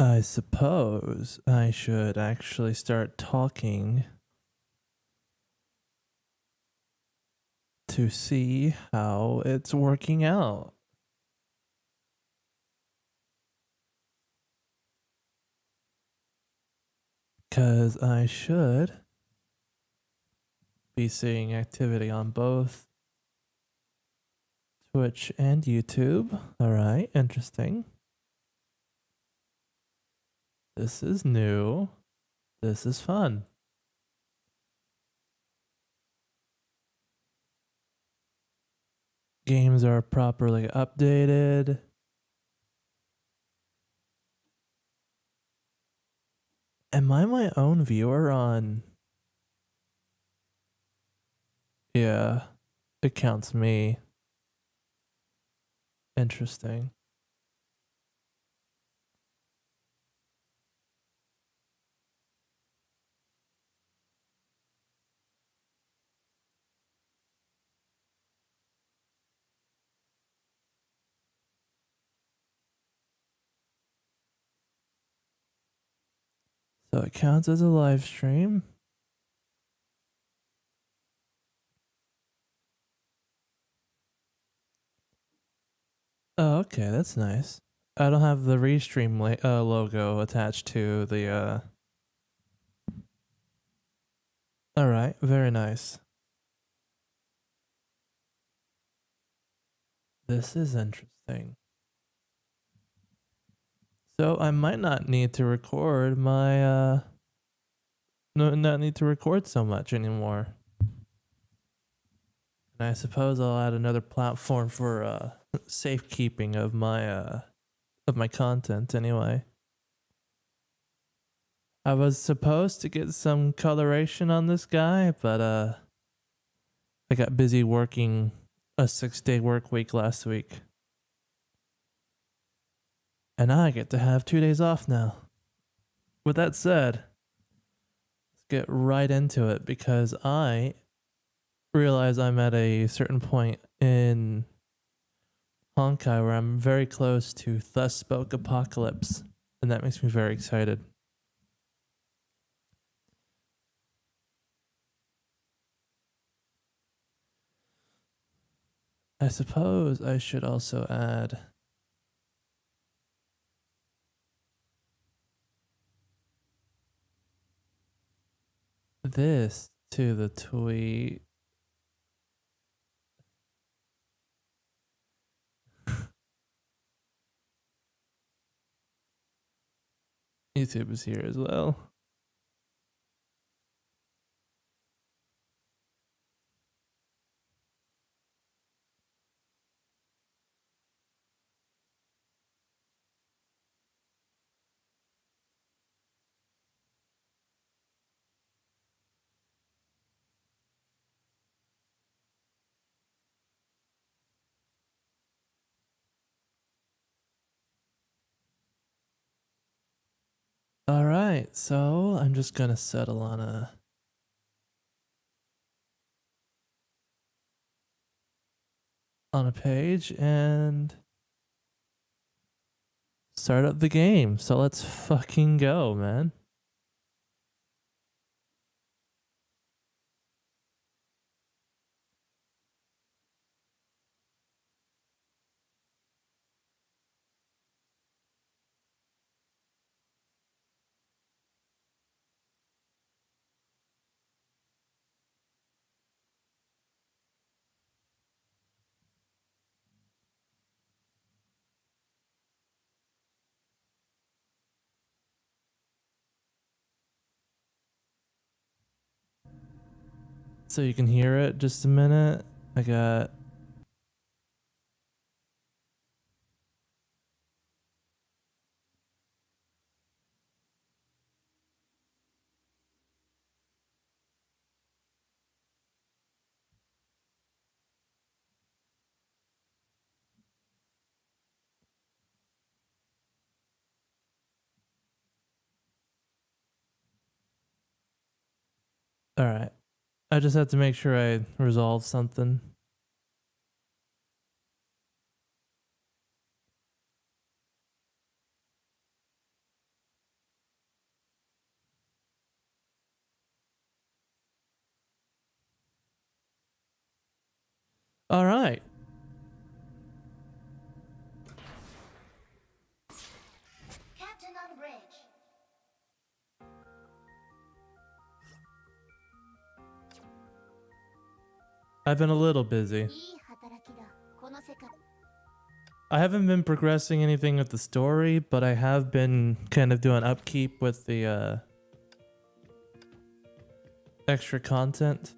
I suppose I should actually start talking to see how it's working out. Because I should be seeing activity on both Twitch and YouTube. Alright, interesting. This is new. This is fun. Games are properly updated. Am I my own viewer on... Yeah, it counts me. Interesting. So it counts as a live stream. Oh, okay, that's nice. I don't have the Restream logo attached to the Alright, very nice. This is interesting. So I might not need to record my not need to record so much anymore. And I suppose I'll add another platform for safekeeping of my content anyway. I was supposed to get some coloration on this guy, but I got busy working a 6-day work week last week. And I get to have 2 days off now. With that said, let's get right into it because I realize I'm at a certain point in Honkai where I'm very close to Thus Spoke Apocalypse, and that makes me very excited. I suppose I should also add this to the tweet. YouTube is here as well. All right, so I'm just gonna settle on a page and start up the game. So let's fucking go, man. So you can hear it just a minute. I got all right. I just have to make sure I resolve something. All right. Captain on bridge. I've been a little busy. I haven't been progressing anything with the story, but I have been kind of doing upkeep with the extra content.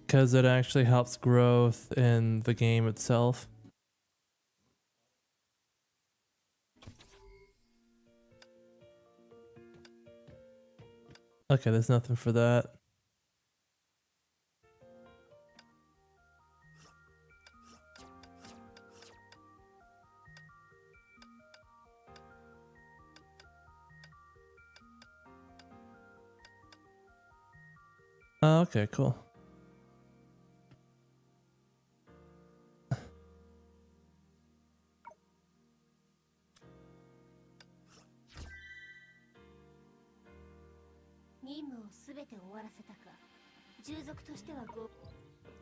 Because it actually helps growth in the game itself. Okay, there's nothing for that. Oh, okay, cool.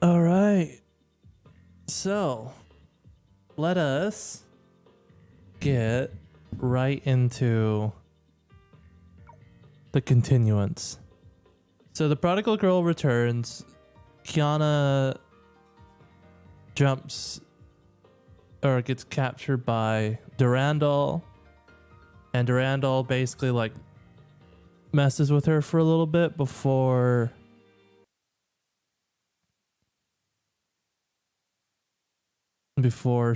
All right. So, let us get right into the continuance. So the prodigal girl returns. Kiana jumps or gets captured by Durandal, and Durandal basically like messes with her for a little bit before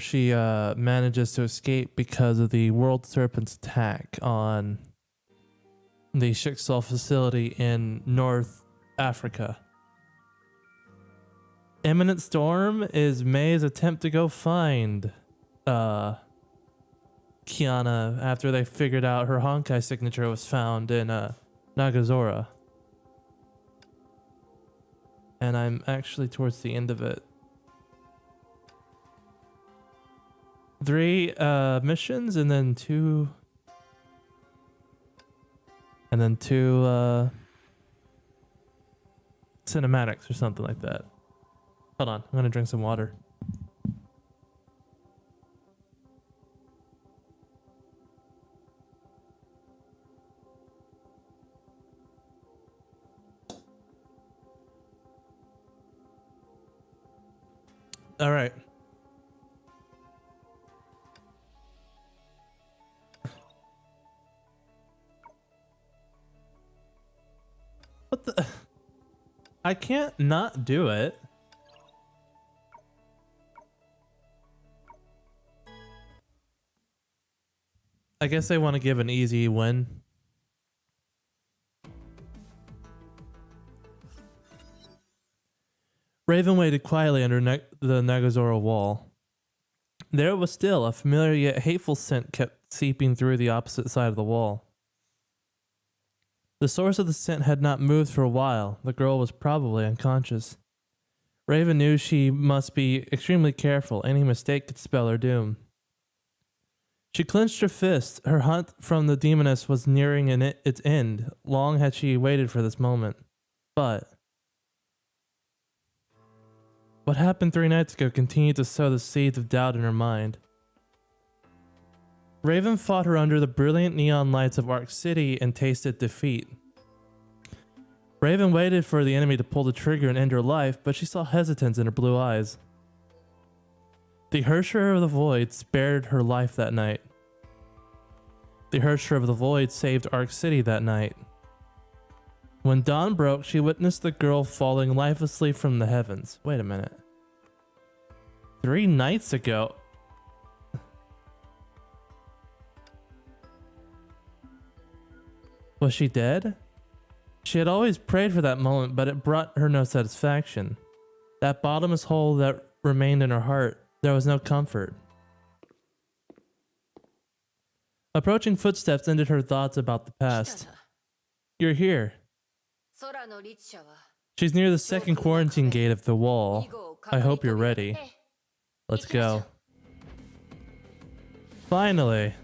she manages to escape because of the World Serpent's attack on the Shixal facility in North Africa. Imminent Storm is May's attempt to go find Kiana after they figured out her Honkai signature was found in Nagazora. And I'm actually towards the end of it. 3 missions and then 2 cinematics or something like that. Hold on, I'm gonna drink some water. All right. What the? I can't not do it. I guess they want to give an easy win. Raven waited quietly under the Nagazora wall. There was still a familiar yet hateful scent kept seeping through the opposite side of the wall. The source of the scent had not moved for a while. The girl was probably unconscious. Raven knew she must be extremely careful. Any mistake could spell her doom. She clenched her fist. Her hunt from the demoness was nearing its end. Long had she waited for this moment. But what happened 3 nights ago continued to sow the seeds of doubt in her mind. Raven fought her under the brilliant neon lights of Ark City and tasted defeat. Raven waited for the enemy to pull the trigger and end her life, but she saw hesitance in her blue eyes. The Hersher of the Void spared her life that night. The Hersher of the Void saved Ark City that night. When dawn broke, she witnessed the girl falling lifelessly from the heavens. Wait a minute. 3 nights ago? Was she dead? She had always prayed for that moment, but it brought her no satisfaction. That bottomless hole that remained in her heart, there was no comfort. Approaching footsteps ended her thoughts about the past. You're here. She's near the second quarantine gate of the wall. I hope you're ready. Let's go. Finally.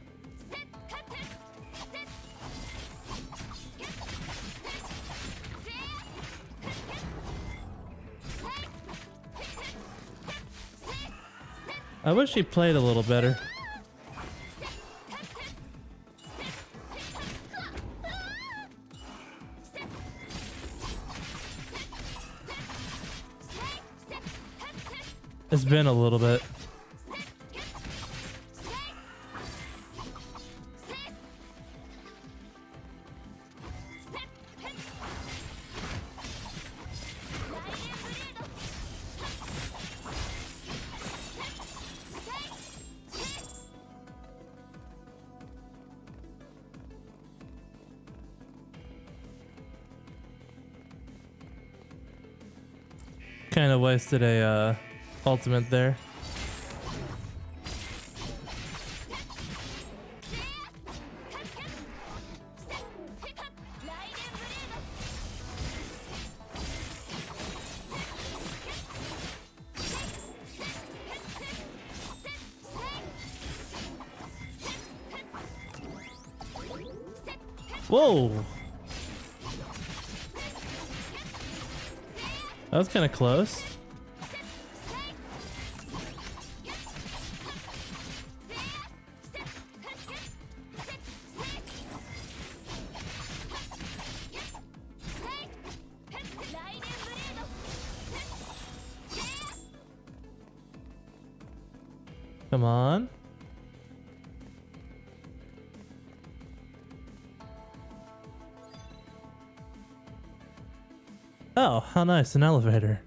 I wish he played a little better. It's been a little bit. Kind of wasted a ultimate there. Whoa! That was kind of close. Come on. Oh, how nice, an elevator.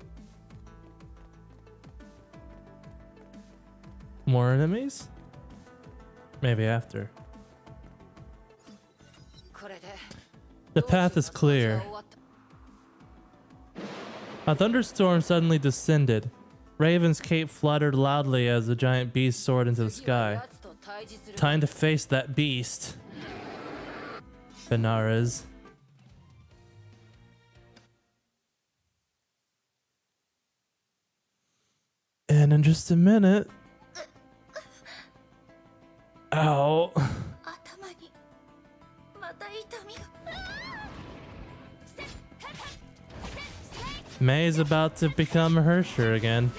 More enemies? Maybe after. The path is clear. A thunderstorm suddenly descended. Raven's cape fluttered loudly as the giant beast soared into the sky. Time to face that beast. Benares. And in just a minute. Ow. May's about to become a Hersher again.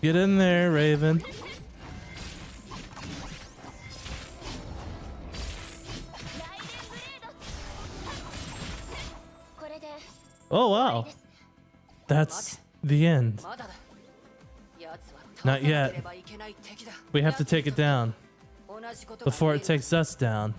Get in there, Raven. Oh wow. That's the end. Not yet. We have to take it down before it takes us down.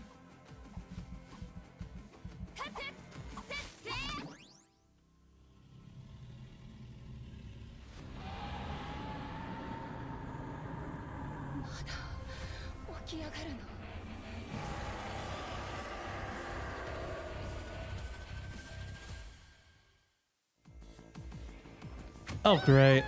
Oh, great.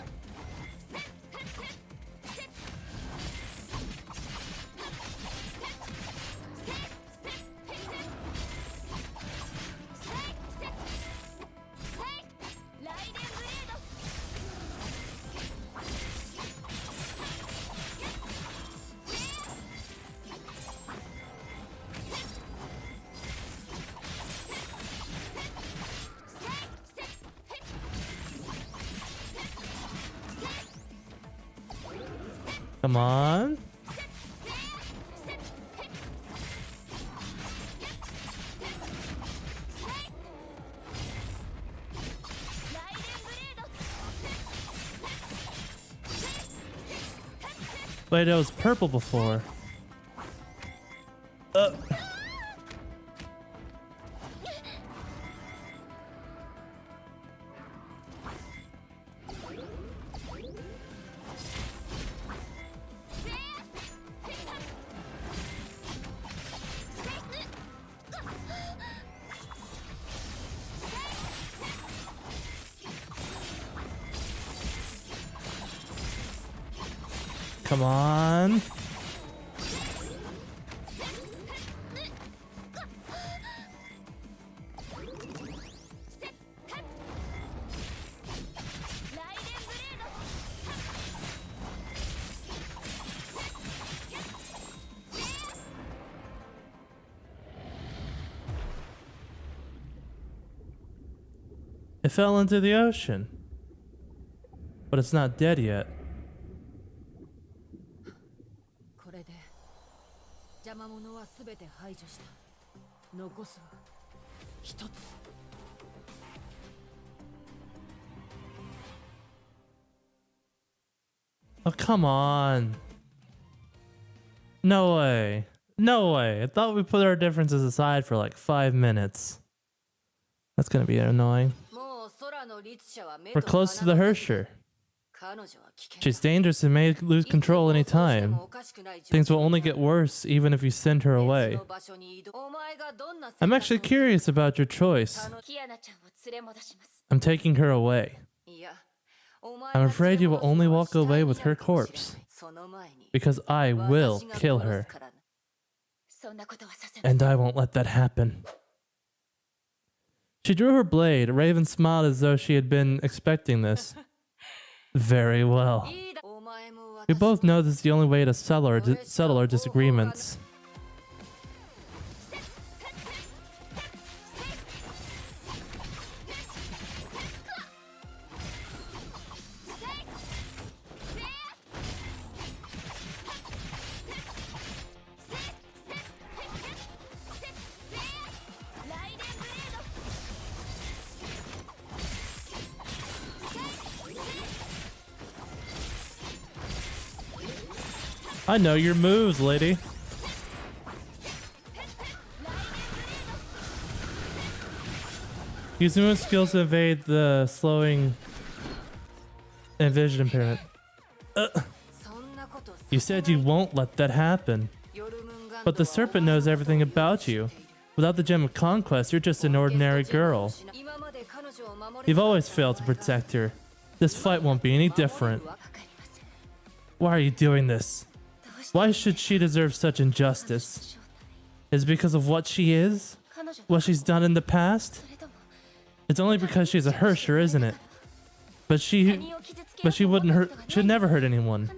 Come on. Wait, it was purple before. Come on. It fell into the ocean. But it's not dead yet. これで邪魔者はすべて排除した。残すは一つ。Oh, come on. No way. No way. I thought we put our differences aside for like 5 minutes. That's gonna be annoying. We're close to the Hersher. She's dangerous and may lose control any time. Things will only get worse even if you send her away. I'm actually curious about your choice. I'm taking her away. I'm afraid you will only walk away with her corpse. Because I will kill her. And I won't let that happen. She drew her blade. Raven smiled as though she had been expecting this. Very well. We both know this is the only way to settle our disagreements. I know your moves, lady. Use movement skills to evade the slowing and vision impairment. You said you won't let that happen. But the serpent knows everything about you. Without the gem of conquest, you're just an ordinary girl. You've always failed to protect her. This fight won't be any different. Why are you doing this? Why should she deserve such injustice? Is it because of what she is? What she's done in the past? It's only because she's a Hersher, isn't it? But she wouldn't hurt. She'd never hurt anyone.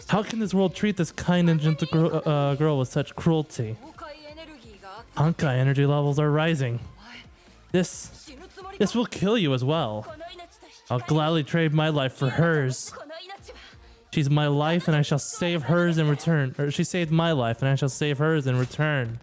How can this world treat this kind and gentle girl with such cruelty? Honkai energy levels are rising. This will kill you as well. I'll gladly trade my life for hers. She's my life and I shall save hers in return. Or she saved my life and I shall save hers in return.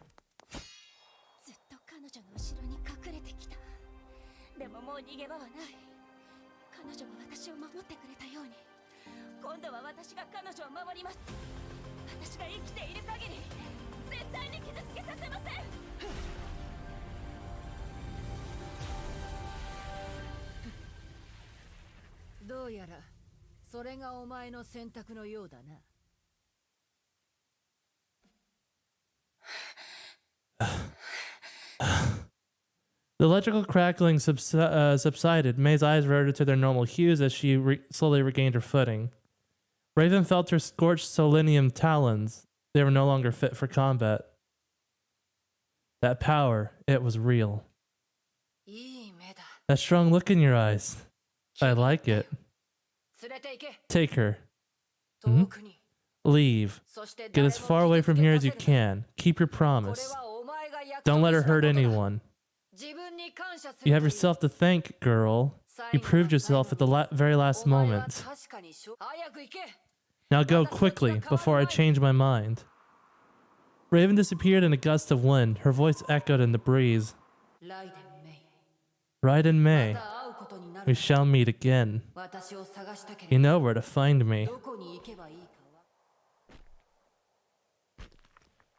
The electrical crackling subsided. May's eyes reverted to their normal hues as she slowly regained her footing. Raven felt her scorched selenium talons. They were no longer fit for combat. That power, it was real. That strong look in your eyes. I like it. Take her. Leave. Get as far away from here as you can. Keep your promise. Don't let her hurt anyone. You have yourself to thank, girl. You proved yourself at the very last moment. Now go quickly, before I change my mind. Raven disappeared in a gust of wind. Her voice echoed in the breeze. Raiden May. We shall meet again. You know where to find me.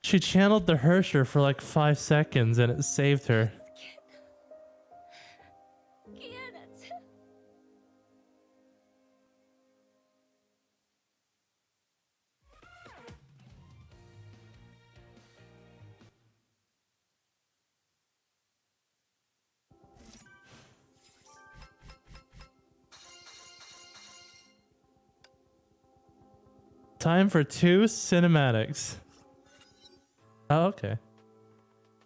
She channeled the Hersher for like 5 seconds and it saved her. Time for 2 cinematics. Oh, okay.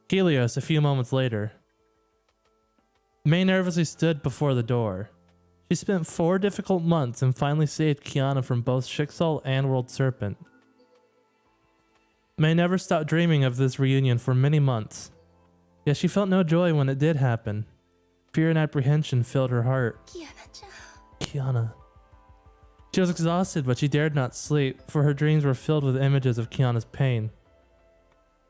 Helios, a few moments later. May nervously stood before the door. She spent 4 difficult months and finally saved Kiana from both Schicksal and World Serpent. May never stopped dreaming of this reunion for many months. Yet she felt no joy when it did happen. Fear and apprehension filled her heart. キアナちゃん Kiana. She was exhausted, but she dared not sleep, for her dreams were filled with images of Kiana's pain.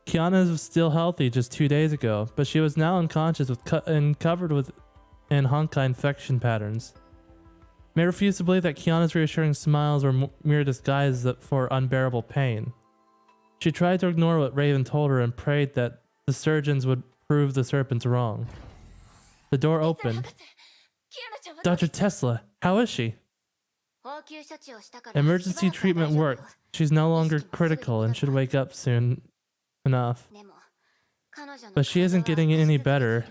Kiana was still healthy just 2 days ago, but she was now unconscious and covered in Honkai infection patterns. May refused to believe that Kiana's reassuring smiles were mere disguises for unbearable pain. She tried to ignore what Raven told her and prayed that the surgeons would prove the serpents wrong. The door opened. キアナちゃんは Dr. Tesla, how is she? 応急処置をしたから Emergency treatment worked. She's no longer critical and should wake up soon enough. でも彼女の But she isn't 体は getting any 悪し続けてい better. る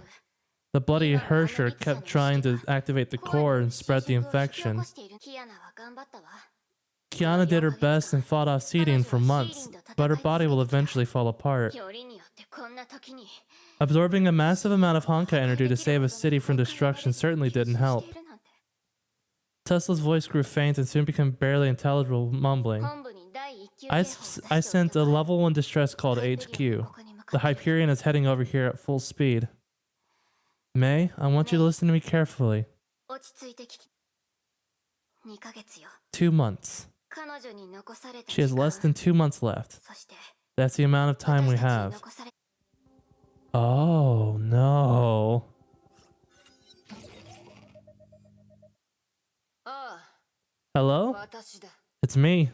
The bloody Hersher kept trying to activate the core and spread the 怖い接触を引き起 infection. こしているキアナは頑張ったわ Kiana did her best and fought off Seeding for months, but her body will eventually fall apart. よりによってこんな時に Absorbing a massive amount of Honkai energy to save a city from destruction certainly didn't help. Tesla's voice grew faint and soon became barely intelligible, mumbling. 本部に第一級 I 警報を出してお sent いた a わ level 1 distress call to HQ. The Hyperion is heading over here at full speed. May, I want you to listen to me carefully. 落ち着いて聞き2ヶ月よ 2 months. 彼女に残された She has 時間 less than 2 months left. そして That's the amount of time we 私たちに have. 残され Oh, no. あ Hello? あ私だ It's me.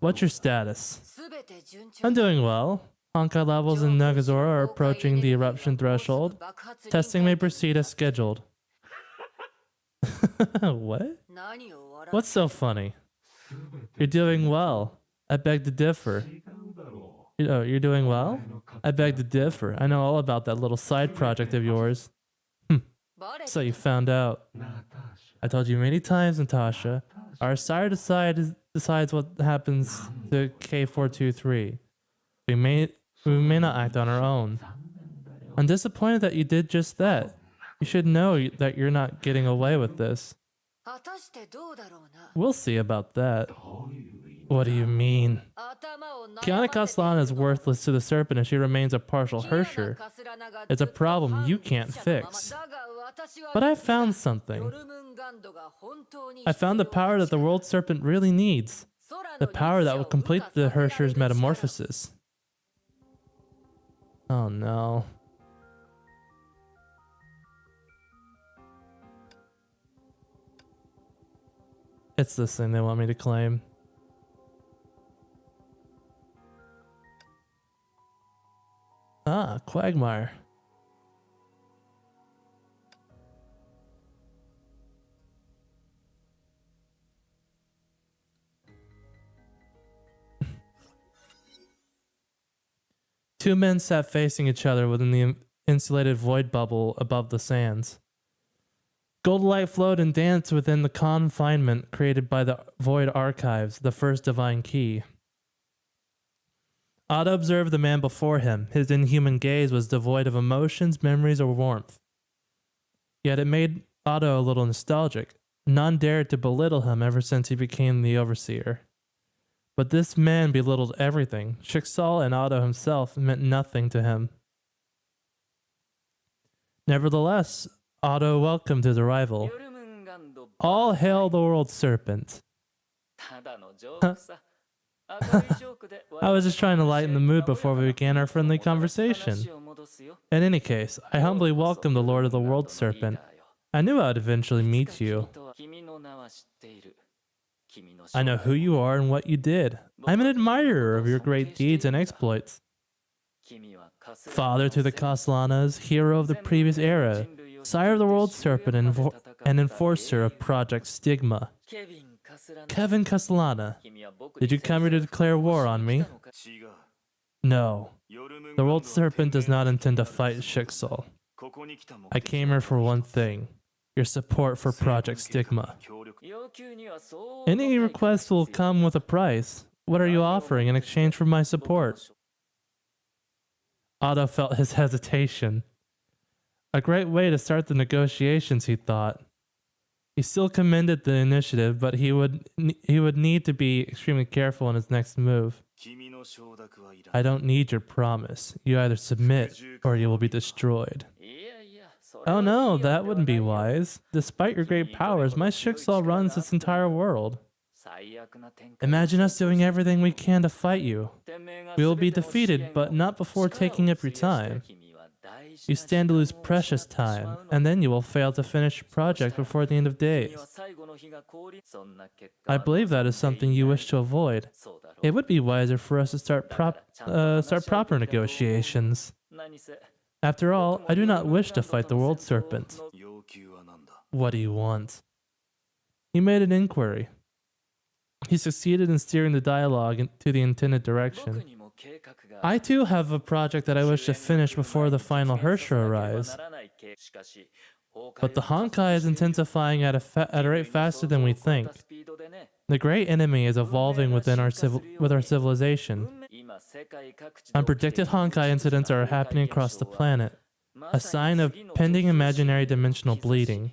What's your status? すべて順調 I'm doing well. Honkai levels in Nagazora are approaching the eruption threshold. Testing may proceed as scheduled. What? 何を笑 What's so funny? You're doing well. I beg to differ. Oh, you're doing well? I beg to differ. I know all about that little side project of yours. バレ So you found out. I told you many times, Natasha. Our sire decides what happens to K423. We may not act on our own. I'm disappointed that you did just that. You should know that you're not getting away with this. 果たしてどうだろうな We'll see about that. What do you mean? 頭を悩 Kiana ませてい Castellana る is worthless to the serpent and she remains a partial キアナ Hersher. カスラナが It's a ずっと problem you 反 can't 逆者のまま fix. だが私は But I 見つけた found something. ヨルムンガンドが本当に I found the 必要 power な that the 力 world serpent really needs. 空 The の power 律 that 者 will を complete 羽化 the させられ Hersher's る力 metamorphosis. Oh no. It's this thing they want me to claim. Ah, Quagmire. Two men sat facing each other within the insulated void bubble above the sands. Gold light flowed and danced within the confinement created by the void archives, the first divine key. Otto observed the man before him. His inhuman gaze was devoid of emotions, memories, or warmth. Yet it made Otto a little nostalgic. None dared to belittle him ever since he became the overseer. But this man belittled everything. Schicksal and Otto himself meant nothing to him. Nevertheless, Otto welcomed his arrival. ヨルムンガンド All hail the world serpent. ただのジョークさ明るいジョークで I was just trying to lighten the mood before we began our friendly conversation. In any case, I humbly welcome the Lord of the World Serpent. I knew I would eventually meet you. I know who you are and what you did. I'm an admirer of your great deeds and exploits. Father to the Castellanas, hero of the previous era, sire of the World Serpent and enforcer of Project Stigma. Kevin Castellana, did you come here to declare war on me? No. The World Serpent does not intend to fight Schicksal. I came here for one thing. Your support for Project Stigma. Any request will come with a price. What are you offering in exchange for my support? Otto felt his hesitation. A great way to start the negotiations, he thought. He still commended the initiative, but he would need to be extremely careful in his next move. I don't need your promise. You either submit or you will be destroyed. Oh no, that wouldn't be wise. Despite your great powers, my Jigsaw runs this entire world. Imagine us doing everything we can to fight you. We will be defeated, but not before taking up your time. You stand to lose precious time, and then you will fail to finish your project before the end of days. I believe that is something you wish to avoid. It would be wiser for us to start proper negotiations. After all, I do not wish to fight the World Serpent. What do you want? He made an inquiry. He succeeded in steering the dialogue to the intended direction. I too have a project that I wish to finish before the final Hersher arrives. But the Honkai is intensifying at a rate faster than we think. The great enemy is evolving within our civilization. Unpredicted Honkai incidents are happening across the planet, a sign of pending imaginary dimensional bleeding.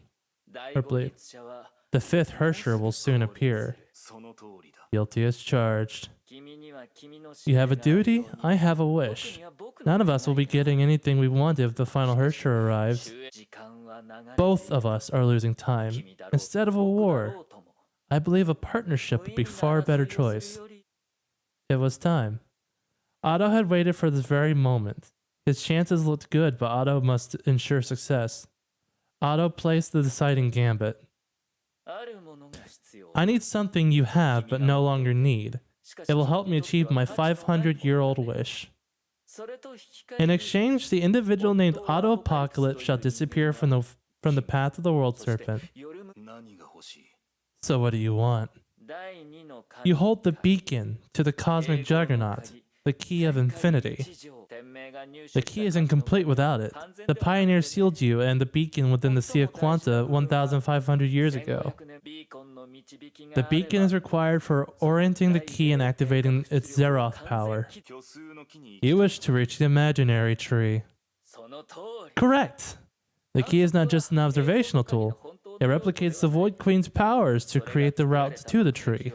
The fifth Hersher will soon appear. Guilty as charged. You have a duty, I have a wish. None of us will be getting anything we want if the final Hersher arrives. Both of us are losing time. Instead of a war, I believe a partnership would be far better choice. It was time. Otto had waited for this very moment. His chances looked good, but Otto must ensure success. Otto placed the deciding gambit. I need something you have but no longer need. It will help me achieve my 500-year-old wish. In exchange, the individual named Otto Apocalypse shall disappear from the path of the World Serpent. So what do you want? You hold the beacon to the cosmic juggernaut, the key of infinity. The key is incomplete without it. The pioneer sealed you and the beacon within the Sea of Quanta 1,500 years ago. The beacon is required for orienting the key and activating its Zeroth power. You wish to reach the imaginary tree. Correct! The key is not just an observational tool. It replicates the Void Queen's powers to create the route to the tree.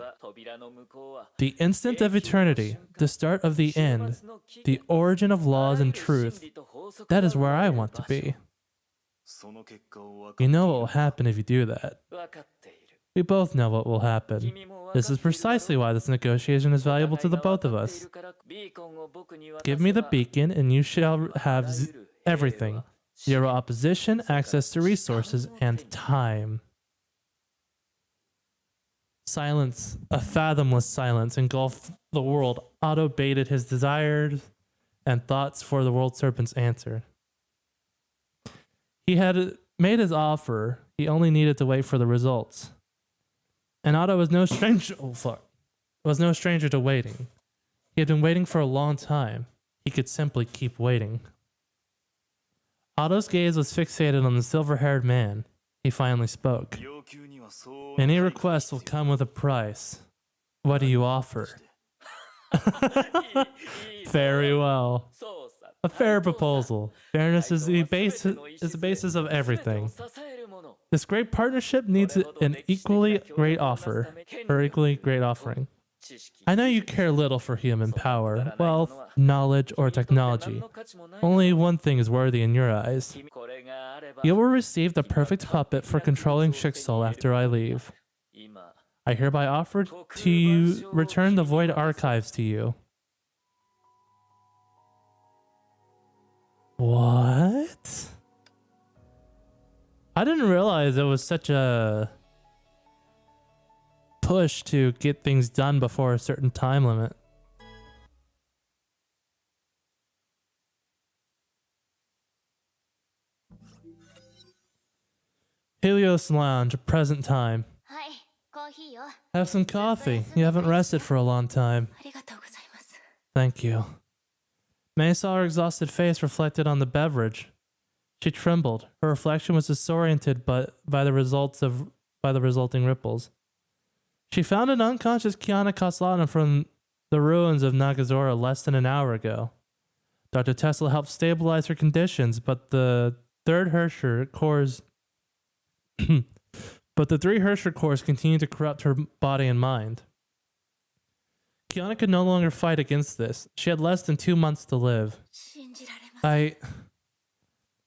The instant of eternity, the start of the end, the origin of laws and truth, that is where I want to be. You know what will happen if you do that. We both know what will happen. This is precisely why this negotiation is valuable to the both of us. Give me the beacon and you shall have everything. Zero opposition, access to resources, and time. Silence, a fathomless silence, engulfed the world. Otto baited his desires and thoughts for the World Serpent's answer. He had made his offer. He only needed to wait for the results. And Otto was no stranger. Was no stranger to waiting. He had been waiting for a long time. He could simply keep waiting. Otto's gaze was fixated on the silver-haired man. He finally spoke. Any request will come with a price. What do you offer? Very well. A fair proposal. Fairness is the basis of everything. This great partnership needs an equally great offer, or equally great offering. I know you care little for human power, wealth, knowledge, or technology. Only one thing is worthy in your eyes. You will receive the perfect puppet for controlling Jigsaw after I leave. I hereby offer to you return the Void Archives to you. What? I didn't realize it was such a push to get things done before a certain time limit. Helios Lounge, present time. Have some coffee. You haven't rested for a long time. Thank you. May saw her exhausted face reflected on the beverage. She trembled. Her reflection was disoriented by the resulting ripples. She found an unconscious Kiana Kaslana from the ruins of Nagazora less than an hour ago. Dr. Tesla helped stabilize her conditions, but the three Hersher cores continued to corrupt her body and mind. Kiana could no longer fight against this. She had less than 2 months to live.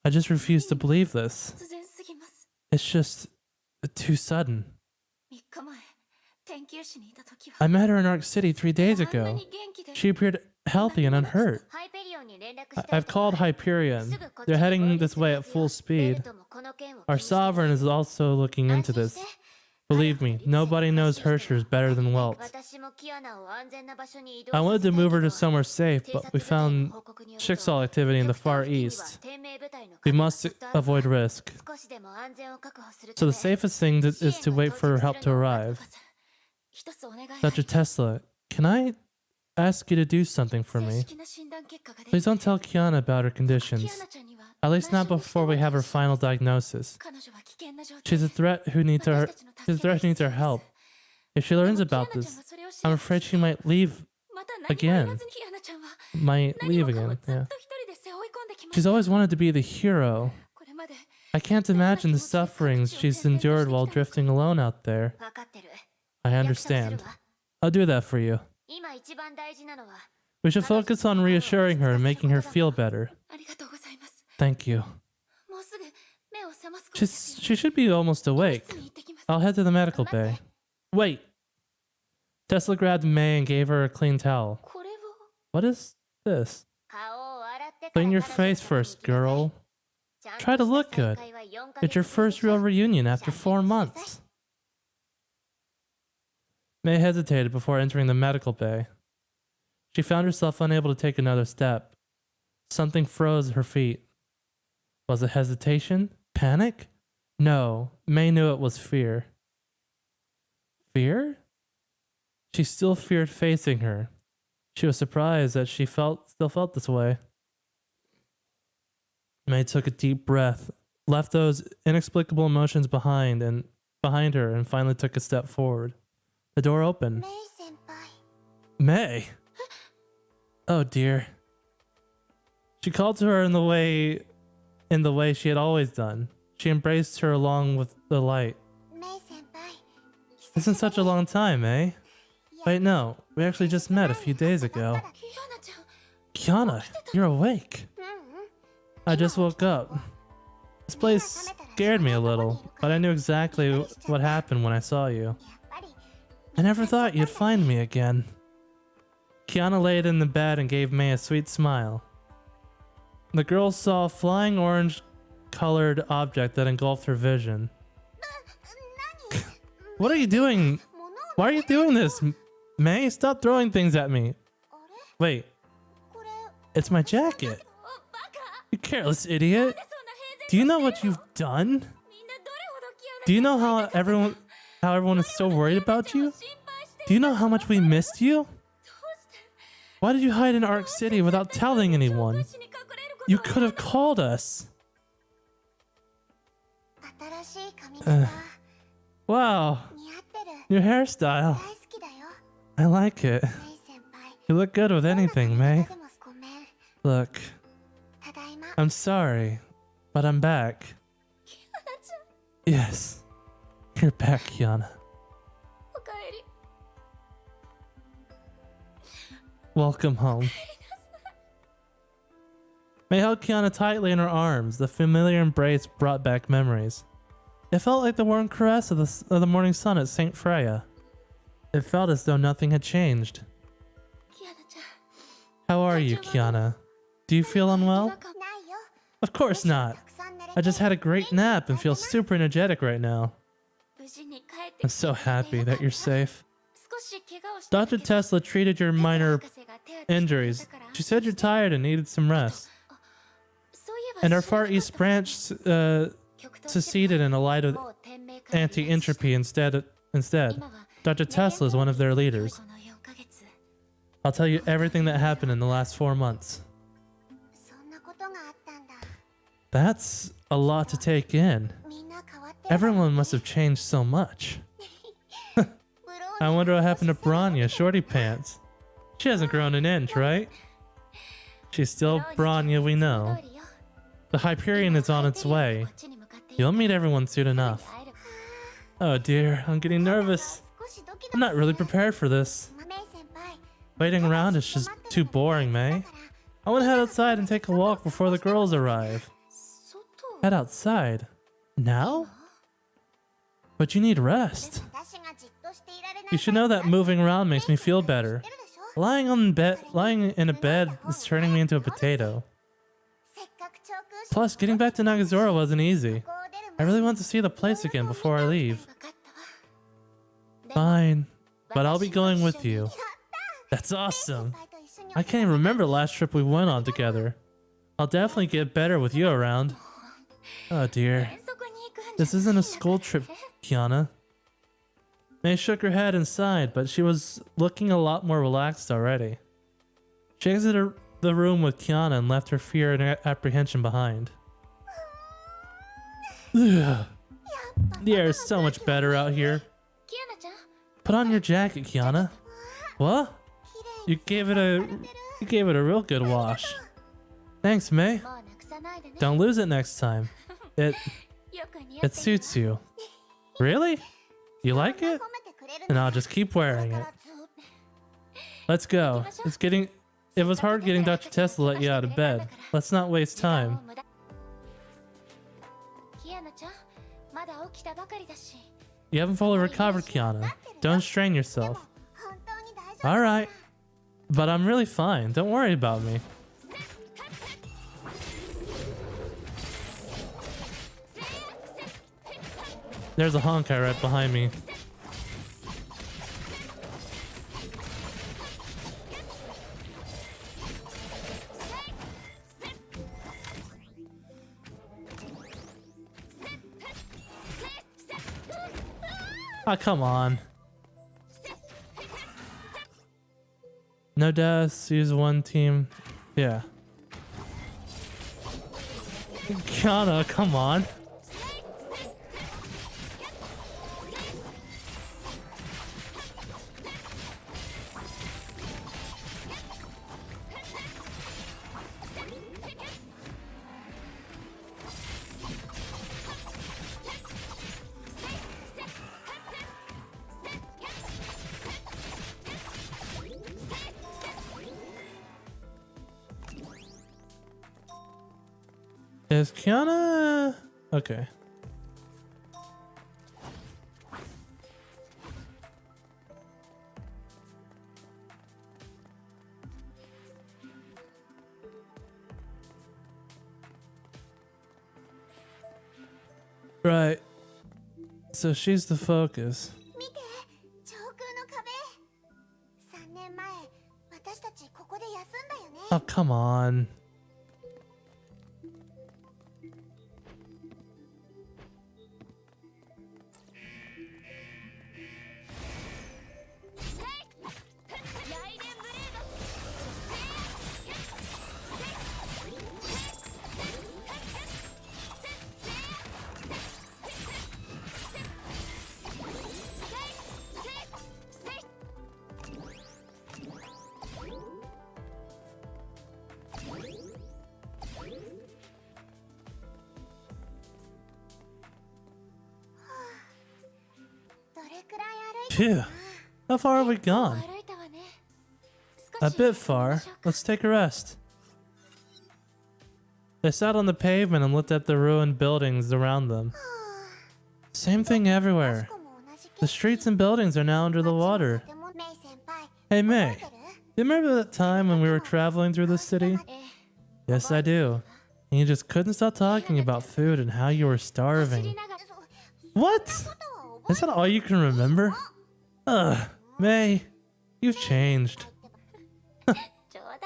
I just refuse to believe this. 突然すぎます。 It's just too sudden. 3日前、天球市にいた時は I met her in Arc City 3 days あんな ago. に元気で She appeared healthy and unhurt. ハイペリオンに連絡した I've called Hyperion. They're heading this way at full speed. Our sovereign is also looking into this. Believe me, nobody knows Hershers better than Welt. I wanted to move her to somewhere safe, but we found Schicksal activity in the Far East. We must avoid risk. So the safest thing is to wait for help to arrive. Dr. Tesla, can I ask you to do something for me? Please don't tell Kiana about her conditions. At least not before we have her final diagnosis. She's a threat who needs our help. If she learns about this, I'm afraid she might leave again. Yeah. She's always wanted to be the hero. I can't imagine the sufferings she's endured while drifting alone out there. I understand. I'll do that for you. We should focus on reassuring her and making her feel better. Thank you. She should be almost awake. I'll head to the medical bay. Wait. Tesla grabbed May and gave her a clean towel. What is this? Clean your face first, girl. Try to look good. It's your first real reunion after 4 months. May hesitated before entering the medical bay. She found herself unable to take another step. Something froze at her feet. Was it hesitation? Panic? No, May knew it was fear. Fear? She still feared facing her. She was surprised that she still felt this way. May took a deep breath, left those inexplicable emotions behind her, and finally took a step forward. The door opened. May! Oh dear. She called to her in the way she had always done. She embraced her along with the light. It's been such a long time, eh? Wait, no. We actually just met a few days ago. Kiana, you're awake. I just woke up. This place scared me a little, but I knew exactly what happened when I saw you. I never thought you'd find me again. Kiana laid in the bed and gave May a sweet smile. The girl saw a flying orange-colored object that engulfed her vision. What are you doing? Why are you doing this? May, stop throwing things at me. Wait. It's my jacket. You careless idiot. Do you know what you've done? Do you know how everyone is so worried about you? Do you know how much we missed you? Why did you hide in Arc City without telling anyone? You could have called us. Wow. Your hairstyle. I like it. You look good with anything, May. Look. I'm sorry, but I'm back. Yes. You're back, Kiana. Welcome home. May held Kiana tightly in her arms. The familiar embrace brought back memories. It felt like the warm caress of the morning sun at St. Freya. It felt as though nothing had changed. How are you, Kiana? Do you feel unwell? Of course not. I just had a great nap and feel super energetic right now. I'm so happy that you're safe. Dr. Tesla treated your minor injuries. She said you're tired and needed some rest. And our Far East branch seceded in a light of anti-entropy instead. Dr. Tesla is one of their leaders. I'll tell you everything that happened in the last 4 months. That's a lot to take in. Everyone must have changed so much. I wonder what happened to Branya, Shorty Pants. She hasn't grown an inch, right? She's still Branya, we know. The Hyperion is on its way. You'll meet everyone soon enough. Oh dear, I'm getting nervous. I'm not really prepared for this. Waiting around is just too boring, May. I want to head outside and take a walk before the girls arrive. Head outside. Now? But you need rest. You should know that moving around makes me feel better. Lying in a bed is turning me into a potato. Plus, getting back to Nagazora wasn't easy. I really want to see the place again before I leave. Fine, but I'll be going with you. That's awesome. I can't even remember the last trip we went on together. I'll definitely get better with you around. Oh dear. This isn't a school trip, Kiana. May shook her head and sighed, but she was looking a lot more relaxed already. She exited the room with Kiana and left her fear and apprehension behind. Ugh. The air is so much better out here. Put on your jacket, Kiana. What? You gave it a real good wash. Thanks, May. Don't lose it next time. It suits you. Really? You like it? And I'll just keep wearing it. Let's go. It was hard getting Dr. Tess to let you out of bed. Let's not waste time. You haven't fully recovered, Kiana. Don't strain yourself. Alright. But I'm really fine. Don't worry about me. There's a Honkai right behind me. Ah, come on. No deaths, use one team. Yeah. Kiana, come on. Is Kiana... Okay. Right. So she's the focus. Oh, come on. Phew. How far have we gone? A bit far. Let's take a rest. They sat on the pavement and looked at the ruined buildings around them. Same thing everywhere. The streets and buildings are now under the water. Hey May, do you remember that time when we were traveling through the city? Yes, I do. And you just couldn't stop talking about food and how you were starving. What? Is that all you can remember? Ugh, May, you've changed.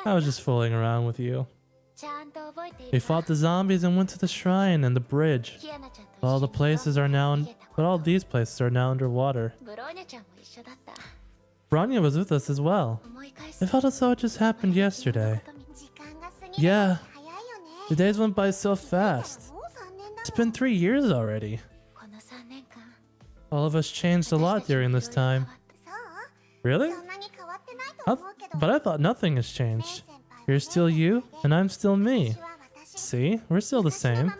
I was just fooling around with you. We fought the zombies and went to the shrine and the bridge. But all these places are now underwater. Bronya was with us as well. It felt as though it just happened yesterday. Yeah, the days went by so fast. It's been 3 years already. All of us changed a lot during this time. Really? But I thought nothing has changed. You're still you, and I'm still me. See? We're still the same.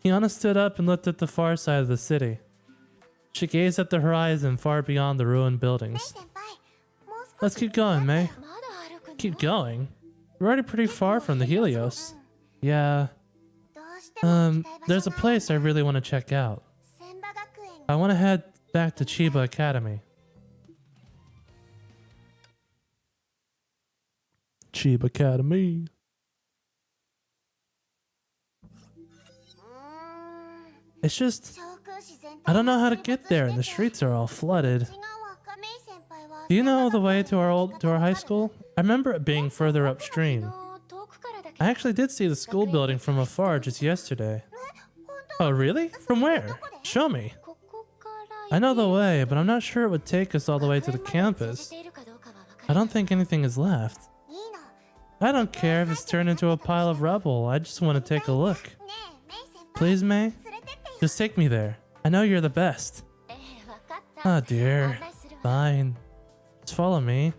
Kiana stood up and looked at the far side of the city. She gazed at the horizon far beyond the ruined buildings. Let's keep going, May. Keep going? We're already pretty far from the Helios. Yeah. There's a place I really want to check out. I want to head back to Chiba Academy. Chiba Academy. It's just, I don't know how to get there and the streets are all flooded. Do you know the way to our high school? I remember it being further upstream. I actually did see the school building from afar just yesterday. Oh, really? From where? Show me. I know the way, but I'm not sure it would take us all the way to the campus. I don't think anything is left. I don't care if it's turned into a pile of rubble. I just want to take a look. Please, May? Just take me there. I know you're the best. Oh dear. Fine. Just follow me.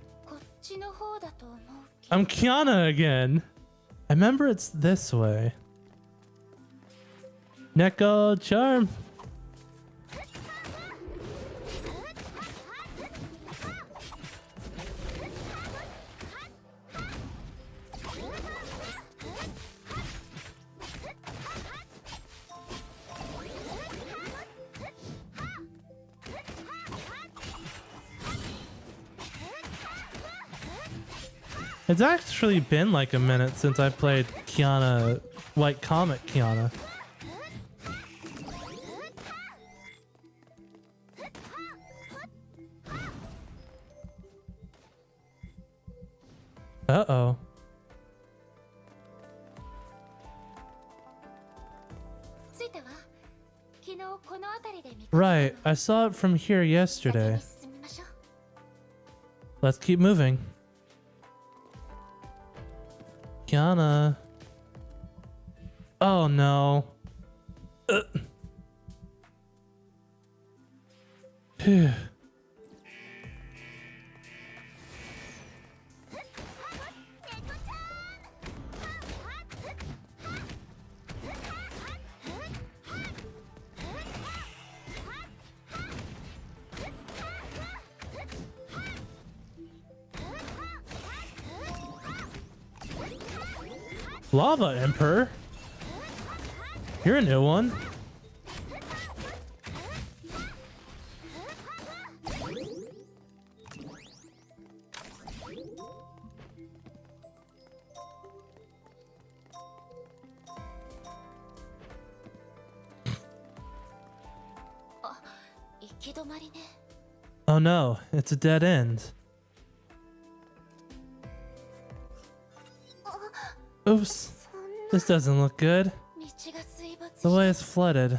I'm Kiana again. I remember it's this way. Neko charm. It's actually been like a minute since I played Kiana, White Comet Kiana. Uh-oh. Right, I saw it from here yesterday. Let's keep moving. Kiana. Oh no. Phew. Lava Emperor? You're a new one. Oh no, it's a dead end. Oops, this doesn't look good. The way is flooded.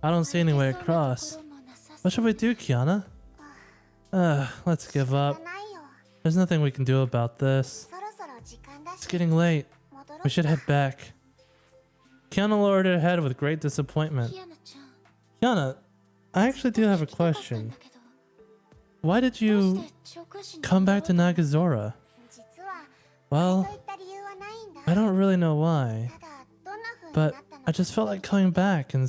I don't see any way across. What should we do, Kiana? Let's give up. There's nothing we can do about this. It's getting late. We should head back. Kiana lowered her head with great disappointment. Kiana, I actually do have a question. Why did you come back to Nagazora? Well, I don't really know why, but I just felt like coming back and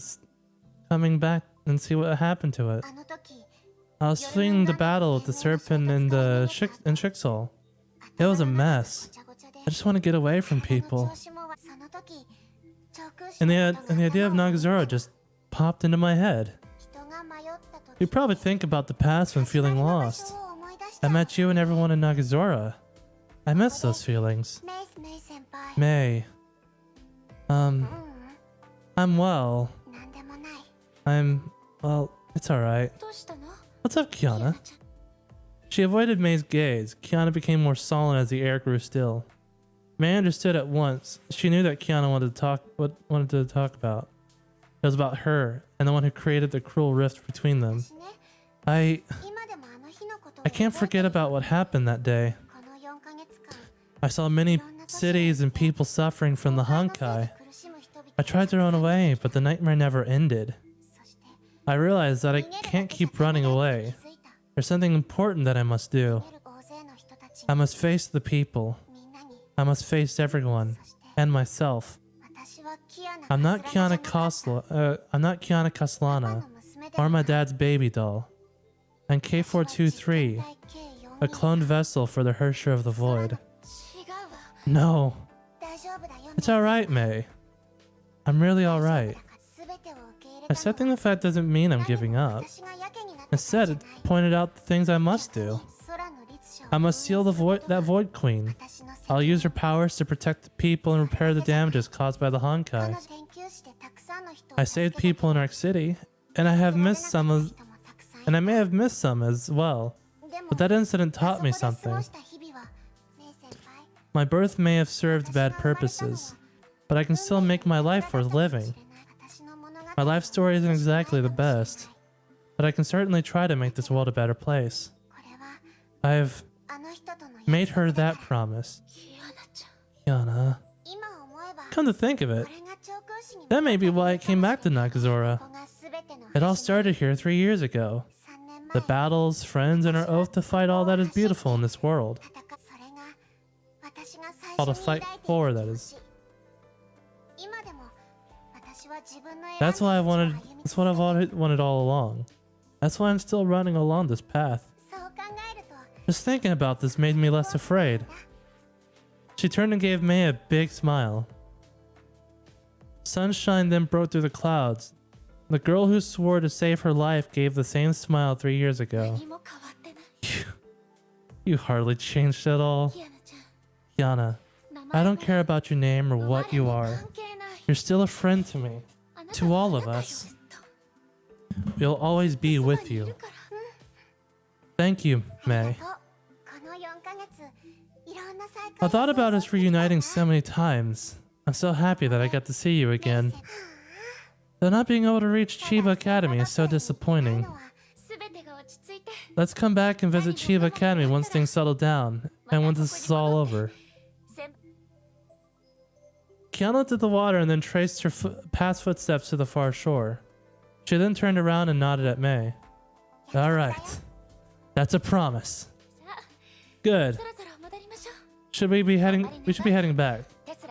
see what happened to it. I was fleeing the battle with the serpent and the Schicksal. It was a mess. I just want to get away from people. And the idea of Nagazora just popped into my head. You probably think about the past when feeling lost. I met you and everyone in Nagazora. I miss those feelings. May. I'm well. Well, it's alright. What's up, Kiana? She avoided May's gaze. Kiana became more sullen as the air grew still. May understood at once. She knew that Kiana wanted to talk about. It was about her and the one who created the cruel rift between them. I can't forget about what happened that day. I saw many cities and people suffering from the Honkai. I tried to run away, but the nightmare never ended. I realized that I can't keep running away. There's something important that I must do. I must face the people. I must face everyone and myself. I'm not Kiana Castellana or my dad's baby doll. I'm K423, a cloned vessel for the Hersher of the Void. No. It's alright, May. I'm really alright. Accepting the fact doesn't mean I'm giving up. Instead, it pointed out the things I must do. I must seal that Void Queen. I'll use her powers to protect the people and repair the damages caused by the Honkai. I saved people in Arc City, and I may have missed some as well. But that incident taught me something. My birth may have served bad purposes, but I can still make my life worth living. My life story isn't exactly the best, but I can certainly try to make this world a better place. I've made her that promise. Kiana. Come to think of it, that may be why I came back to Nakazora. It all started here 3 years ago. The battles, friends, and our oath to fight all that is beautiful in this world. All to fight for, that is. That's what I've wanted all along. That's why I'm still running along this path. Just thinking about this made me less afraid. She turned and gave May a big smile. Sunshine then broke through the clouds. The girl who swore to save her life gave the same smile 3 years ago. You hardly changed at all. Kiana, I don't care about your name or what you are. You're still a friend to me. To all of us. We'll always be with you. Thank you, May. I thought about us reuniting so many times. I'm so happy that I got to see you again. Though not being able to reach Chiba Academy is so disappointing. Let's come back and visit Chiba Academy once things settle down, and when this is all over. Kiana looked at the water and then traced her past footsteps to the far shore. She then turned around and nodded at May. Alright. That's a promise. Good. We should be heading back.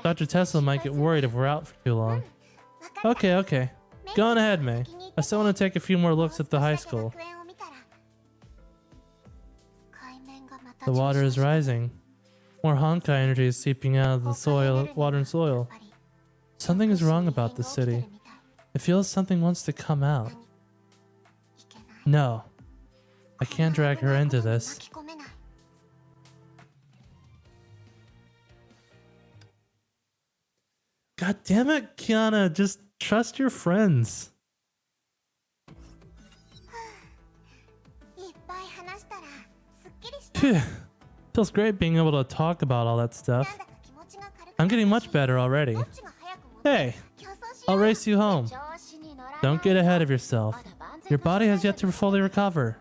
Dr. Tesla might get worried if we're out for too long. Okay. Go on ahead, May. I still want to take a few more looks at the high school. The water is rising. More Honkai energy is seeping out of the water and soil. Something is wrong about this city. It feels something wants to come out. No. I can't drag her into this. God damn it, Kiana, just trust your friends. Phew. Feels great being able to talk about all that stuff. I'm getting much better already. Hey, I'll race you home. Don't get ahead of yourself. Your body has yet to fully recover.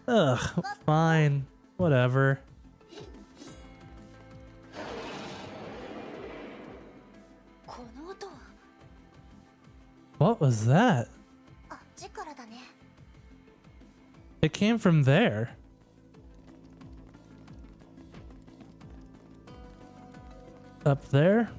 Ugh, fine. Whatever. What was that? It came from there. Up there?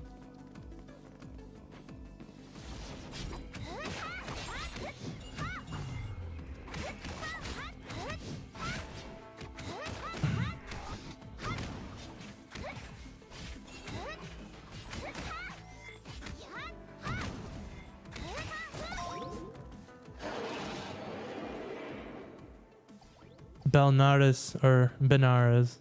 Belnaris or Benares.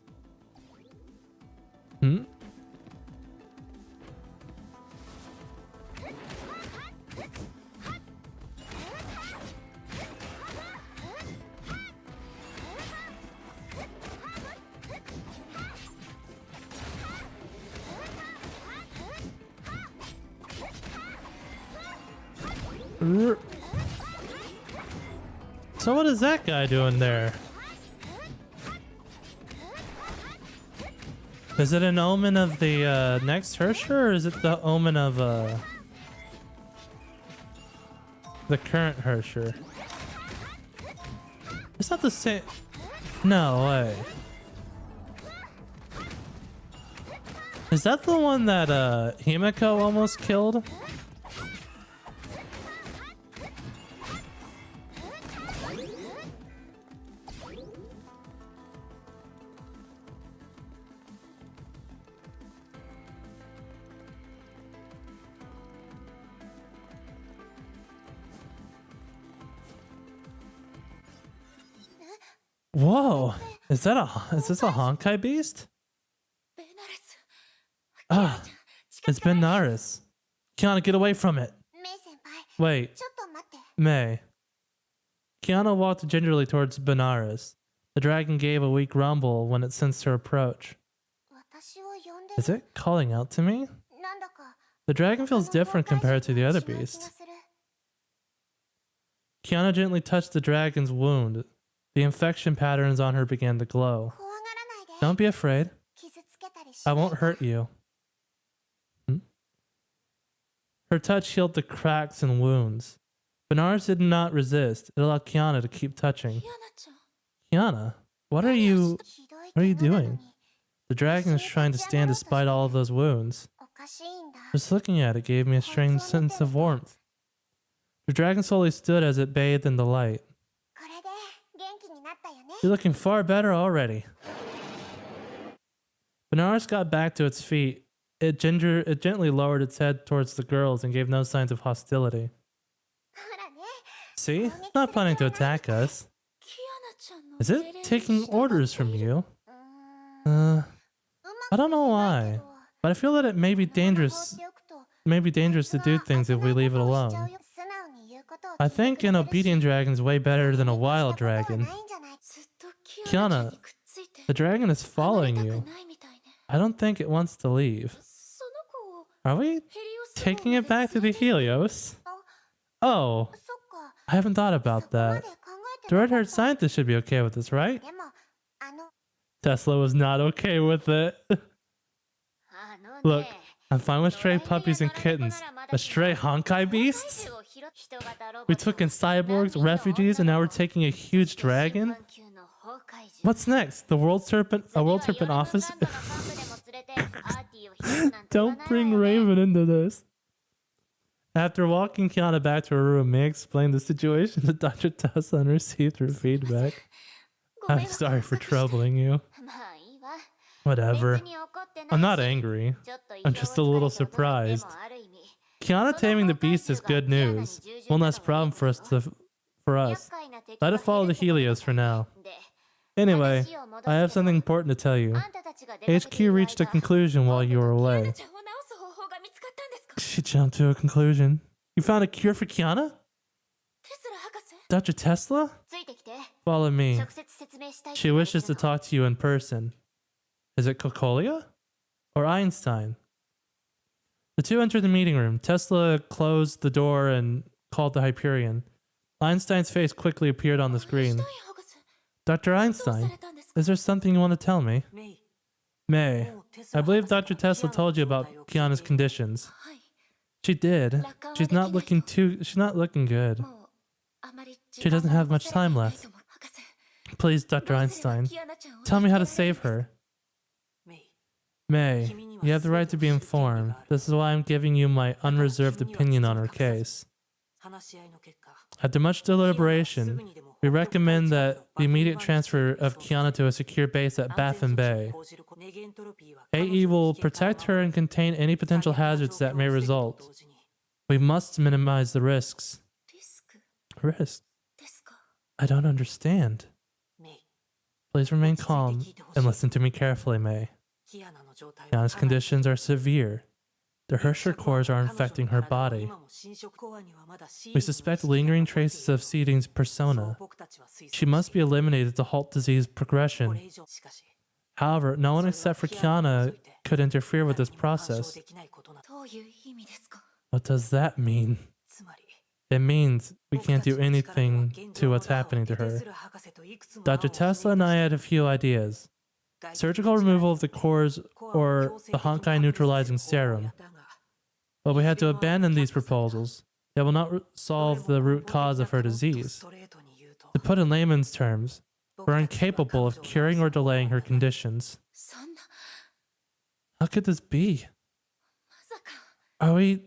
So what is that guy doing there? Is it an omen of the next Herrscher, or is it the omen of the current Herrscher? It's not the same. No way. Is that the one that Himiko almost killed? Whoa! Is this a Honkai beast? ベナレス Ah, it's Benares. Kiana, get away from it. メイ先輩 Wait, ちょっと待って May. Kiana walked gingerly towards Benares. The dragon gave a weak rumble when it sensed her approach. 私を呼んで Is it calling out to me? なんだか The dragon feels 他の different 妖怪 compared to the 獣 other と違う気が beast. する Kiana gently touched the dragon's wound. The infection patterns on her began to glow. 怖がらないで Don't be afraid. 傷つけたりし I ない won't hurt you. Her touch healed the cracks and wounds. Benares did not resist. It allowed Kiana to keep touching. キアナちゃん Kiana, what are you ひどい what are you 怪我なの doing? に The dragon is trying to stand despite all of those wounds. おかしいんだ Just looking at it gave me a strange sense of warmth. The dragon slowly stood as it bathed in the light. これで元気になったよね You're looking far better already. Benares got back to its feet. It gently lowered its head towards the girls and gave no signs of hostility. ほらね See? It's not planning to attack us. キアナちゃんの Is 命令 it に taking 従って orders from いる you? うーん Uh, I don't know うまく言えない why, けど but I feel that it may be このまま放 dangerous. っておくと May be dangerous to do あいつ things が if we leave it 危ないことをし alone. ちゃうよ素直に言うことを I 聞いて think く an れるし obedient dragon is way better than a それに越した wild ことはない dragon. んじゃないずっとキアナちゃん Kiana, にくっついて the dragon is 離れ following たく you. ないみたいね I don't think it wants to leave. その子を Are we ヘリオス taking 号 it back to the まで連れて Helios? Oh, そっか I haven't thought そ about こま that. で考え The てな red か haired った scientist should be okay with this, right? でもあの Tesla was not okay with it. あのね Look, I'm fine with stray puppies and kittens, but stray Honkai beasts? We took in cyborgs, refugees, and now we're taking a huge dragon? What's next? A world serpent office? Don't bring Raven into this. After walking Kiana back to her room, May explained the situation to Dr. Tessa and received her feedback. I'm sorry for troubling you. Whatever. I'm not angry. I'm just a little surprised. Kiana taming the beast is good news. One less problem for us. Let it follow the Helios for now. Anyway, I have something important to tell you. HQ reached a conclusion while you were away. ちゃんを治す方法が見つかったんですか She jumped to a conclusion. You found a cure for Kiana? テスラ博士 Dr. Tesla? ついてきて Follow me. 直接説明したい She wishes to talk to you in person. Is it Kokolia? Or Einstein? The two entered the meeting room. Tesla closed the door and called the Hyperion. Einstein's face quickly appeared on the シュ screen. タイン博士 Dr. どうさ Einstein, れたんですか is there something you want to tell me? メイ May, もうテス I ラ believe 博士 Dr. が Tesla told you about キア Kiana's ナの状態を聞いている conditions. はい She did. 楽観は She's できない not looking と she's not looking good. もうあまり時 She 間 doesn't が have much 残せれ time ばい left. いと思う博士 Please, ど Dr. うすれば Einstein, キアナちゃんを tell me how to 助けられ save るんです her. メイ May, you have the right to be informed. This is why I'm giving you my unreserved opinion on her case. 話し合いの結果 After much キアナはすぐ deliberation, にでも we 北極 recommend 大 that 地 the の immediate バフ transfer ィンバー of ン Kiana to a secure base at 安全 Baffin 措置を Bay. 講じることネゲントロピーは AE will 彼女の危険から protect her and contain any potential 最悪な hazards that 状況 may を防ぐと result. 同時に We must minimize the risks. リスク Risks? ですか I don't understand. メイ Please remain calm and listen to me carefully, May. キアナの状態は Kiana's かなり conditions are severe. The Hersher cores are infecting her body. We suspect lingering traces of Seeding's persona. She must be eliminated to halt disease progression. However, no one except for Kiana could interfere with this process. どういう意味ですか What does that mean? It means we can't do anything to what's happening to her. Dr. Tesla and I had a few ideas. Surgical removal of the cores or the Honkai neutralizing serum. But we had to abandon these proposals. They will not solve the root cause of her disease. To put in layman's terms, we're incapable of curing or delaying her conditions. そんな How could this be? まさか Are we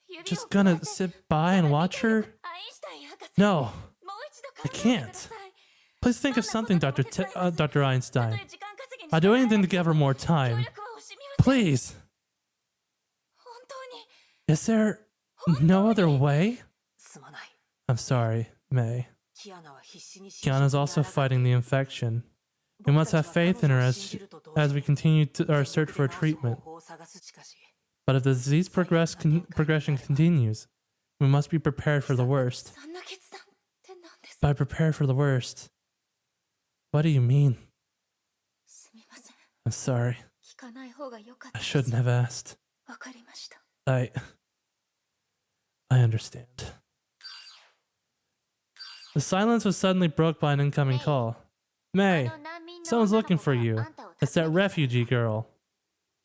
指を just くわ gonna えて sit by and watch her? アインシュタイン博士 No. もう一度 I 考えてくだ can't. さい Please think of something, Dr. Dr. たと Einstein. え時間稼ぎに I'll do し anything to て give her more 協 time. 力は惜しみません Please. 本当に Is there no other way? すまない I'm sorry, May. Kiana's also fighting the infection. We must have faith in her as we continue our search for a treatment. But if the disease progression continues, we must be prepared for the worst. そんな決断って何です By prepare for the worst, what do you mean? すみません I'm sorry. 聞かない方が良かった I です shouldn't have asked. わかりました I understand. The silence was suddenly broke by an incoming call. May, someone's looking for you. It's that refugee girl.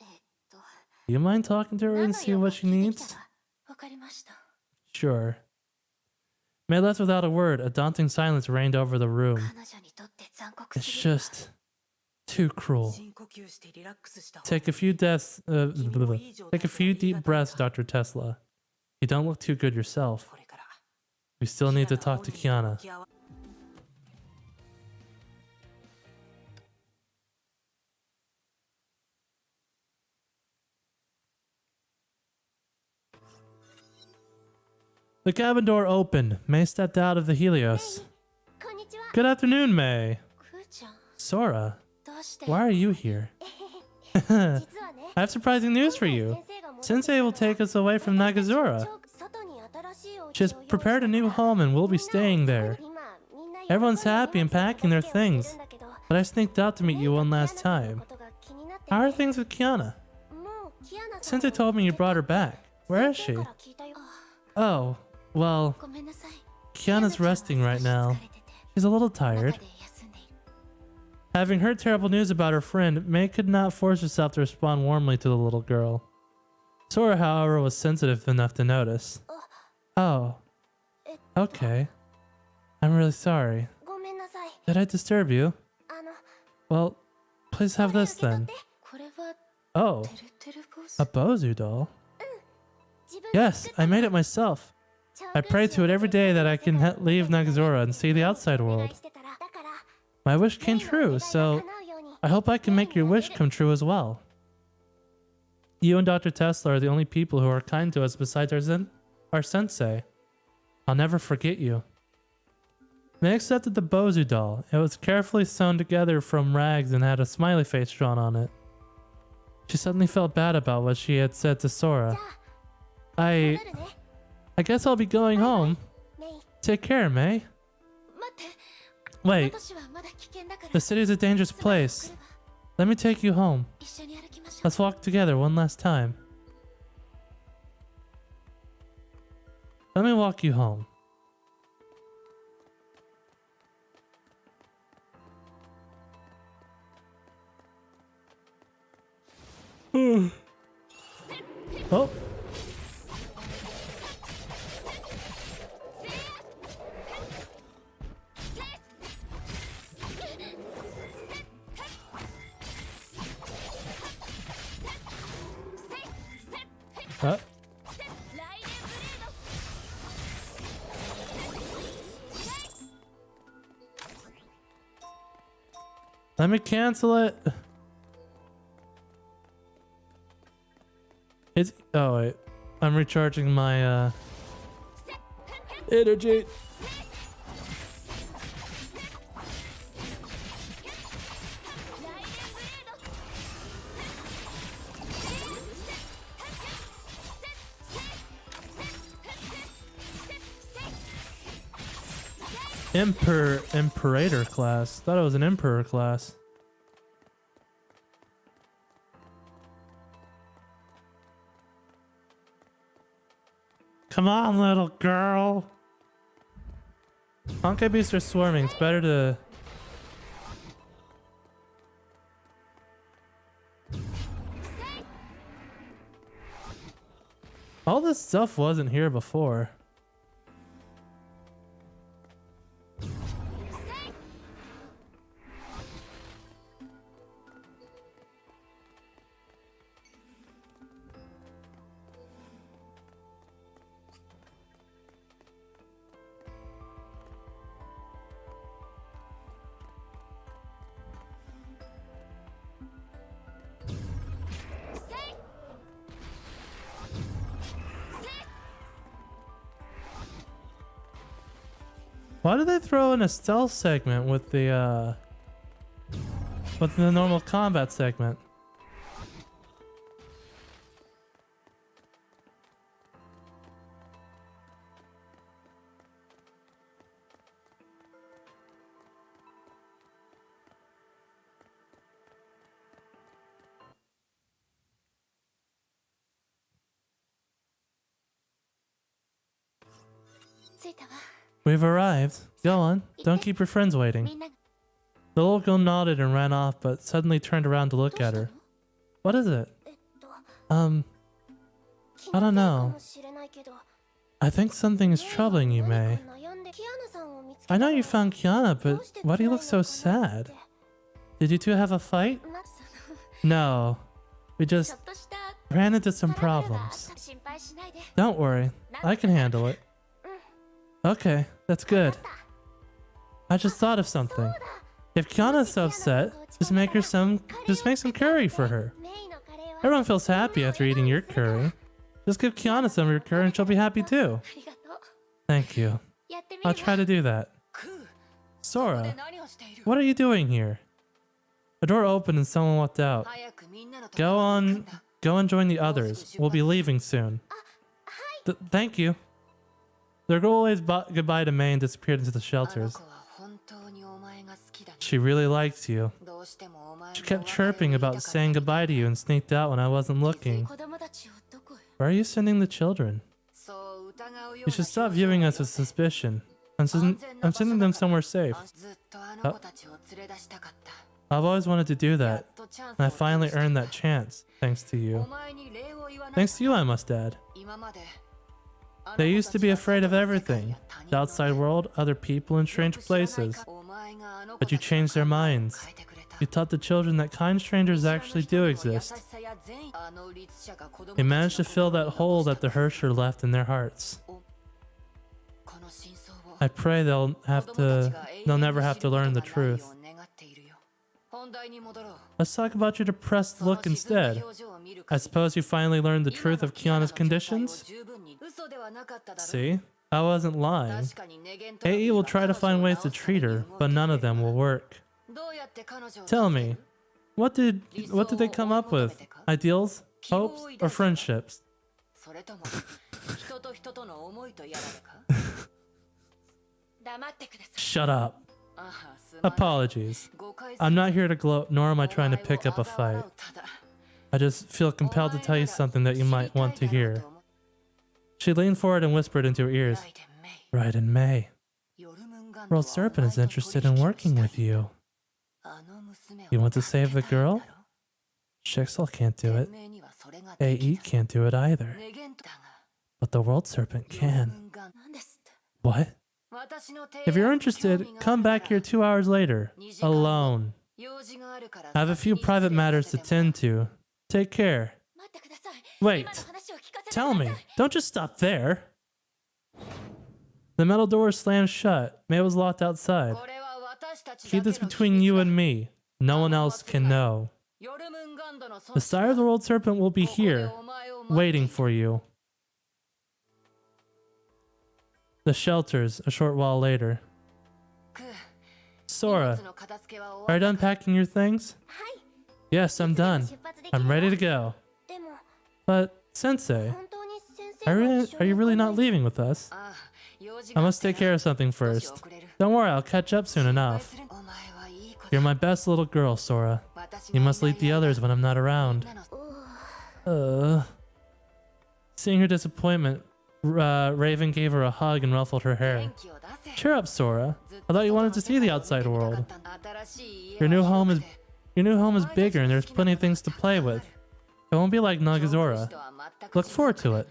えっと Do you mind talking to her 何 and の see 用 what が she 聞いてき needs? たわわかりました Sure. May left without a word. A daunting silence reigned over the room. 彼女にとって残酷 It's すぎる just too cruel. 深呼吸してリラックスした方が Take a few take a few deep breaths, Dr. Tesla. You don't look too good yourself. これから We still need to talk to Kiana. The cabin door opened. May stepped out of the Helios. こんにちは Good afternoon, May. くーちゃん Sora, どうして why are you here? 実はね I have surprising news for you. Sensei will take us away from Nagazora. 外に新しいお She has prepared a new home and we'll be staying there. Everyone's happy and packing their things, but I sneaked out to meet you one last time. How are things with Kiana? Sensei told me you brought her back. Where is she? Oh, well, ごめんなさい Kiana's resting right now. She's a little tired. Having heard terrible news about her friend, May could not force herself to respond warmly to the little girl. Sora, however, was sensitive enough to notice. Oh, okay. I'm really sorry. ごめんなさい Did I disturb you? あの Well, please have this then. これは Oh, てるてる坊主 a Bozu doll? 自分で Yes, I made it myself. I pray to it every day that I can leave Nagazora and see the outside お願 world. いしてたらだから My wish came true, so I hope I can make your wish come true as well. You and Dr. Tesla are the only people who are kind to us besides our sensei. I'll never forget you. May accepted the Bozu doll. It was carefully sewn together from rags and had a smiley face drawn on it. She suddenly felt bad about what she had said to Sora. 戻るね I guess I'll be going home. メイ Take care, May. 待って Wait, 私はまだ危険だから the city is a dangerous すぐに place. 送るわ Let me take you home. 一緒に歩きましょう Let's walk together one last time. Let me walk you home. Oh. Uh. Let me cancel it. It's oh wait. I'm recharging my energy. Imperator class. Thought it was an emperor class. Come on, little girl. Honkai beasts are swarming. It's better to... All this stuff wasn't here before. Why did they throw in a stealth segment with the normal combat segment? We've arrived. Go on. Don't keep your friends waiting. The little girl nodded and ran off, but suddenly turned around to look at her. What is it? I don't know. I think something is troubling you, May. I know you found Kiana, but why do you look so sad? Did you two have a fight? No. We just ran into some problems. Don't worry. I can handle it. Okay, that's good. I just thought of something. If Kiana's so upset, just make some curry for her. Everyone feels happy after eating your curry. Just give Kiana some of your curry and she'll be happy too. Thank you. I'll try to do that. Sora, what are you doing here? A door opened and someone walked out. Go and join the others. We'll be leaving soon. Thank you. The girl waved goodbye to May and disappeared into the shelters. She really likes you. She kept chirping about saying goodbye to you and sneaked out when I wasn't looking. Where are you sending the children? You should stop viewing us with suspicion. I'm sending them somewhere safe. I've always wanted to do that, and I finally earned that chance, thanks to you. Thanks to you, I must add. They used to be afraid of everything. The outside world, other people, and strange places. But you changed their minds. You taught the children that kind strangers actually do exist. You managed to fill that hole that the Hersher left in their hearts. I pray they'll never have to learn the truth. Let's talk about your depressed look instead. I suppose you finally learned the truth of Kiana's conditions? See? I wasn't lying. AE will try to find ways to treat her, but none of them will work. Tell me, what did they come up with? Ideals, hopes, or friendships? Shut up. Apologies. I'm not here to gloat, nor am I trying to pick up a fight. I just feel compelled to tell you something that you might want to hear. She leaned forward and whispered into her ears. Right in May. World Serpent is interested in working with you. You want to save the girl? Shixel can't do it. AE can't do it either. But the World Serpent can. What? If you're interested, come back here 2 hours later. Alone. I have a few private matters to tend to. Take care. Wait. Tell me. Don't just stop there. The metal door slammed shut. May was locked outside. Keep this between you and me. No one else can know. The sire of the World Serpent will be here, waiting for you. The shelters, a short while later. Sora, are you done packing your things? Yes, I'm done. I'm ready to go. But, Sensei, are you really not leaving with us? I must take care of something first. Don't worry, I'll catch up soon enough. You're my best little girl, Sora. You must lead the others when I'm not around. Seeing her disappointment, Raven gave her a hug and ruffled her hair. Cheer up, Sora. I thought you wanted to see the outside world. Your new home is bigger and there's plenty of things to play with. It won't be like Nagazora. Look forward to it.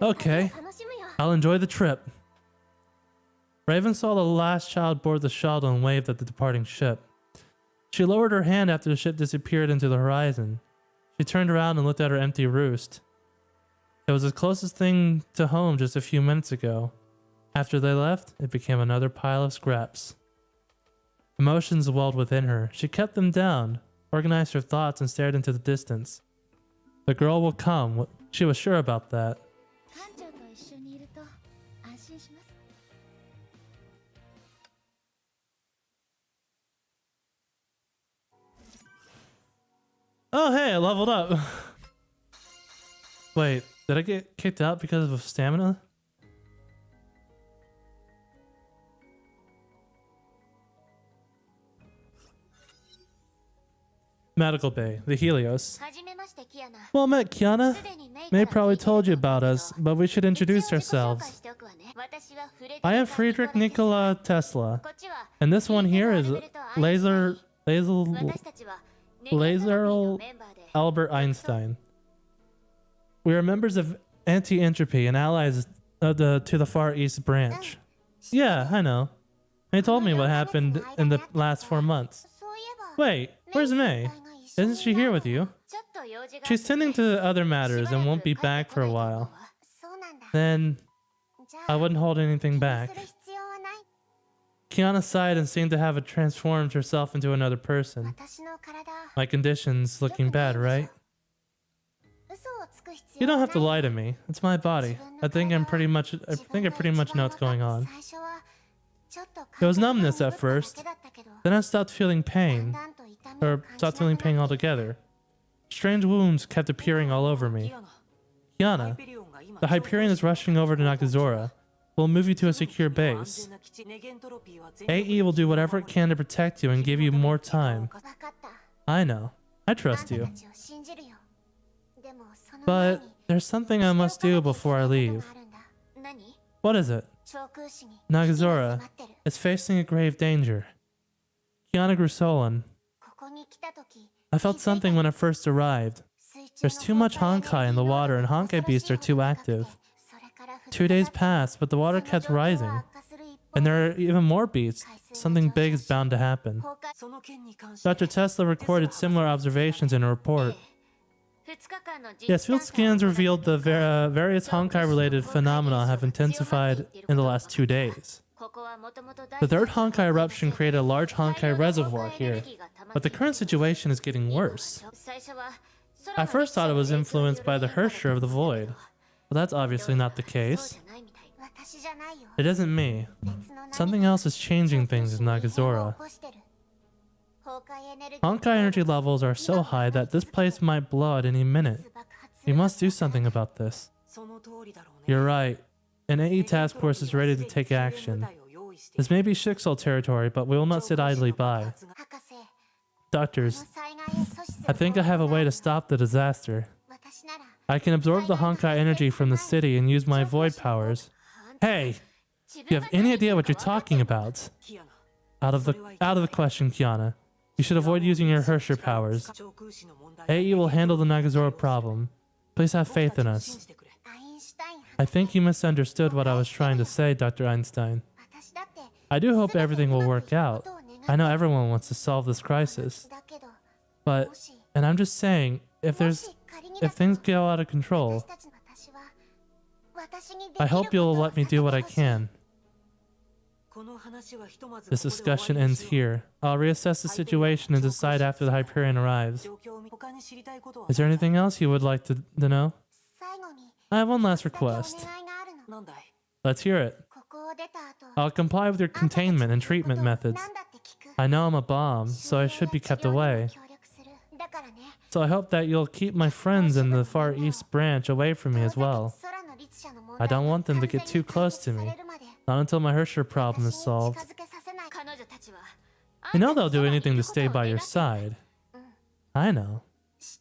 Okay, I'll enjoy the trip. Raven saw the last child board the shuttle and waved at the departing ship. She lowered her hand after the ship disappeared into the horizon. She turned around and looked at her empty roost. It was the closest thing to home just a few minutes ago. After they left, it became another pile of scraps. Emotions welled within her. She kept them down, organized her thoughts, and stared into the distance. The girl will come. She was sure about that. Oh, hey, I leveled up. Wait, did I get kicked out because of stamina? Medical Bay, the Helios. はじめましてキアナ Well met, Kiana. すでにメイ May から probably 聞いてる told you んだ about けど us, but we should 一応 introduce 自己紹介 ourselves. しておくわね私はフレデリ I カ am Friedrich ニコラ Nikola です Tesla, こっちは and this one here is Laser 私たちはネゲンドロピーのメンバーで Albert Einstein. We are members of Anti-Entropy and allies to the Far East Branch. Yeah, I know. They told me what happened in the last 4 months. そういえば Wait, where's May? Isn't she here with you? ちょっと用事が She's tending to other matters and won't be back for a while. そうなんだ Then じゃ I あ wouldn't hold anything 気に back. する必要はない Kiana sighed and seemed to have transformed herself into another person. 私の体 My condition's looking bad, right? 嘘をつく必 You 要 don't は have to ない lie to me. It's my body. I think I pretty much know what's going on. 最初はちょっと There was 感覚が numbness at 鈍っただ first. けだったけど Then I stopped feeling だ pain, んだんと痛みを or 感じな stopped feeling く pain なって altogether. Strange wounds kept appearing all over me. キアナ Kiana, ハイペリオンが今 the Hyperion is rushing over to Nakazora. We'll move you to a secure base. 安全な基地ネゲントロピーは全 AE will do whatever it can to protect you and give you more time. 分かった I know. I あん trust た you. たちを信じるよでもその前 But に there's something I must do before I leave. 何 What is it? 長空市に Nagazora 待ってる is facing a grave danger. Kiana grew sullen. ここに来た時 I felt something when I first arrived. There's too much Honkai in the water and Honkai beasts are too active. 2 days passed, but the water kept rising. And there are even more beasts. Something big is bound to happen. その件に関して Dr. Tesla recorded similar observations in a report. Yes, field scans revealed the various Honkai-related phenomena have intensified in the last 2 days. The third Honkai eruption created a large Honkai reservoir here, but the current situation is getting worse. I first thought it was influenced by the Hersher of the Void, but that's obviously not the case. It isn't me. Something else is changing things in Nagazora. Honkai energy levels are so high that this place might blow at any minute. We must do something about this. その通りだろうね You're right. An AE task force is ready to take action. This may be Shixel territory, but we will not sit idly by. Doctors, I think I have a way to stop the disaster. I can absorb the Honkai energy from the city and use my void powers. Hey, do you have any idea what you're talking about? キアナ Out of the question, Kiana. You should avoid using your Hersher powers. 長空市の問題 AE will handle the Nagazora problem. Please have faith in 信 us. じてくれ I think you misunderstood what I was trying to say, Dr. Einstein. I do hope everything will work out. I know everyone wants to solve this crisis. But, and I'm just saying, if things go out of control, I hope you'll let me do what I can. この話はひとまず This ここで終わ discussion りに ends しよう here. I'll reassess the situation and decide after the Hyperion arrives. 状況を見他に知りたいことは Is there anything else you would like to know? 最後に I have one last だけお願 request. いがあるの なんだい Let's hear it. ここを出た後 I'll comply with your あんたたちの containment and 言うこと treatment methods. なんだって聞く I know I'm a bomb, so I should be kept away. 協力するだからね So I hope that you'll keep my friends in the Far East Branch away from me as well. 空の律者の問 I 題 don't want them to 完 get 全 too に解 close 決 to さ me. れるまで Not until my Hersher problem is 私に solved. 近づけさせない彼女たちは You know they'll do anything to stay by your side. I know.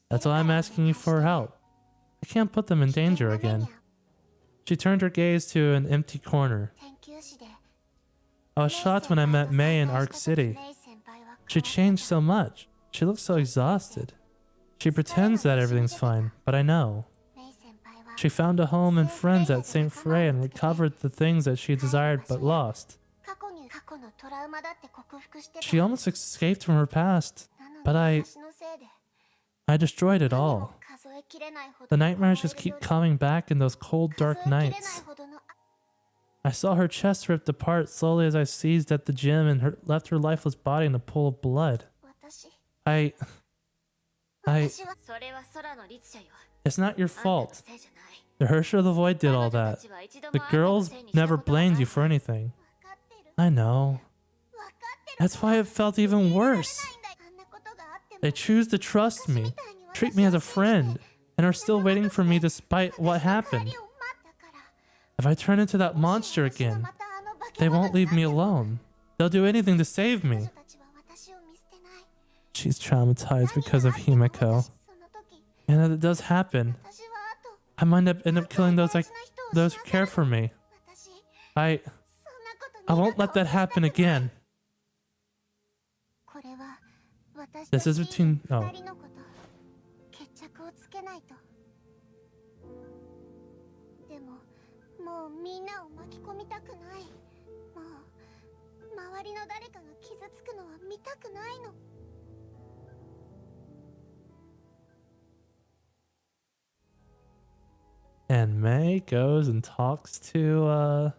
That's why I'm asking you for help. I can't put them in danger again. She turned her gaze to an empty corner. 研究室で I was shocked when I met May in Arc City. メイ先輩は She changed so much. She looks so exhausted. She pretends that everything's fine, but I know. メイ先輩は She found a home and friends at St. Frey and recovered the things that she desired but lost. 過去のトラウマだって克服してた She almost escaped from her past, なの but に私のせいで I destroyed it all. 数えきれないほ The ど nightmares just keep coming back in those cold, dark 数えきれない nights. ほどの I saw her chest ripped apart slowly as I seized at the gem and left her lifeless body in a pool of blood. 私 I... 私はそれは空の律者よ It's not your あんたの fault. せいじゃない The Hersher of the Void did all 彼女 that. たちは一度も The あんたの girls せいにした never ことはない blamed you for anything. わかってる I know. わかってる That's why it felt even worse. あんなことがあっても They choose to trust 私み me. たいに treat me as a friend, and are still waiting for me despite what happened. If I turn into that monster again, they won't leave me alone. They'll do anything to save me. She's traumatized because of Himeko. And it does happen. I might end up killing those who care for me. I won't let that happen again. This is between... Oh. もうみんなを巻き込みたくない。もう周りの誰かが傷つくのは見たくないの。And May goes and talks to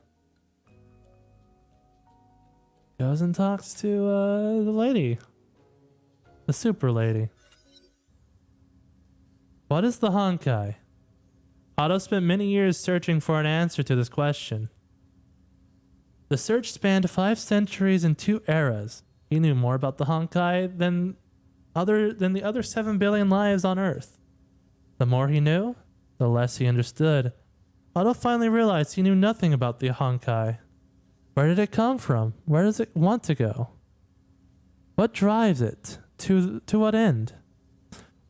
the lady. The super lady. What is the Honkai? Otto spent many years searching for an answer to this question. The search spanned 5 centuries and 2 eras. He knew more about the Honkai than the other 7 billion lives on Earth. The more he knew, the less he understood. Otto finally realized he knew nothing about the Honkai. Where did it come from? Where does it want to go? What drives it? To what end?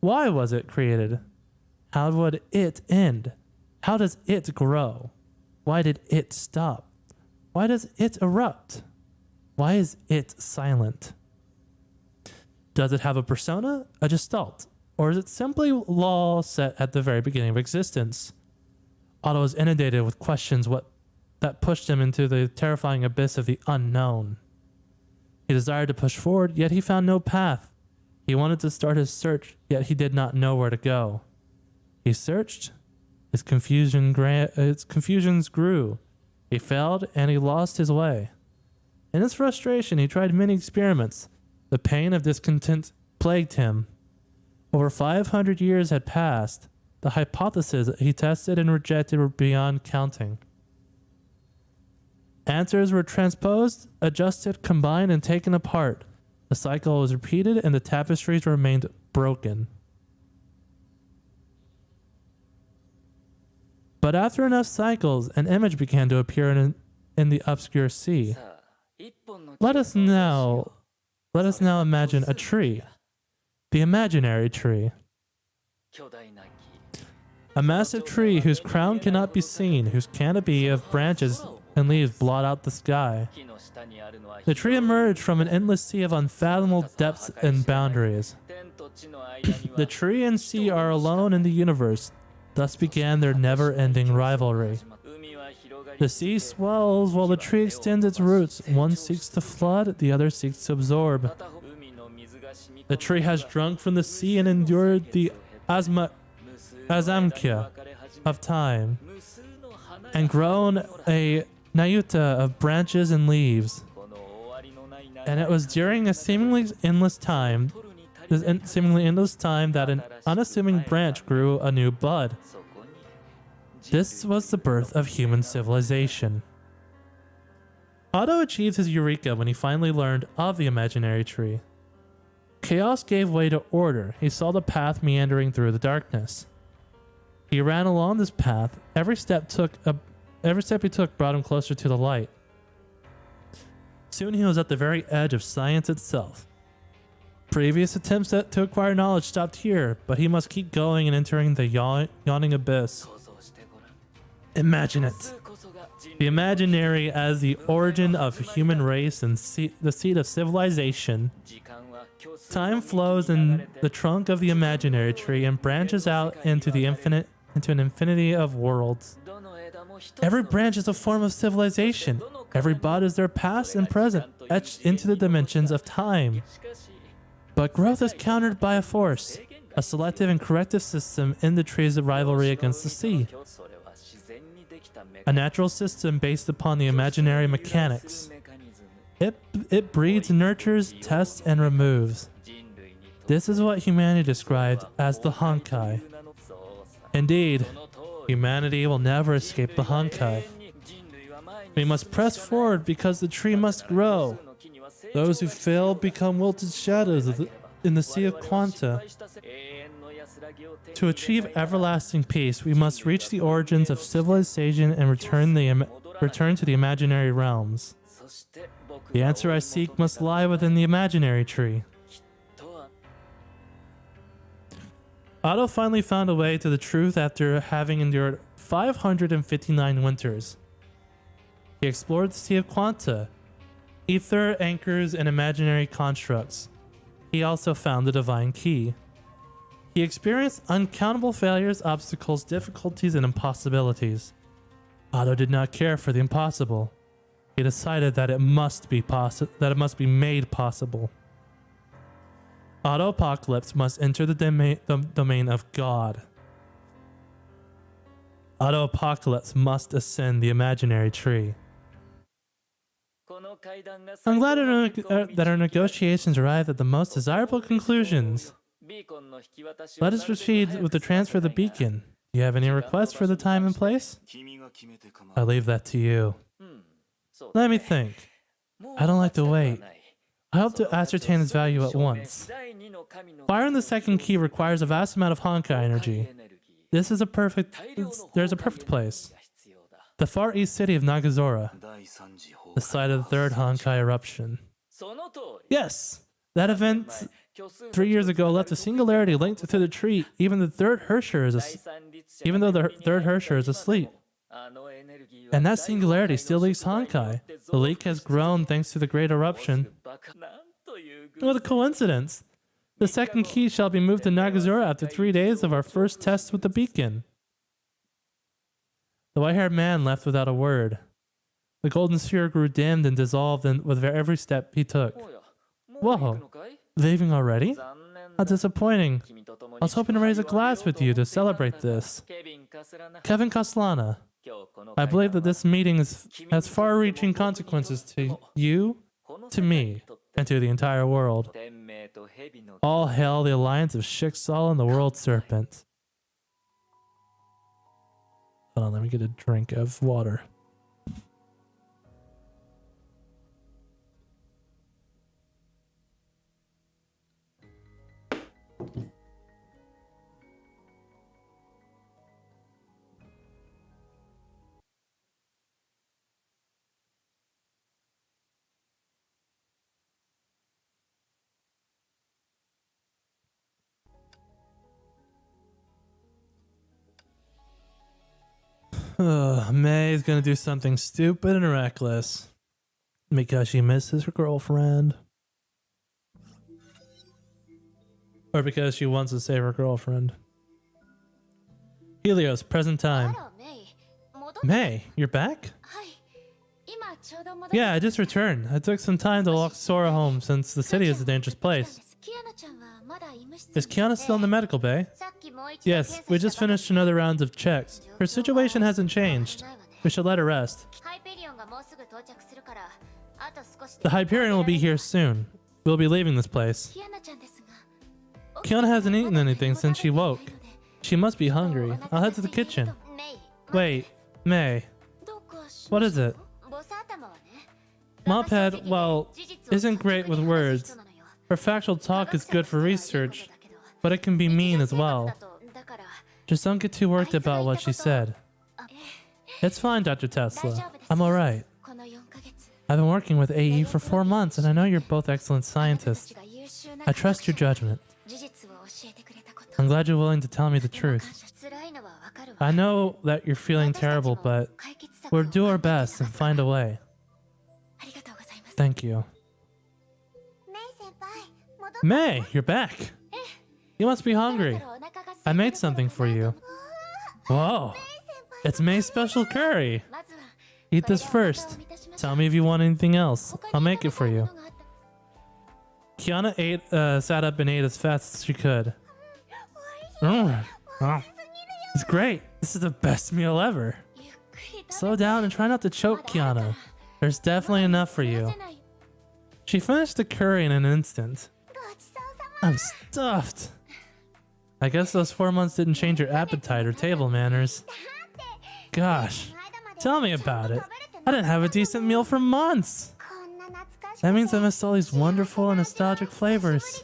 Why was it created? How would it end? How does it grow? Why did it stop? Why does it erupt? Why is it silent? Does it have a persona, a gestalt, or is it simply law set at the very beginning of existence? Otto was inundated with questions that pushed him into the terrifying abyss of the unknown. He desired to push forward, yet he found no path. He wanted to start his search, yet he did not know where to go. He searched. His confusions grew. He failed, and he lost his way. In his frustration, he tried many experiments. The pain of discontent plagued him. Over 500 years had passed. The hypotheses he tested and rejected were beyond counting. Answers were transposed, adjusted, combined, and taken apart. The cycle was repeated, and the tapestries remained broken. But after enough cycles, an image began to appear in the obscure sea. Let us now imagine a tree. The imaginary tree. A massive tree whose crown cannot be seen, whose canopy of branches and leaves blot out the sky. The tree emerged from an endless sea of unfathomable depths and boundaries. The tree and sea are alone in the universe. Thus began their never-ending rivalry. The sea swells while the tree extends its roots. One seeks to flood, the other seeks to absorb. The tree has drunk from the sea and endured the azamkia of time, and grown a nayuta of branches and leaves. And it was during a seemingly endless time that an unassuming branch grew a new bud. This was the birth of human civilization. Otto achieved his eureka when he finally learned of the imaginary tree. Chaos gave way to order. He saw the path meandering through the darkness. He ran along this path. Every step he took brought him closer to the light. Soon he was at the very edge of science itself. Previous attempts to acquire knowledge stopped here, but he must keep going and entering the yawning abyss. Imagine it. The imaginary as the origin of human race and the seed of civilization. Time flows in the trunk of the imaginary tree and branches out into an infinity of worlds. Every branch is a form of civilization. Every bud is their past and present, etched into the dimensions of time. But growth is countered by a force, a selective and corrective system in the tree's rivalry against the sea. A natural system based upon the imaginary mechanics. It breeds, nurtures, tests, and removes. This is what humanity described as the Honkai. Indeed, humanity will never escape the Honkai. We must press forward because the tree must grow. Those who fail become wilted shadows in the sea of quanta. To achieve everlasting peace, we must reach the origins of civilization and return to the imaginary realms. The answer I seek must lie within the imaginary tree. Otto finally found a way to the truth after having endured 559 winters. He explored the Sea of Quanta, ether, anchors, and imaginary constructs. He also found the divine key. He experienced uncountable failures, obstacles, difficulties, and impossibilities. Otto did not care for the impossible. He decided that it must be made possible. Autoapocalypse must enter the domain of God. Autoapocalypse must ascend the imaginary tree. I'm glad that our negotiations arrived at the most desirable conclusions. Let us proceed with the transfer of the beacon. Do you have any requests for the time and place? I leave that to you. Let me think. I don't like to wait. I hope to ascertain its value at once. Firing the second key requires a vast amount of Honkai energy. There's a perfect place. The far east city of Nagazora, the site of the third Honkai eruption. Yes, that event 3 years ago left a singularity linked to the tree. Even though the third Hersher is asleep. And that singularity still leaks Honkai. The leak has grown thanks to the great eruption. What a coincidence! The second key shall be moved to Nagazora after 3 days of our first test with the beacon. The white-haired man left without a word. The golden sphere grew dimmed and dissolved with every step he took. Whoa! Leaving already? How disappointing. I was hoping to raise a glass with you to celebrate this. Kevin Castellana, I believe that this meeting has far-reaching consequences to you, to me, and to the entire world. All hail the alliance of Shiksal and the World Serpent. Hold on, let me get a drink of water. May is gonna do something stupid and reckless because she misses her girlfriend, or because she wants to save her girlfriend. Helios, present time. May, you're back? Yeah, I just returned. I took some time to walk Sora home since the city is a dangerous place. Is Kiana still in the medical bay? Yes, we just finished another round of checks. Her situation hasn't changed. We should let her rest. The Hyperion will be here soon. We'll be leaving this place. Kiana hasn't eaten anything since she woke. She must be hungry. I'll head to the kitchen. Wait, May. What is it? Mophead, well, isn't great with words. Her factual talk is good for research, but it can be mean as well. Just don't get too worked about what she said. It's fine, Dr. Tesla. I'm alright. I've been working with AE for 4 months, and I know you're both excellent scientists. I trust your judgment. I'm glad you're willing to tell me the truth. I know that you're feeling terrible, but we'll do our best and find a way. Thank you. May, you're back. You must be hungry. I made something for you. Whoa, it's May's special curry. Eat this first. Tell me if you want anything else. I'll make it for you. Kiana sat up and ate as fast as she could. Oh, it's great. This is the best meal ever. Slow down and try not to choke, Kiana. There's definitely enough for you. She finished the curry in an instant. I'm stuffed. I guess those 4 months didn't change your appetite or table manners. Gosh, tell me about it. I didn't have a decent meal for months. That means I missed all these wonderful and nostalgic flavors.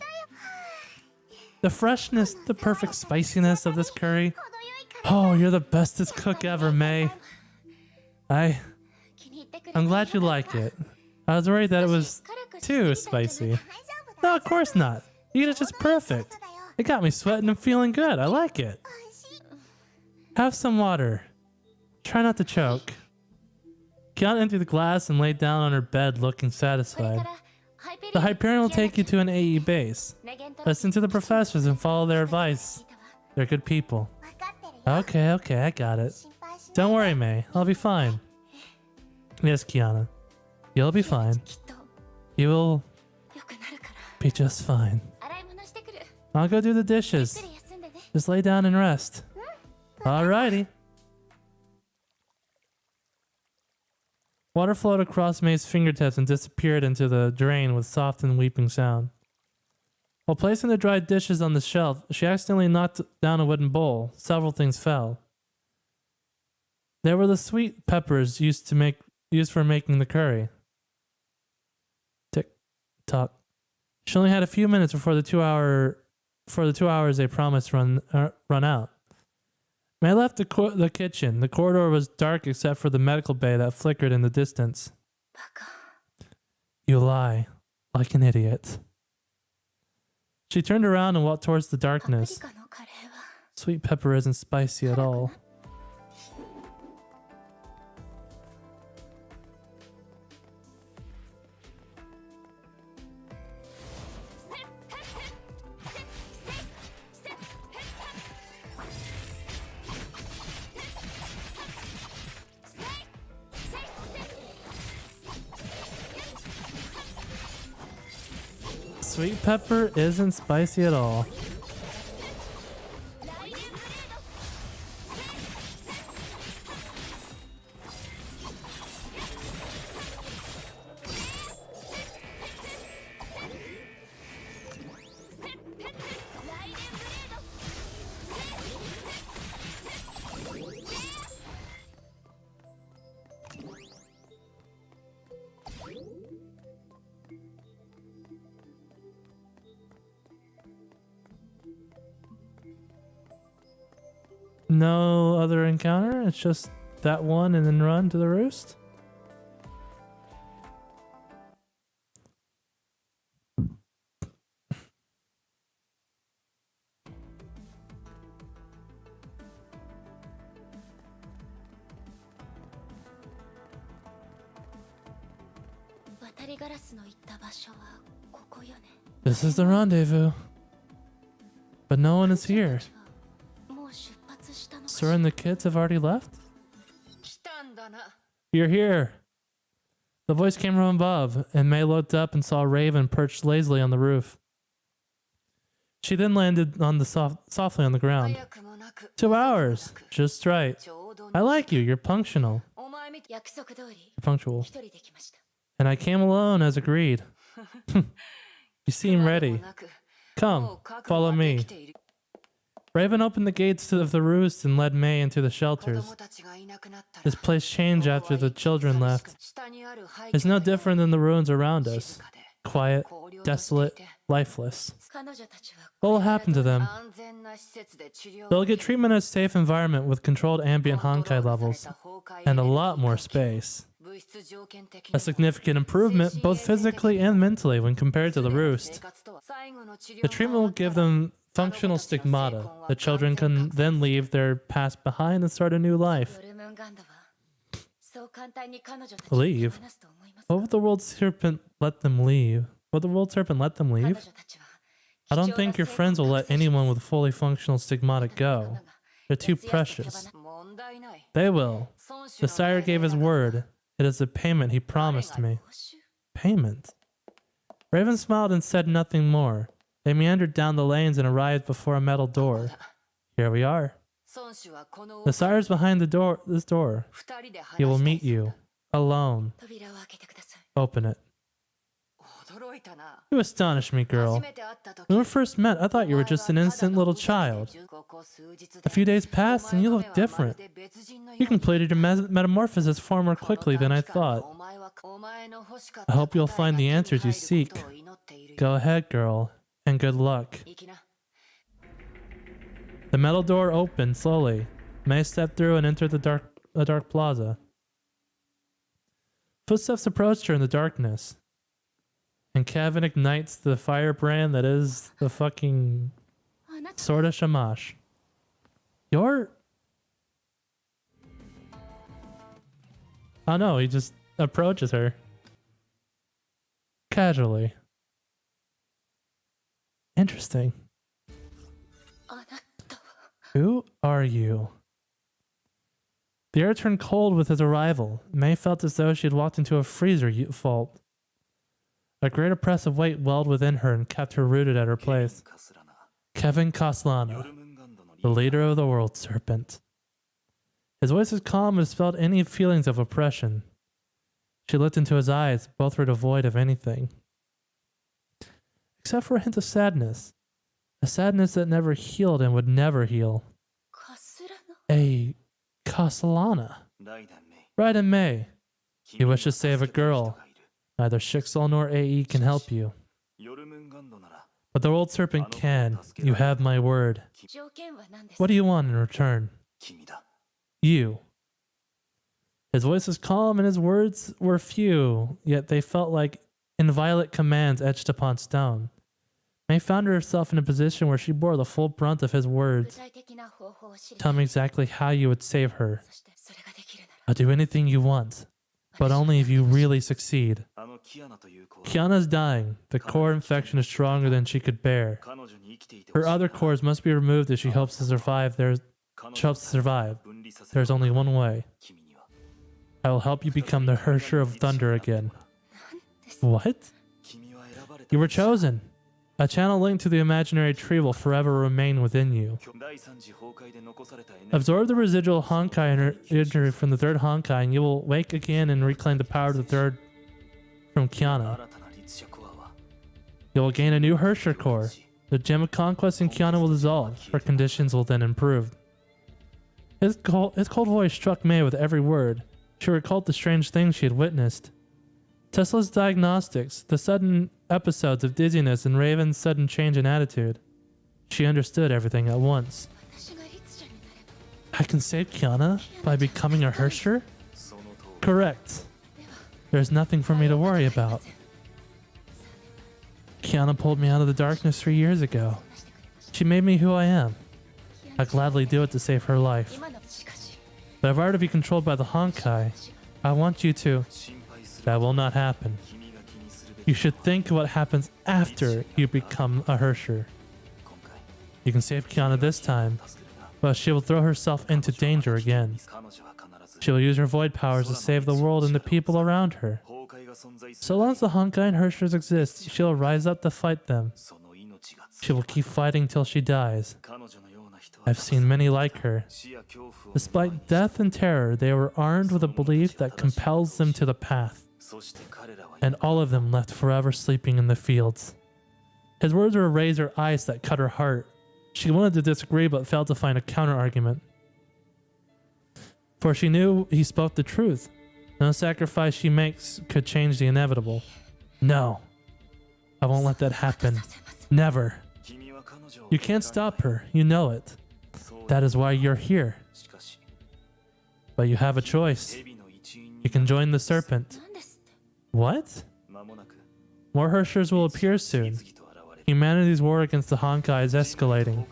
The freshness, the perfect spiciness of this curry. Oh, you're the bestest cook ever, May. I'm glad you like it. I was worried that it was too spicy. No, of course not. You eat it just perfect. It got me sweating and feeling good. I like it. Have some water. Try not to choke. Kiana emptied the glass and laid down on her bed looking satisfied. The Hyperion will take you to an AE base. Listen to the professors and follow their advice. They're good people. Okay, I got it. Don't worry, May. I'll be fine. Yes, Kiana. You'll be fine. You will be just fine. I'll go do the dishes. Just lay down and rest. Alrighty. Water flowed across May's fingertips and disappeared into the drain with soft and weeping sound. While placing the dried dishes on the shelf, she accidentally knocked down a wooden bowl. Several things fell. There were the sweet peppers used for making the curry. Tick tock. She only had a few minutes before the 2 hours they promised run out. May left the kitchen. The corridor was dark except for the medical bay that flickered in the distance. You lie, like an idiot. She turned around and walked towards the darkness. Sweet pepper isn't spicy at all. Sweet pepper isn't spicy at all. No other encounter? It's just that one and then run to the roost? This is the rendezvous. But no one is here. Sir and the kids have already left? You're here. The voice came from above, and May looked up and saw Raven perched lazily on the roof. She then landed on the softly on the ground. 2 hours. Just right. I like you. You're punctual. Punctual. And I came alone as agreed. You seem ready. Come, follow me. Raven opened the gates of the roost and led May into the shelters. This place changed after the children left. It's no different than the ruins around us. Quiet, desolate, lifeless. What will happen to them? They'll get treatment in a safe environment with controlled ambient Honkai levels and a lot more space. A significant improvement both physically and mentally when compared to the roost. The treatment will give them functional stigmata. The children can then leave their past behind and start a new life. Leave? What would the world serpent let them leave? Would the world serpent let them leave? I don't think your friends will let anyone with fully functional stigmata go. They're too precious. They will. The sire gave his word. It is the payment he promised me. Payment? Raven smiled and said nothing more. They meandered down the lanes and arrived before a metal door. Here we are. The sire's behind this door. He will meet you. Alone. Open it. You astonished me, girl. When we first met, I thought you were just an innocent little child. A few days passed and you look different. You completed your metamorphosis far more quickly than I thought. I hope you'll find the answers you seek. Go ahead, girl, and good luck. The metal door opened slowly. May stepped through and entered the dark plaza. Footsteps approached her in the darkness. And Kevin ignites the firebrand that is the fucking Sword of Shamash. You're... Oh no, he just approaches her. Casually. Interesting. Who are you? The air turned cold with his arrival. May felt as though she had walked into a freezer fault. A great oppressive weight welled within her and kept her rooted at her place. Kevin Castellano, the leader of the World Serpent. His voice was calm and dispelled any feelings of oppression. She looked into his eyes, both were devoid of anything. Except for a hint of sadness. A sadness that never healed and would never heal. A Castellana. Raiden May. You wish to save a girl. Neither Shixal nor AE can help you. But the World Serpent can. You have my word. What do you want in return? You. His voice was calm and his words were few, yet they felt like inviolate commands etched upon stone. May found herself in a position where she bore the full brunt of his words. Tell me exactly how you would save her. I'll do anything you want, but only if you really succeed. Kiana's dying. The core infection is stronger than she could bear. Her other cores must be removed if she hopes to survive. There's only one way. I will help you become the Hersher of Thunder again. What? You were chosen. A channel linked to the imaginary tree will forever remain within you. Absorb the residual Honkai energy from the third Honkai and you will wake again and reclaim the power of the third from Kiana. You will gain a new Hersher core. The Gem of Conquest in Kiana will dissolve. Her conditions will then improve. His cold voice struck May with every word. She recalled the strange things she had witnessed. Tesla's diagnostics, the sudden episodes of dizziness, and Raven's sudden change in attitude. She understood everything at once. I can save Kiana by becoming a Hersher? Correct. There's nothing for me to worry about. Kiana pulled me out of the darkness 3 years ago. She made me who I am. I'd gladly do it to save her life. But if I were to be controlled by the Honkai, I want you to... That will not happen. You should think what happens after you become a Hersher. You can save Kiana this time, but she will throw herself into danger again. She will use her void powers to save the world and the people around her. So long as the Honkai and Hershers exist, she will rise up to fight them. She will keep fighting till she dies. I've seen many like her. Despite death and terror, they were armed with a belief that compels them to the path. And all of them left forever sleeping in the fields. His words were razor ice that cut her heart. She wanted to disagree but failed to find a counter-argument. For she knew he spoke the truth. No sacrifice she makes could change the inevitable. No. I won't let that happen. Never. You can't stop her. You know it. That is why you're here. But you have a choice. You can join the Serpent. What? More Hershers will appear soon. Humanity's war against the Honkai is escalating.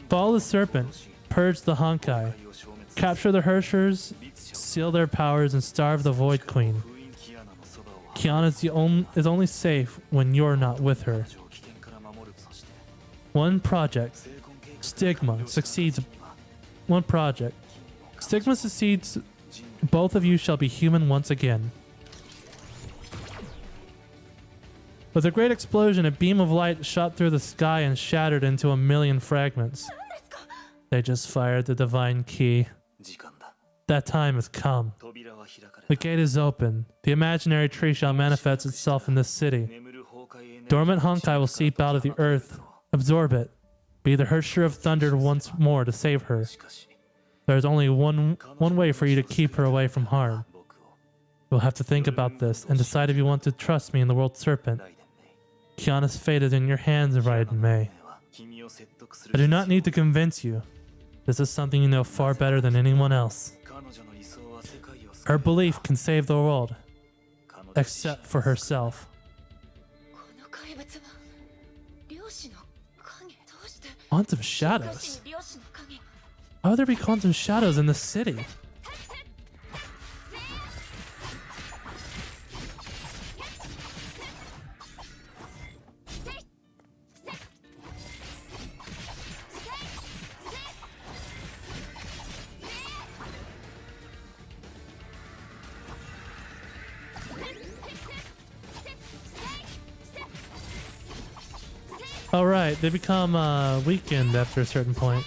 Follow the Serpent. Purge the Honkai. Capture the Hershers, seal their powers, and starve the Void Queen. Kiana is only safe when you're not with her. One project. Stigma succeeds. One project. Stigma succeeds. Both of you shall be human once again. With a great explosion, a beam of light shot through the sky and shattered into a million fragments. They just fired the divine key. That time has come. The gate is open. The imaginary tree shall manifest itself in this city. Dormant Honkai will seep out of the earth. Absorb it. Be the Hersher of Thunder once more to save her. There is only one way for you to keep her away from harm. You'll have to think about this and decide if you want to trust me in the World Serpent. Kiana's fate is in your hands, Raiden May. I do not need to convince you. This is something you know far better than anyone else. Her belief can save the world, except for herself. この怪物は漁師の影。どうして Quantum 都市 shadows? に漁師の影。 How would there be quantum shadows in the city? All right, they become weakened after a certain point.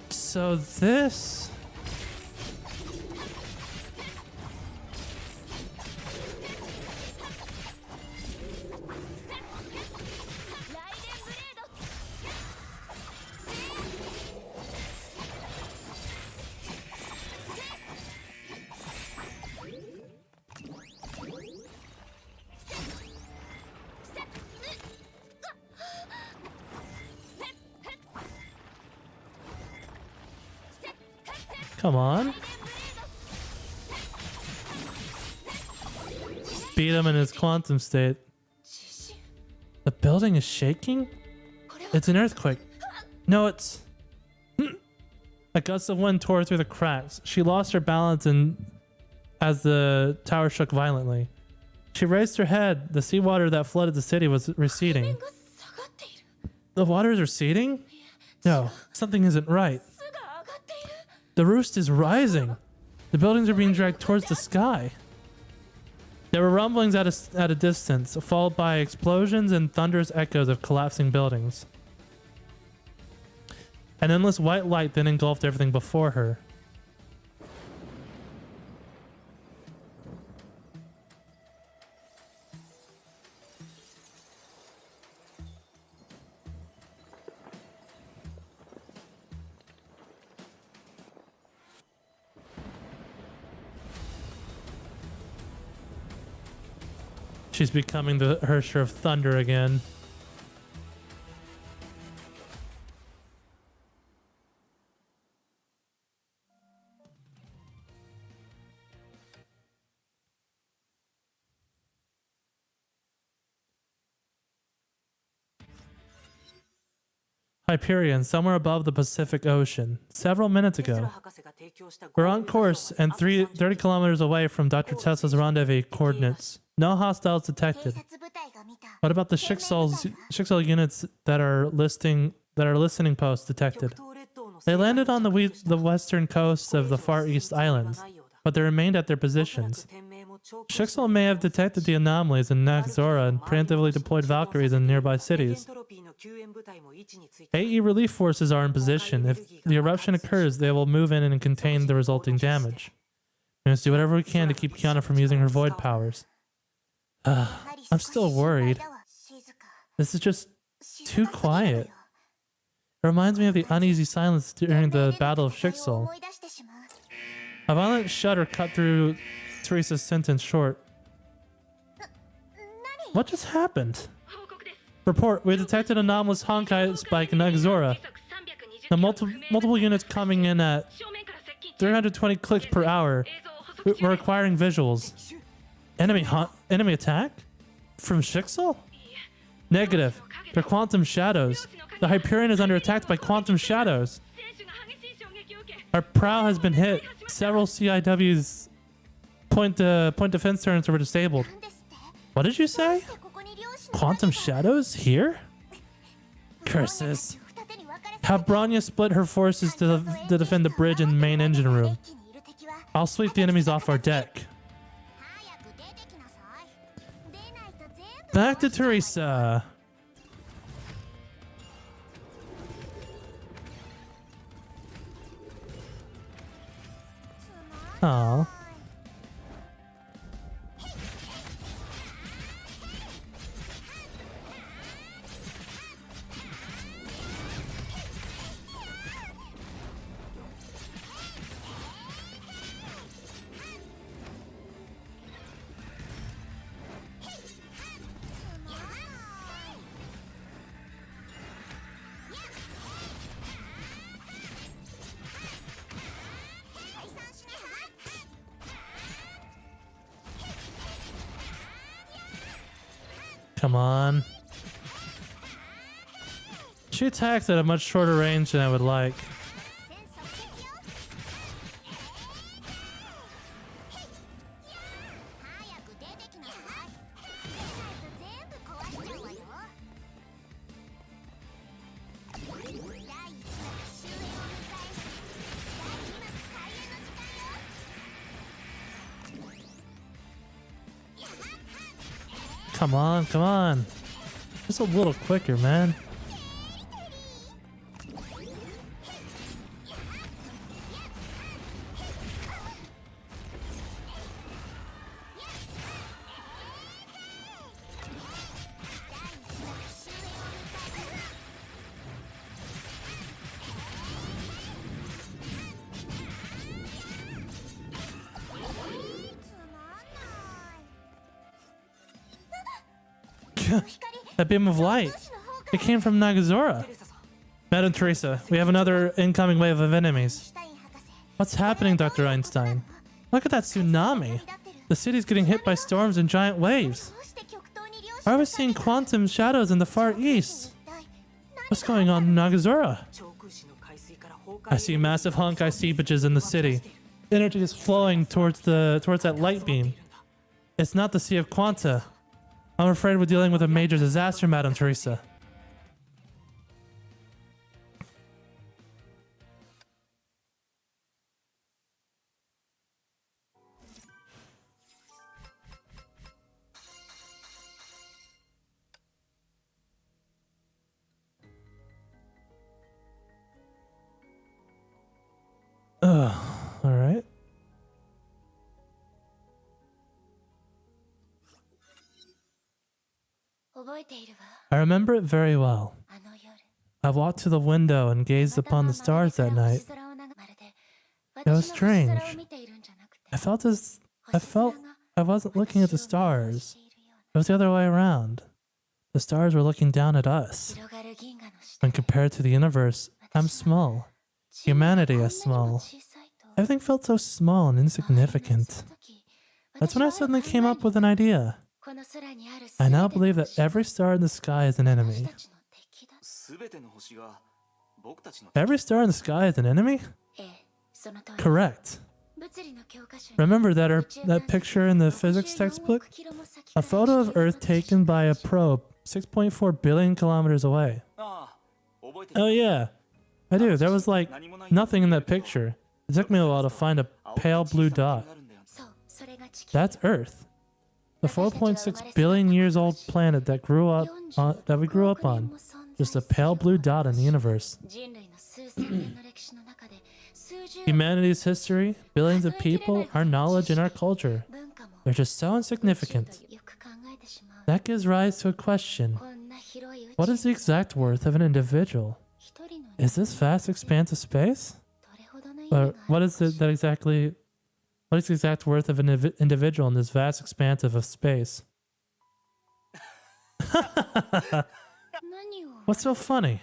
So this... Come on. Beat him in his quantum state. The building is shaking? It's an earthquake. No, it's... A gust of wind tore through the cracks. She lost her balance as the tower shook violently. She raised her head. The seawater that flooded the city was receding. The water is receding? No, something isn't right. The roost is rising. The buildings are being dragged towards the sky. There were rumblings at a distance, followed by explosions and thunderous echoes of collapsing buildings. An endless white light then engulfed everything before her. She's becoming the Hersher of Thunder again. Hyperion, somewhere above the Pacific Ocean. Several minutes ago. We're on course and 30 kilometers away from Dr. Tesla's rendezvous coordinates. No hostiles detected. What about the Schicksal units that are listening posts detected? They landed on the western coast of the Far East Islands, but they remained at their positions. Schicksal may have detected the anomalies in Naxxora and preemptively deployed Valkyries in nearby cities. AE relief forces are in position. If the eruption occurs, they will move in and contain the resulting damage. We must do whatever we can to keep Kiana from using her void powers. I'm still worried. This is just too quiet. It reminds me of the uneasy silence during the Battle of Schicksal. A violent shudder cut through Teresa's sentence short. What just happened? Report, we detected anomalous Honkai spike in Naxxora. The multiple units coming in at 320 clicks per hour. We're acquiring visuals. Enemy attack? From Schicksal? Negative. They're quantum shadows. The Hyperion is under attack by quantum shadows. Our prow has been hit. Several CIW's point defense turrets were disabled. What did you say? Quantum shadows? Here? Curses. Have Bronya split her forces to defend the bridge and main engine room. I'll sweep the enemies off our deck. Back to Teresa. Oh. Come on. She attacks at a much shorter range than I would like. Come on, come on. Just a little quicker, man. That beam of light. It came from Nagazora. Madam Teresa, we have another incoming wave of enemies. What's happening, Dr. Einstein? Look at that tsunami. The city's getting hit by storms and giant waves. Why are we seeing quantum shadows in the far east? What's going on in Nagazora? I see massive Honkai seepages in the city. Energy is flowing towards that light beam. It's not the Sea of Quanta. I'm afraid we're dealing with a major disaster, Madam Teresa. All right. I remember it very well. I walked to the window and gazed upon the stars that night. It was strange. I felt I wasn't looking at the stars. It was the other way around. The stars were looking down at us. When compared to the universe, I'm small. Humanity is small. Everything felt so small and insignificant. That's when I suddenly came up with an idea. I now believe that every star in the sky is an enemy. Every star in the sky is an enemy? Correct. Remember that picture in the physics textbook? A photo of Earth taken by a probe 6.4 billion kilometers away. Oh yeah, I do. There was like nothing in that picture. It took me a while to find a pale blue dot. That's Earth. The 4.6 billion years old planet that we grew up on. Just a pale blue dot in the universe. Humanity's history, billions of people, our knowledge, and our culture. They're just so insignificant. That gives rise to a question. What is the exact worth of an individual? Is this vast expanse of space? Or what is the exact worth of an individual in this vast expanse of space? What's so funny?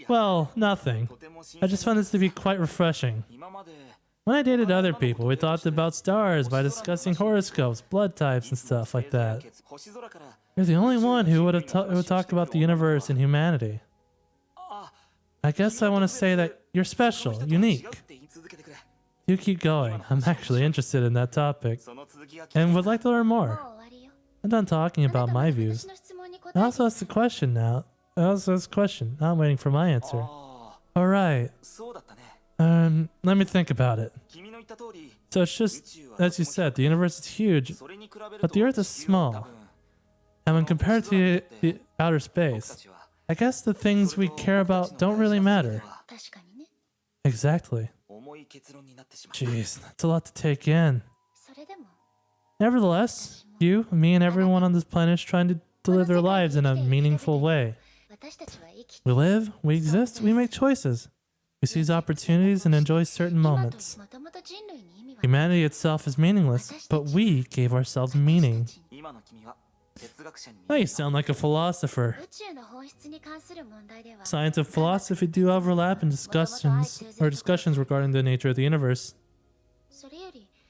Well, nothing. I just found this to be quite refreshing. When I dated other people, we talked about stars by discussing horoscopes, blood types, and stuff like that. You're the only one who would talk about the universe and humanity. I guess I want to say that you're special, unique. You keep going. I'm actually interested in that topic and would like to learn more. I'm done talking about my views. I also asked the question now. Now I'm waiting for my answer. Alright. Let me think about it. So it's just, as you said, the universe is huge, but the Earth is small. And when compared to the outer space, I guess the things we care about don't really matter. Exactly. Jeez, that's a lot to take in. Nevertheless, you, me, and everyone on this planet is trying to live their lives in a meaningful way. We live, we exist, we make choices. We seize opportunities and enjoy certain moments. Humanity itself is meaningless, but we gave ourselves meaning. Now you sound like a philosopher. Science and philosophy do overlap in discussions regarding the nature of the universe.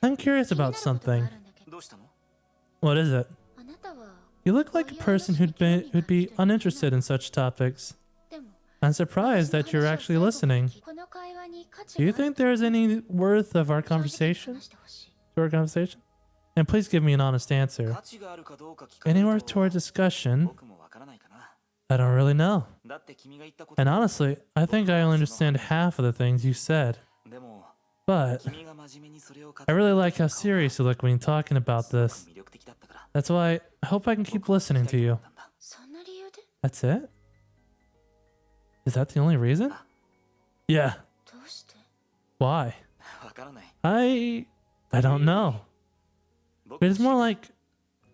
I'm curious about something. What is it? You look like a person who'd be uninterested in such topics. I'm surprised that you're actually listening. Do you think there is any worth of our conversation? To our conversation? And please give me an honest answer. Any worth to our discussion? I don't really know. And honestly, I think I only understand half of the things you said. But I really like how serious you look when you're talking about this. That's why I hope I can keep listening to you. That's it? Is that the only reason? Yeah. Why? I don't know. It's more like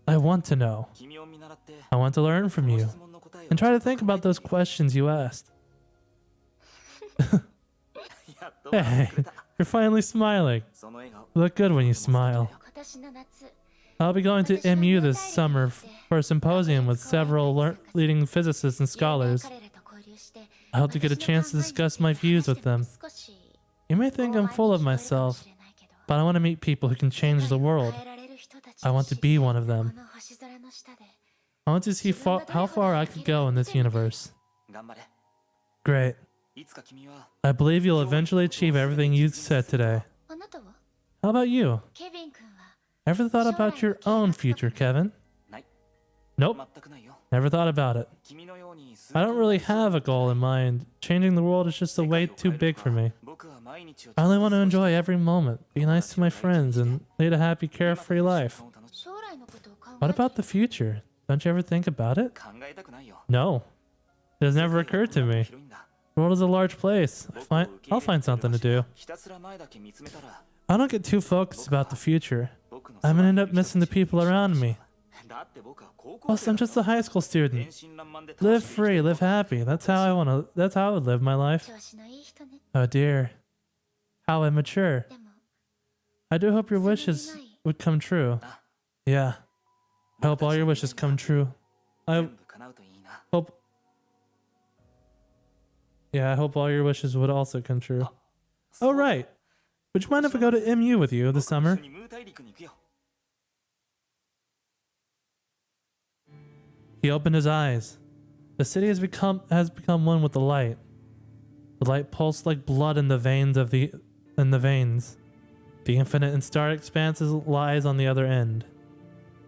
I want to know. I want to learn from you and try to think about those questions you asked. Hey, you're finally smiling. You look good when you smile. I'll be going to MU this summer for a symposium with several leading physicists and scholars. I hope to get a chance to discuss my views with them. You may think I'm full of myself, but I want to meet people who can change the world. I want to be one of them. I want to see how far I could go in this universe. Great. I believe you'll eventually achieve everything you said today. How about you? Ever thought about your own future, Kevin? Nope. Never thought about it. I don't really have a goal in mind. Changing the world is just a way too big for me. I only want to enjoy every moment, be nice to my friends, and lead a happy, carefree life. What about the future? Don't you ever think about it? No. It has never occurred to me. The world is a large place. I'll find something to do. I don't get too focused about the future. I'm gonna end up missing the people around me. Plus, I'm just a high school student. Live free, live happy. That's how I would live my life. Oh dear. How immature. I do hope your wishes would come true. Yeah. I hope all your wishes come true. I hope all your wishes would also come true. Oh, right. Would you mind if I go to MU with you this summer? He opened his eyes. The city has become one with the light. The light pulsed like blood in the veins The infinite and starry expanses lies on the other end.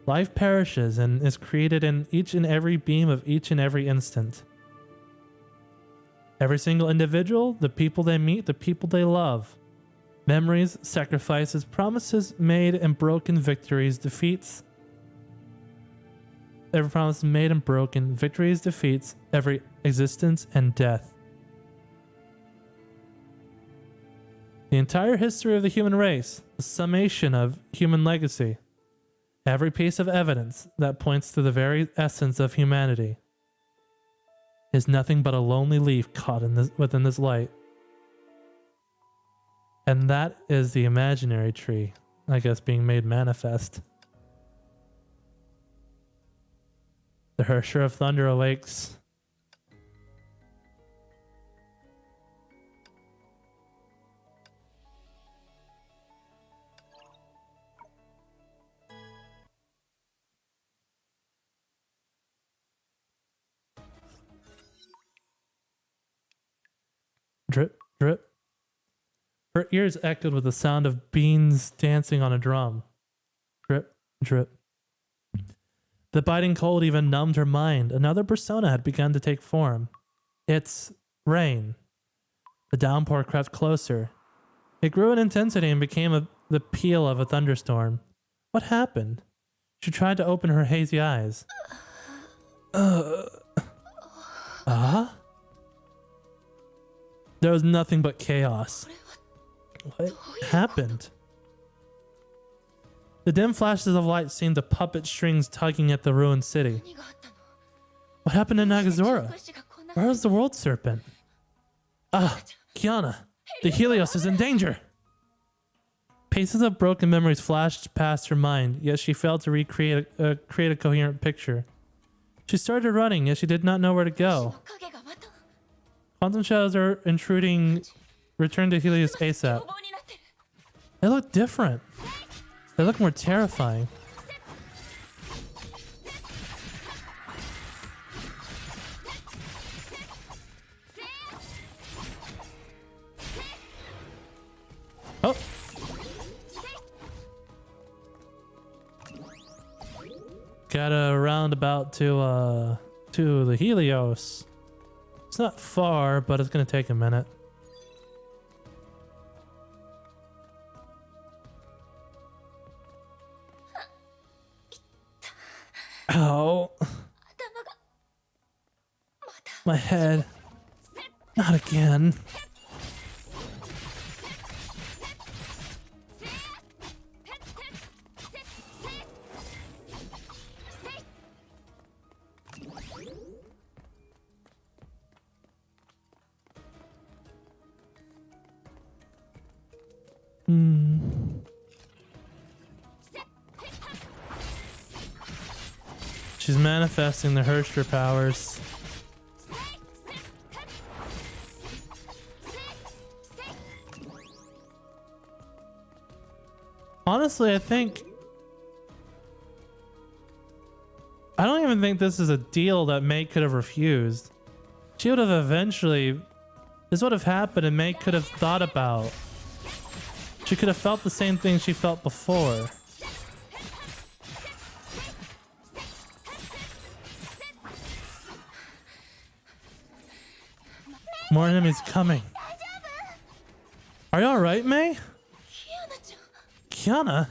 Life perishes and is created in each and every beam of each and every instant. Every single individual, the people they meet, the people they love. Memories, sacrifices, promises made and broken, victories, defeats. Every promise made and broken, victories, defeats, every existence and death. The entire history of the human race, the summation of human legacy. Every piece of evidence that points to the very essence of humanity is nothing but a lonely leaf caught within this light. And that is the imaginary tree, I guess, being made manifest. The Hersher of Thunder awakes. Drip, drip. Her ears echoed with the sound of beans dancing on a drum. Drip, drip. The biting cold even numbed her mind. Another persona had begun to take form. It's rain. The downpour crept closer. It grew in intensity and became the peal of a thunderstorm. What happened? She tried to open her hazy eyes. There was nothing but chaos. What happened? The dim flashes of light seemed to puppet strings tugging at the ruined city. What happened to Nagazora? Where was the world serpent? Ah, Kiana, the Helios is in danger! Pieces of broken memories flashed past her mind, yet she failed to create a coherent picture. She started running, yet she did not know where to go. Quantum shadows are intruding. Return to Helios ASAP. They look different. They look more terrifying. Gotta roundabout to the Helios. It's not far, but it's gonna take a minute. Ow. My head. Not again. She's manifesting the Herster powers. Honestly, I don't even think this is a deal that May could have refused. She would have eventually... This would have happened and May could have thought about. She could have felt the same thing she felt before. More enemies coming. Are you alright, May? Kiana?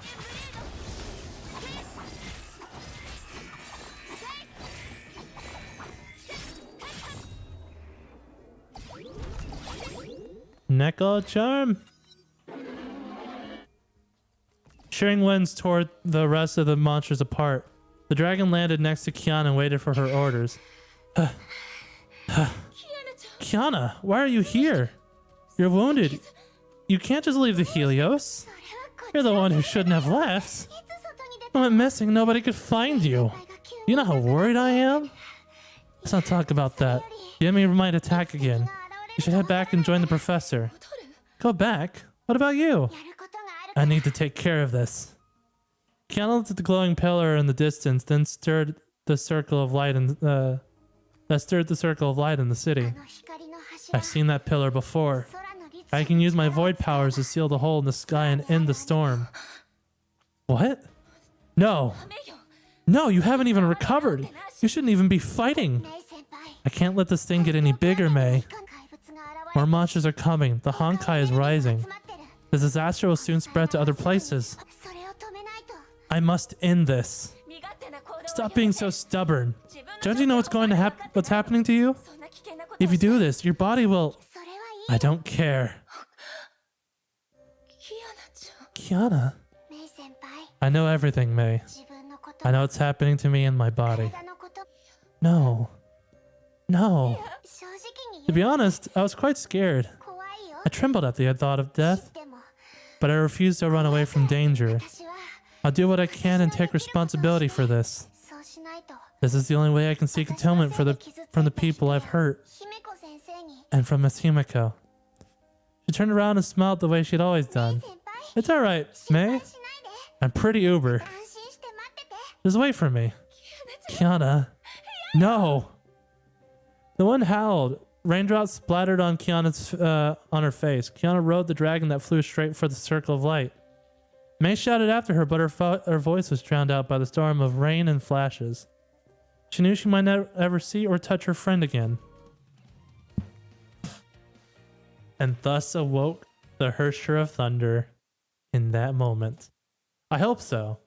Neko charm. Shearing winds tore the rest of the monsters apart. The dragon landed next to Kiana and waited for her orders. Kiana, why are you here? You're wounded. You can't just leave the Helios. You're the one who shouldn't have left. I went missing, nobody could find you. You know how worried I am? Let's not talk about that. The enemy might attack again. You should head back and join the professor. Go back? What about you? I need to take care of this. Kiana looked at the glowing pillar in the distance, then stirred the circle of light in the city. I've seen that pillar before. I can use my void powers to seal the hole in the sky and end the storm. What? No. No, you haven't even recovered. You shouldn't even be fighting. I can't let this thing get any bigger, May. More monsters are coming. The Honkai is rising. The disaster will soon spread to other places. I must end this. Stop being so stubborn. Don't you know what's happening to you? If you do this, your body will... I don't care. Kiana? I know everything, May. I know what's happening to me in my body. No. No. To be honest, I was quite scared. I trembled at the thought of death, but I refused to run away from danger. I'll do what I can and take responsibility for this. This is the only way I can seek atonement from the people I've hurt. And from Miss Himiko. She turned around and smiled the way she'd always done. It's alright, May. I'm pretty uber. Just wait for me. Kiana. No! The wind howled. Raindrops splattered on Kiana's on her face. Kiana rode the dragon that flew straight for the circle of light. May shouted after her, but her voice was drowned out by the storm of rain and flashes. She knew she might never ever see or touch her friend again. And thus awoke the Herster of Thunder in that moment. I hope so.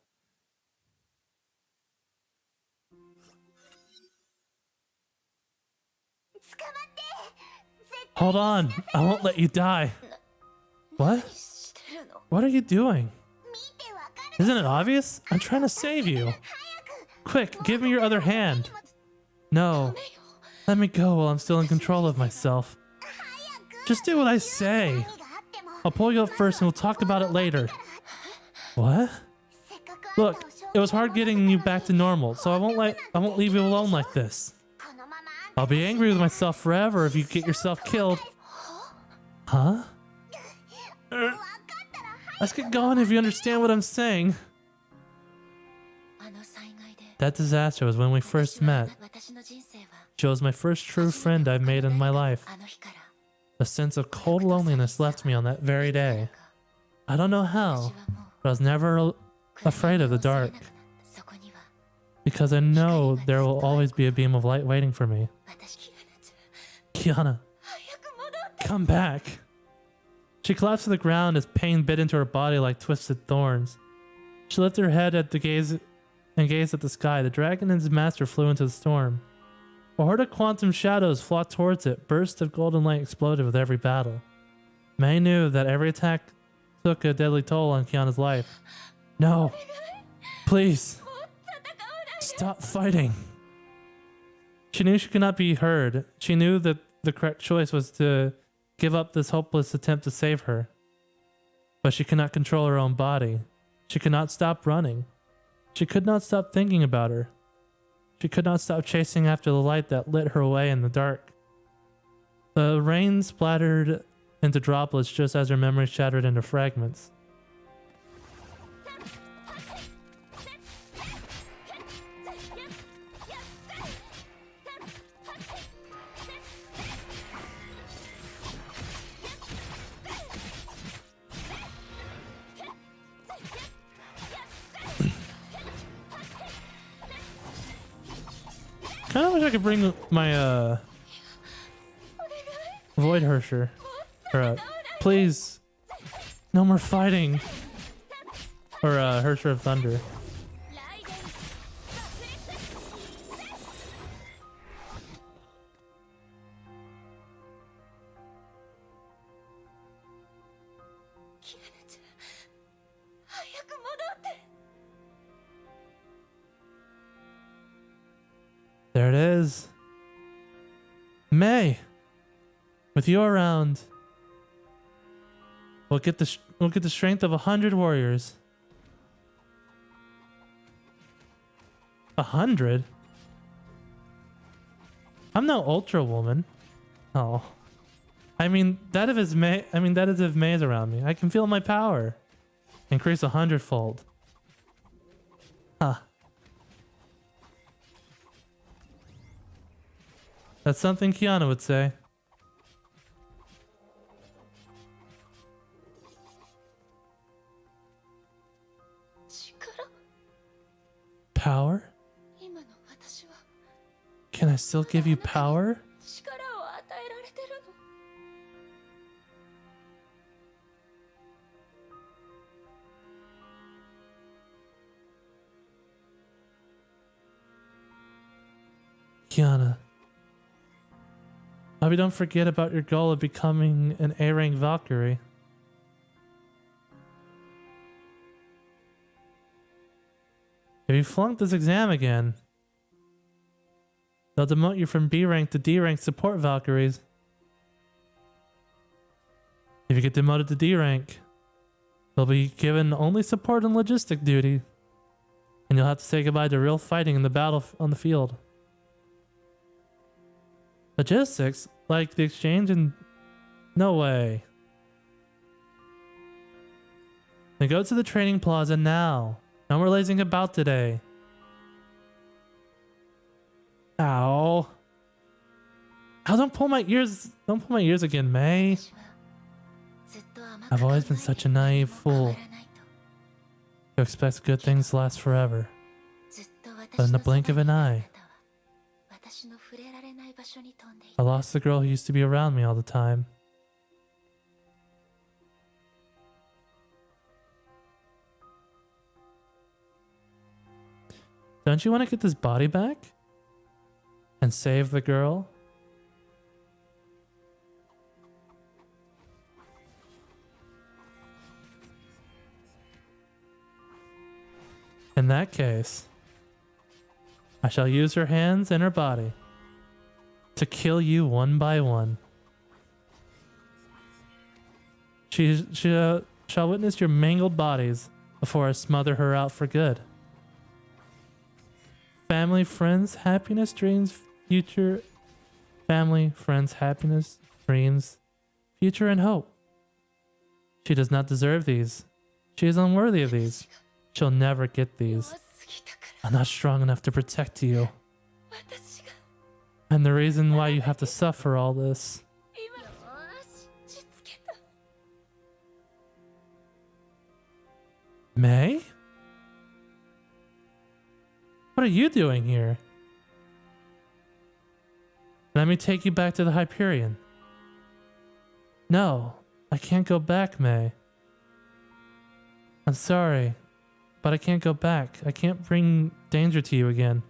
Hold on, I won't let you die. What? What are you doing? Isn't it obvious? I'm trying to save you. Quick, give me your other hand. No, let me go while I'm still in control of myself. Just do what I say. I'll pull you up first and we'll talk about it later. What? Look, it was hard getting you back to normal, so I won't leave you alone like this. I'll be angry with myself forever if you get yourself killed. Huh? Let's get going if you understand what I'm saying. That disaster was when we first met. She was my first true friend I've made in my life. A sense of cold loneliness left me on that very day. I don't know how, but I was never afraid of the dark. because I know there will always be a beam of light waiting for me. 私キアナちゃん Kiana, 早く戻って come back. She collapsed to the ground as pain bit into her body like twisted thorns. She lifted her head and gazed at the sky. The dragon and his master flew into the storm. A horde of quantum shadows flocked towards it. Bursts of golden light exploded with every battle. May knew that every attack took a deadly toll on Kiana's life. No. Please. Stop fighting. She knew she could not be heard. She knew that the correct choice was to give up this hopeless attempt to save her. But she could not control her own body. She could not stop running. She could not stop thinking about her. She could not stop chasing after the light that lit her way in the dark. The rain splattered into droplets just as her memory shattered into fragments. Kind of wish I could bring my Void Hersher. Or please, no more fighting. Or Hersher of Thunder. There it is. May, with you around, we'll get the strength of 100 warriors. 100? I'm no Ultra Woman. Oh, I mean that if May is around me. I can feel my power increase 100-fold. Huh. That's something Kiana would say. Power? Can I still give you power? Kiana. Maybe don't forget about your goal of becoming an A-rank Valkyrie. If you flunk this exam again, they'll demote you from B rank to D rank support Valkyries. If you get demoted to D rank, you'll be given only support and logistic duty, and you'll have to say goodbye to real fighting in the battle on the field. Logistics? Like the exchange and... No way. Then go to the training plaza now. No more lazing about today. Ow. Oh, don't pull my ears. Don't pull my ears again, May. I've always been such a naive fool. You expect good things to last forever. But in the blink of an eye, I lost the girl who used to be around me all the time. Don't you want to get this body back? And save the girl? In that case, I shall use her hands and her body to kill you one by one. She shall witness your mangled bodies before I smother her out for good. Family, friends, happiness, dreams, future. Family, friends, happiness, dreams, future, and hope. She does not deserve these. She is unworthy of these. She'll never get these. I'm not strong enough to protect you. And the reason why you have to suffer all this. What are you doing here? Let me take you back to the Hyperion. No, I can't go back, May. I'm sorry, but I can't go back. I can't bring danger to you again.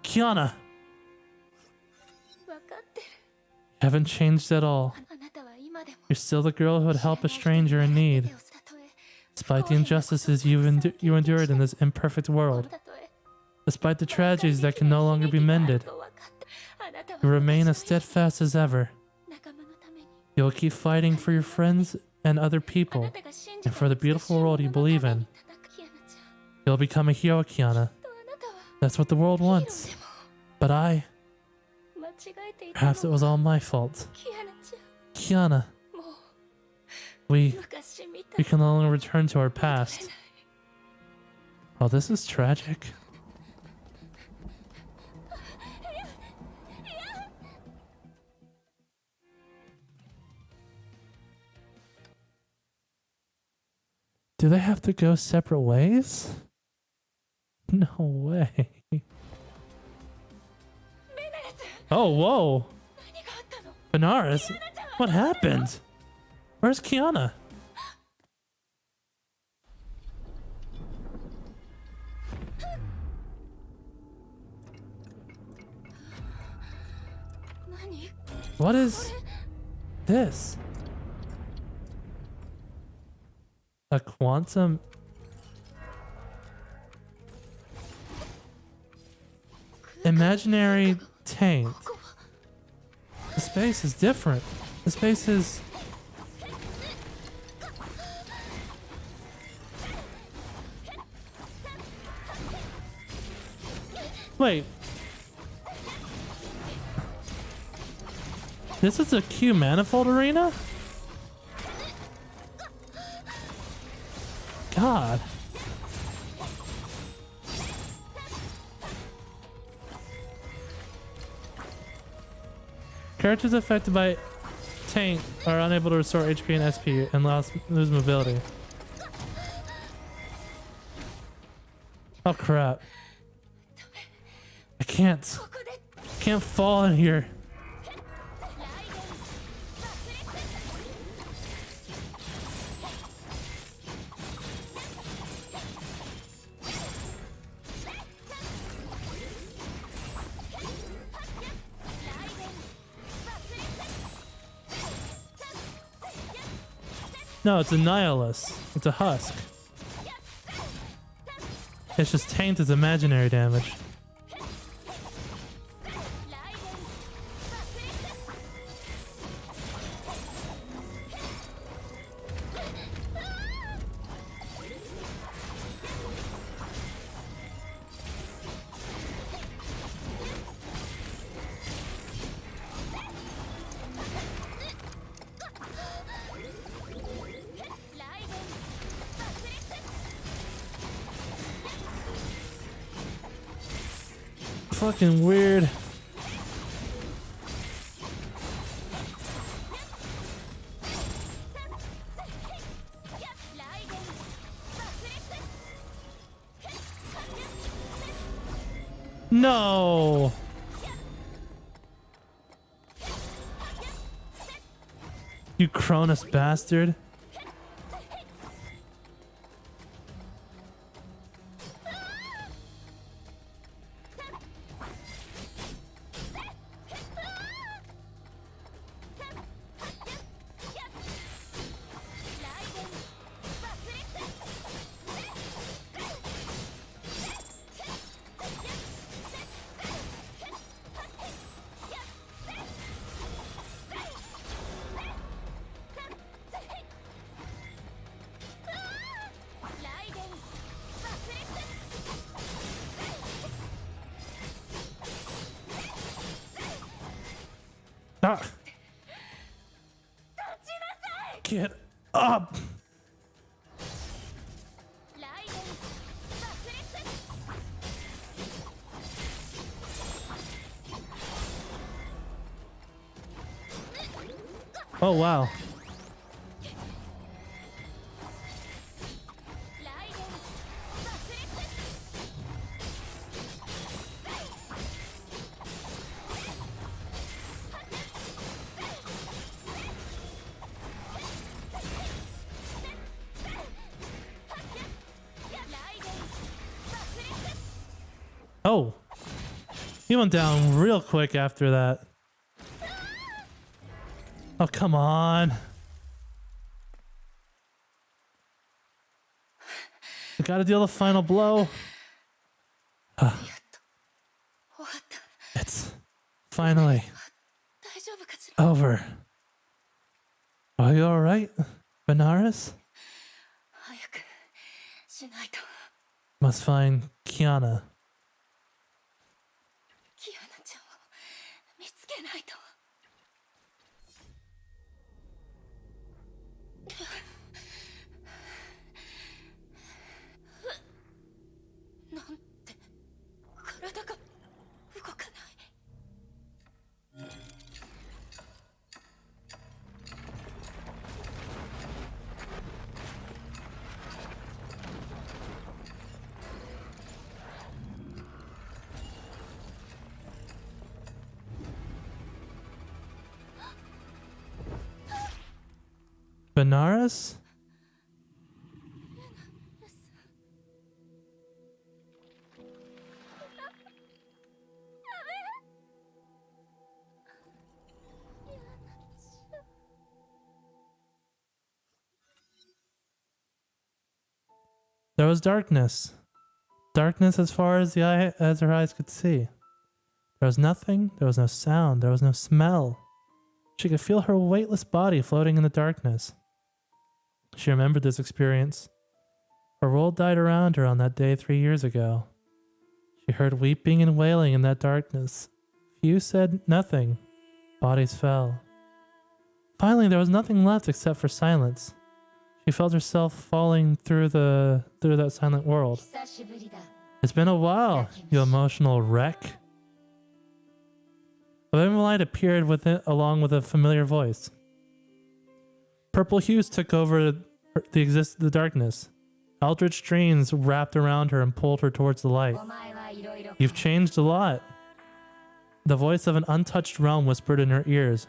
Kiana! 分かってる You haven't changed at all. あなたは今でも You're still the girl who would help a stranger in need, despite the injustices you endured in this imperfect world. Despite the tragedies that can no longer be mended, you remain as steadfast as ever. You will keep fighting for your friends and other people, and for the beautiful world you believe in. You'll become a hero, Kiana. That's what the world wants. But perhaps it was all my fault. Kiana, we can no longer return to our past. Oh, this is tragic. Do they have to go separate ways? No way. Oh, whoa. Benares? What happened? Where's Kiana? What is this? A quantum... imaginary taint. The space is different. The space is... Wait. This is a Q manifold arena? God. Characters affected by taint are unable to restore HP and SP and lose mobility. Oh crap. I can't fall in here. No, it's a nihilus. It's a husk. It's just taint is imaginary damage. Fucking weird. No. You Cronus bastard. Ah. Get up! Oh wow. Oh, he went down real quick after that. Oh, come on. I gotta deal the final blow. It's finally over. Are you alright, Benares? Must find Kiana. Benares? There was darkness. Darkness as far as her eyes could see. There was nothing, there was no sound, there was no smell. She could feel her weightless body floating in the darkness. She remembered this experience. Her world died around her on that day 3 years ago. She heard weeping and wailing in that darkness. Few said nothing. Bodies fell. Finally, there was nothing left except for silence. She felt herself falling through that silent world. It's been a while, you emotional wreck. A dim light appeared along with a familiar voice. Purple hues took over the darkness. Eldritch dreams wrapped around her and pulled her towards the light. You've changed a lot. The voice of an untouched realm whispered in her ears.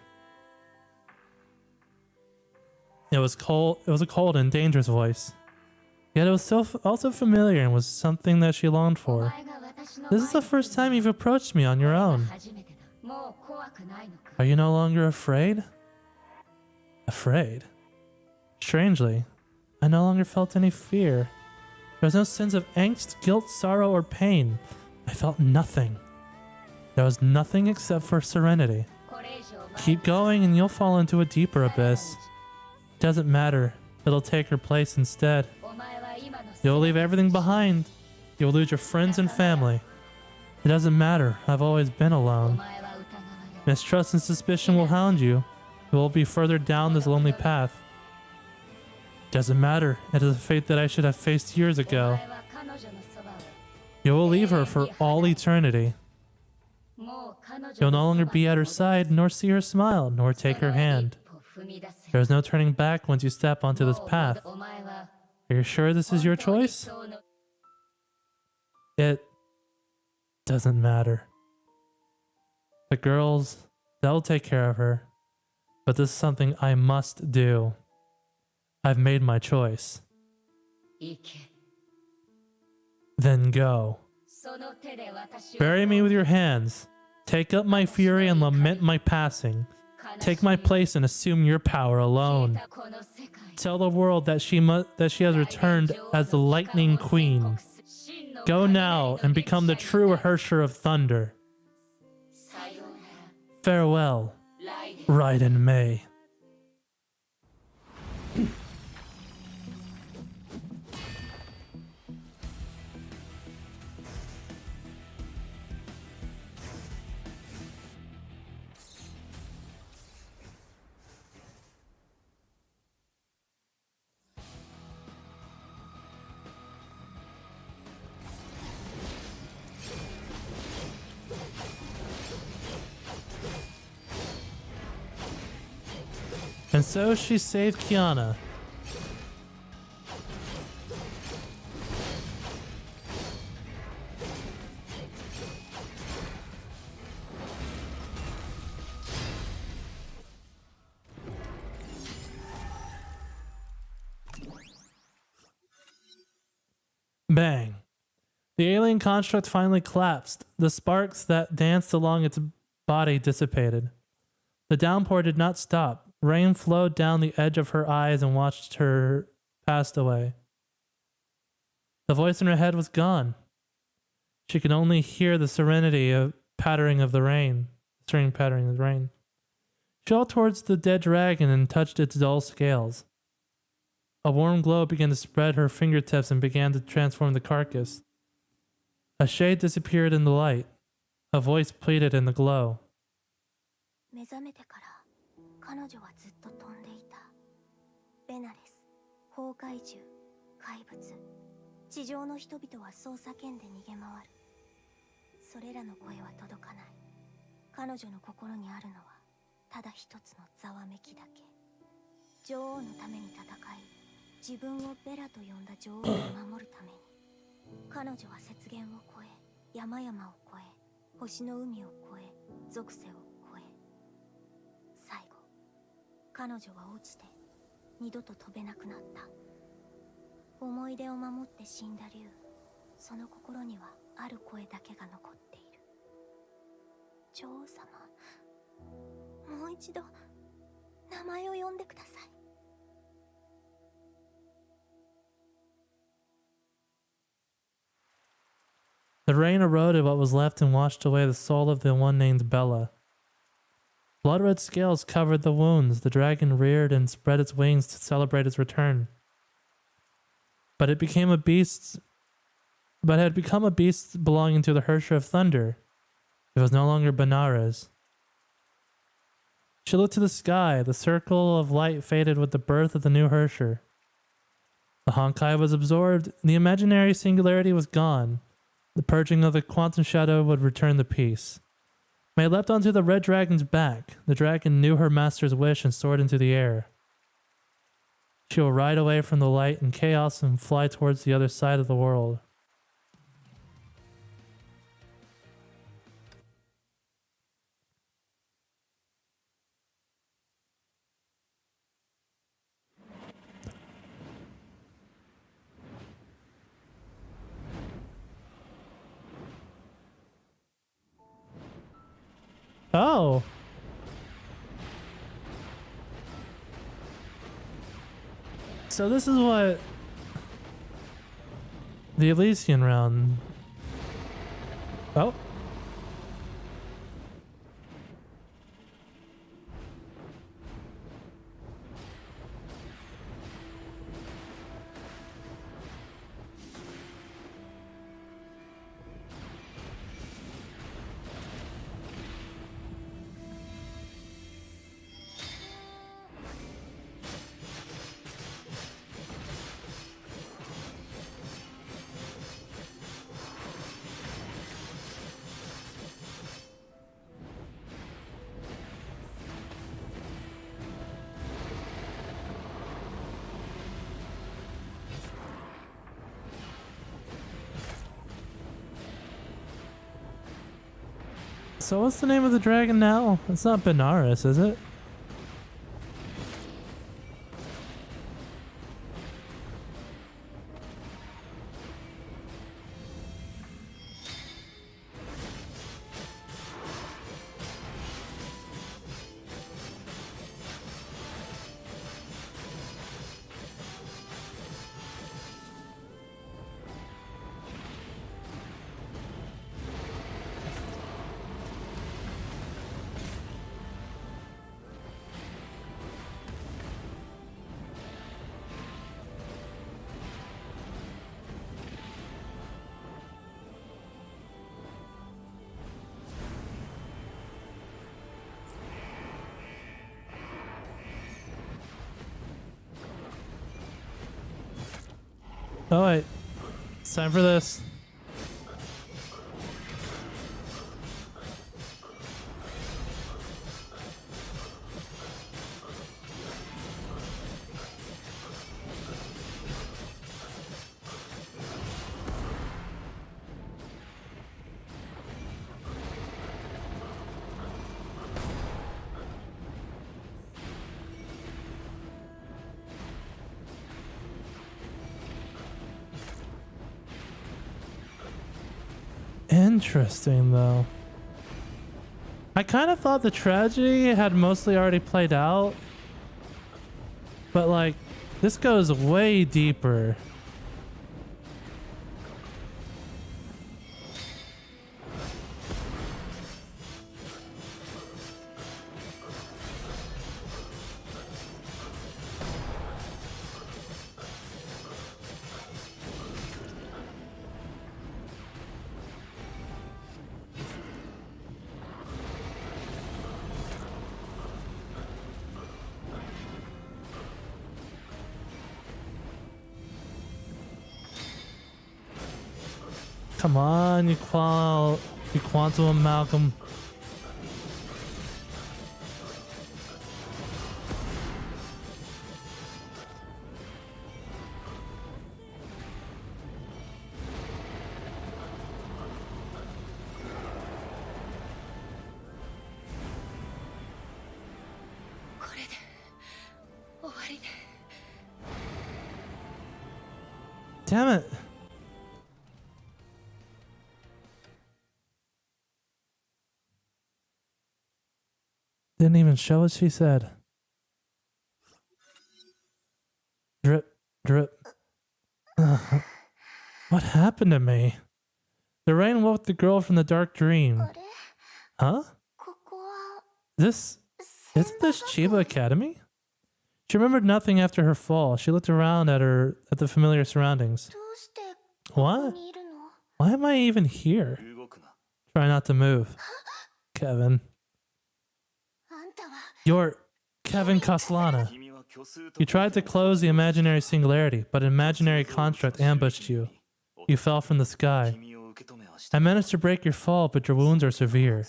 It was a cold and dangerous voice. Yet it was also familiar and was something that she longed for. This is the first time you've approached me on your own. Are you no longer afraid? Afraid? Strangely, I no longer felt any fear. There was no sense of angst, guilt, sorrow, or pain. I felt nothing. There was nothing except for serenity. Keep going and you'll fall into a deeper abyss. Doesn't matter. It'll take her place instead. You'll leave everything behind. You'll lose your friends and family. It doesn't matter. I've always been alone. Mistrust and suspicion will hound you. You will be further down this lonely path. Doesn't matter. It is a fate that I should have faced years ago. You will leave her for all eternity. You'll no longer be at her side, nor see her smile, nor take her hand. There is no turning back once you step onto this path. Are you sure this is your choice? It doesn't matter. The girls, they'll take care of her. But this is something I must do. I've made my choice. Then go. Bury me with your hands. Take up my fury and lament my passing. Take my place and assume your power alone. Tell the world that she has returned as the Lightning Queen. Go now and become the true Rehearsher of Thunder. Farewell, Raiden May. And so she saved Kiana. Bang. The alien alien construct finally collapsed. The sparks that danced along its body dissipated. The downpour did not stop. Rain flowed down the edge of her eyes and watched her pass away. The voice in her head was gone. She could only hear the serene pattering of the rain. She walked towards the dead dragon and touched its dull scales. A warm glow began to spread her fingertips and began to transform the carcass. A shade disappeared in the light. A voice pleaded in the glow. 目覚めてから彼女はずっと飛んでいた。ベナレス、崩壊獣、怪物、地上の人々はそう叫んで逃げ回る。それらの声は届かない。彼女の心にあるのはただ一つのざわめきだけ。女王のために戦い、自分をベラと呼んだ女王を守るために、彼女は雪原を越え、山々を越え、星の海を越え、属性を越え、最後彼女は落ちて二度と飛べなくなった。思い出を守って死んだ竜、その心にはある声だけが残っている。女王様、もう一度名前を呼んでください。The rain eroded what was left and washed away the soul of the one named Bella. Blood-red scales covered the wounds. The dragon reared and spread its wings to celebrate its return. But it became a beast. But had become a beast belonging to the Hersher of Thunder. It was no longer Benares. She looked to the sky. The circle of light faded with the birth of the new Hersher. The Honkai was absorbed. The imaginary singularity was gone. The purging of the quantum shadow would return the peace. May leapt onto the red dragon's back. The dragon knew her master's wish and soared into the air. She will ride away from the light and chaos and fly towards the other side of the world. Oh. So this is what the Elysian round. Oh. So what's the name of the dragon now? It's not Benares, is it? Oh wait, it's time for this. Interesting, though. I kind of thought the tragedy had mostly already played out. But, like, this goes way deeper. Come on, you quantum amalgam. Damn it. Didn't even show what she said. Drip, drip. What happened to me? The rain woke the girl from the dark dream. Huh? Isn't this Chiba Academy? She remembered nothing after her fall. She looked around at the familiar surroundings. What? Why am I even here? Try not to move. Kevin. You're Kevin Castellana. You tried to close the imaginary singularity, but an imaginary construct ambushed you. You fell from the sky. I managed to break your fall, but your wounds are severe.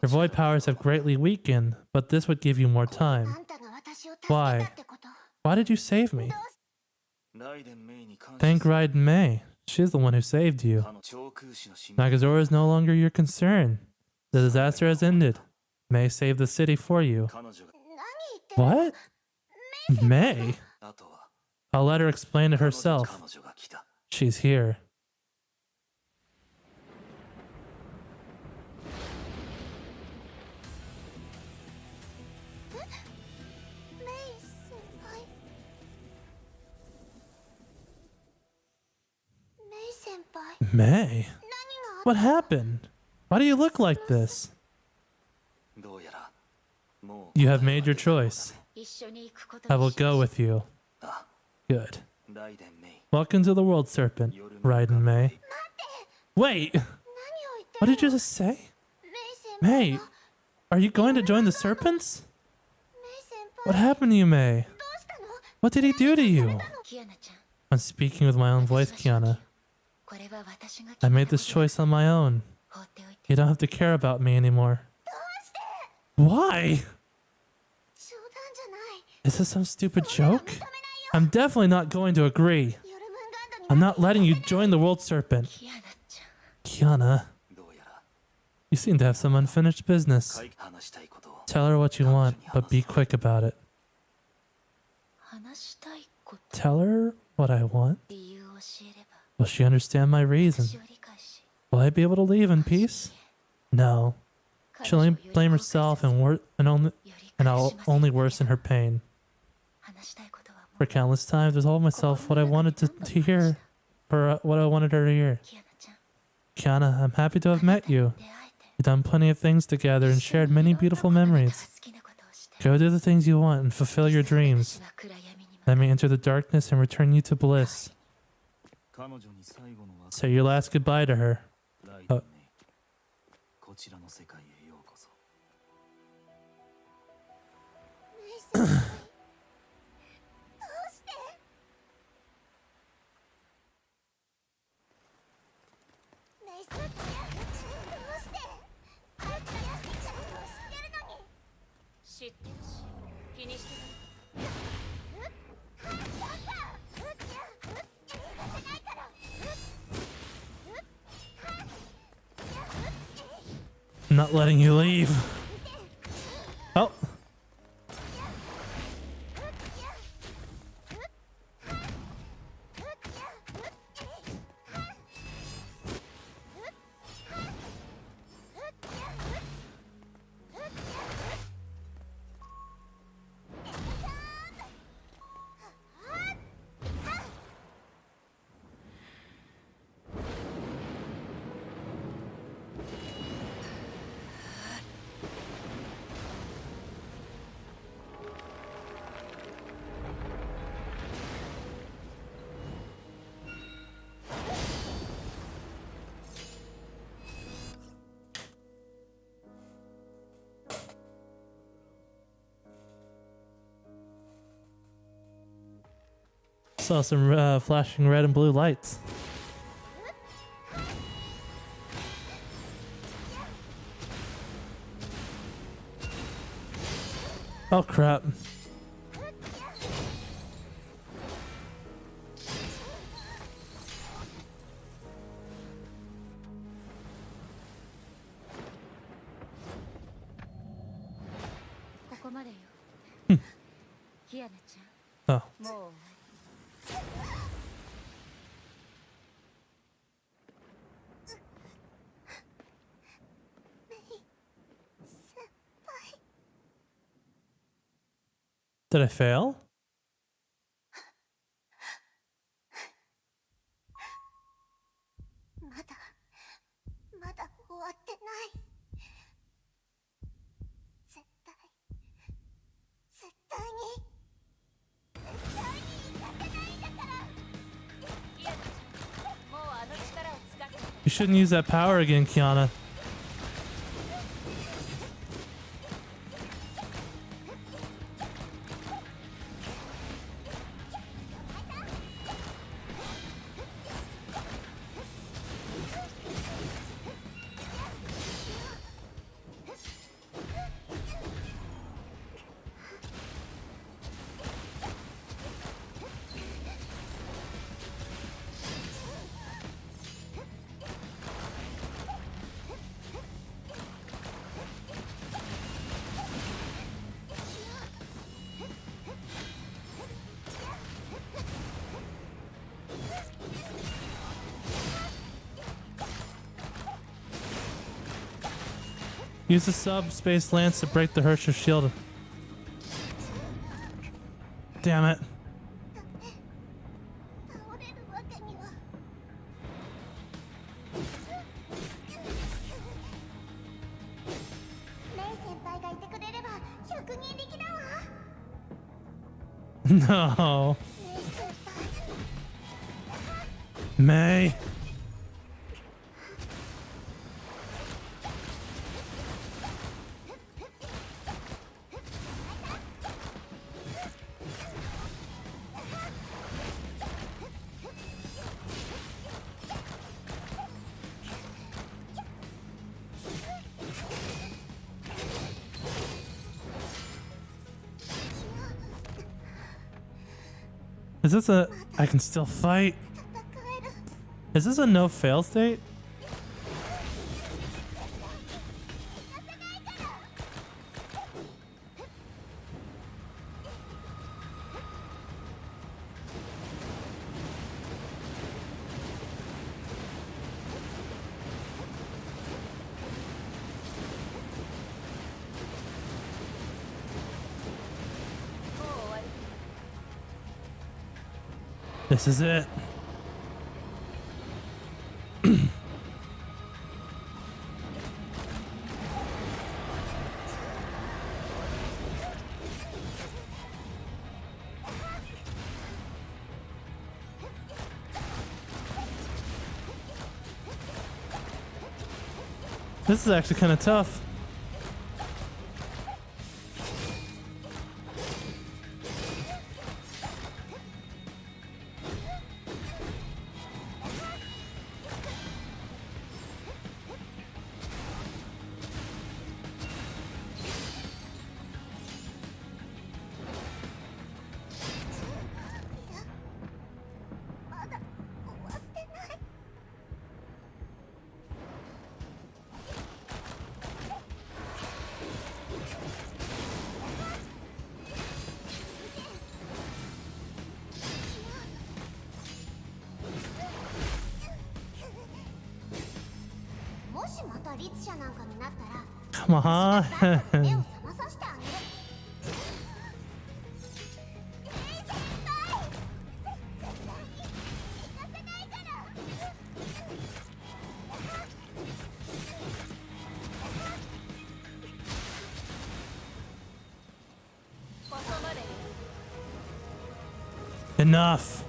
Your void powers have greatly weakened, but this would give you more time. Why? Why did you save me? Thank Raiden Mei. She's the one who saved you. Nagazora is no longer your concern. The disaster has ended. Mei saved the city for you. What? Mei? I'll let her explain it herself. She's here. Mei? What happened? Why do you look like this? You have made your choice. I will go with you. Good. Welcome to the World Serpent, Raiden Mei. Wait! What did you just say? Mei, are you going to join the Serpents? What happened to you, Mei? What did he do to you? I'm speaking with my own voice, Kiana. I made this choice on my own. You don't have to care about me anymore. Why? Is this some stupid joke? I'm definitely not going to agree. I'm not letting you join the World Serpent. Kiana, you seem to have some unfinished business. Tell her what you want, but be quick about it. Tell her what I want? Will she understand my reason? Will I be able to leave in peace? No. She'll only blame herself and I'll only worsen her pain. For countless times, I told myself what I wanted to hear, or what I wanted her to hear. Kiana, I'm happy to have met you. We've done plenty of things together and shared many beautiful memories. Go do the things you want and fulfill your dreams. Let me enter the darkness and return you to bliss. Say your last goodbye to her. I'm not letting you leave. Oh. Saw some flashing red and blue lights. Oh crap. Oh. Did I fail? まだ終わってない。絶対に行かせないんだから。キアナちゃん、もうあの力を使って。 You shouldn't use that power again, Kiana. Use the subspace lance to break the Herrscher shield. Damn it. 倒れるわけには。メイ先輩がいてくれれば100人力だわ。 No. メイ先輩。 May. Is this a... I can still fight? Is this a no fail state? This is it. This is actually kind of tough. Come on. Enough.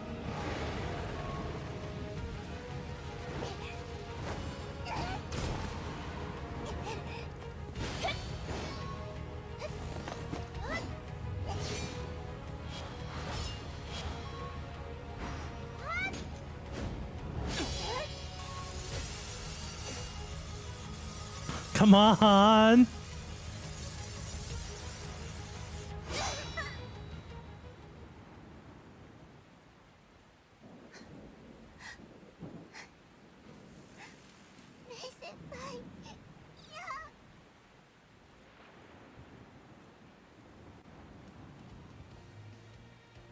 Come on.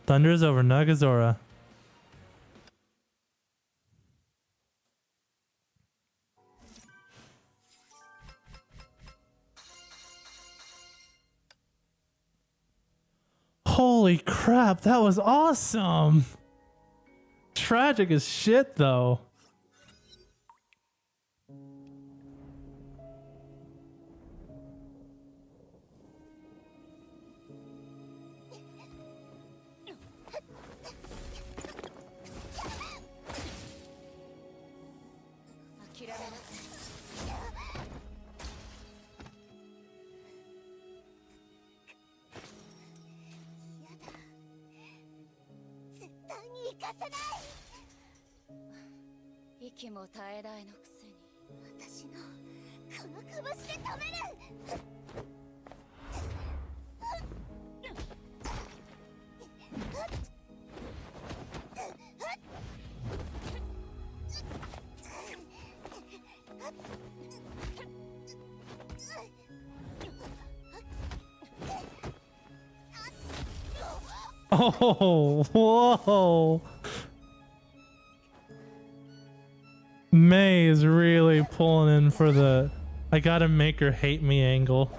Thunders over Nagazora. Holy crap, that was awesome. Tragic as shit though. Oh, whoa. May is really pulling in for the I gotta make her hate me angle.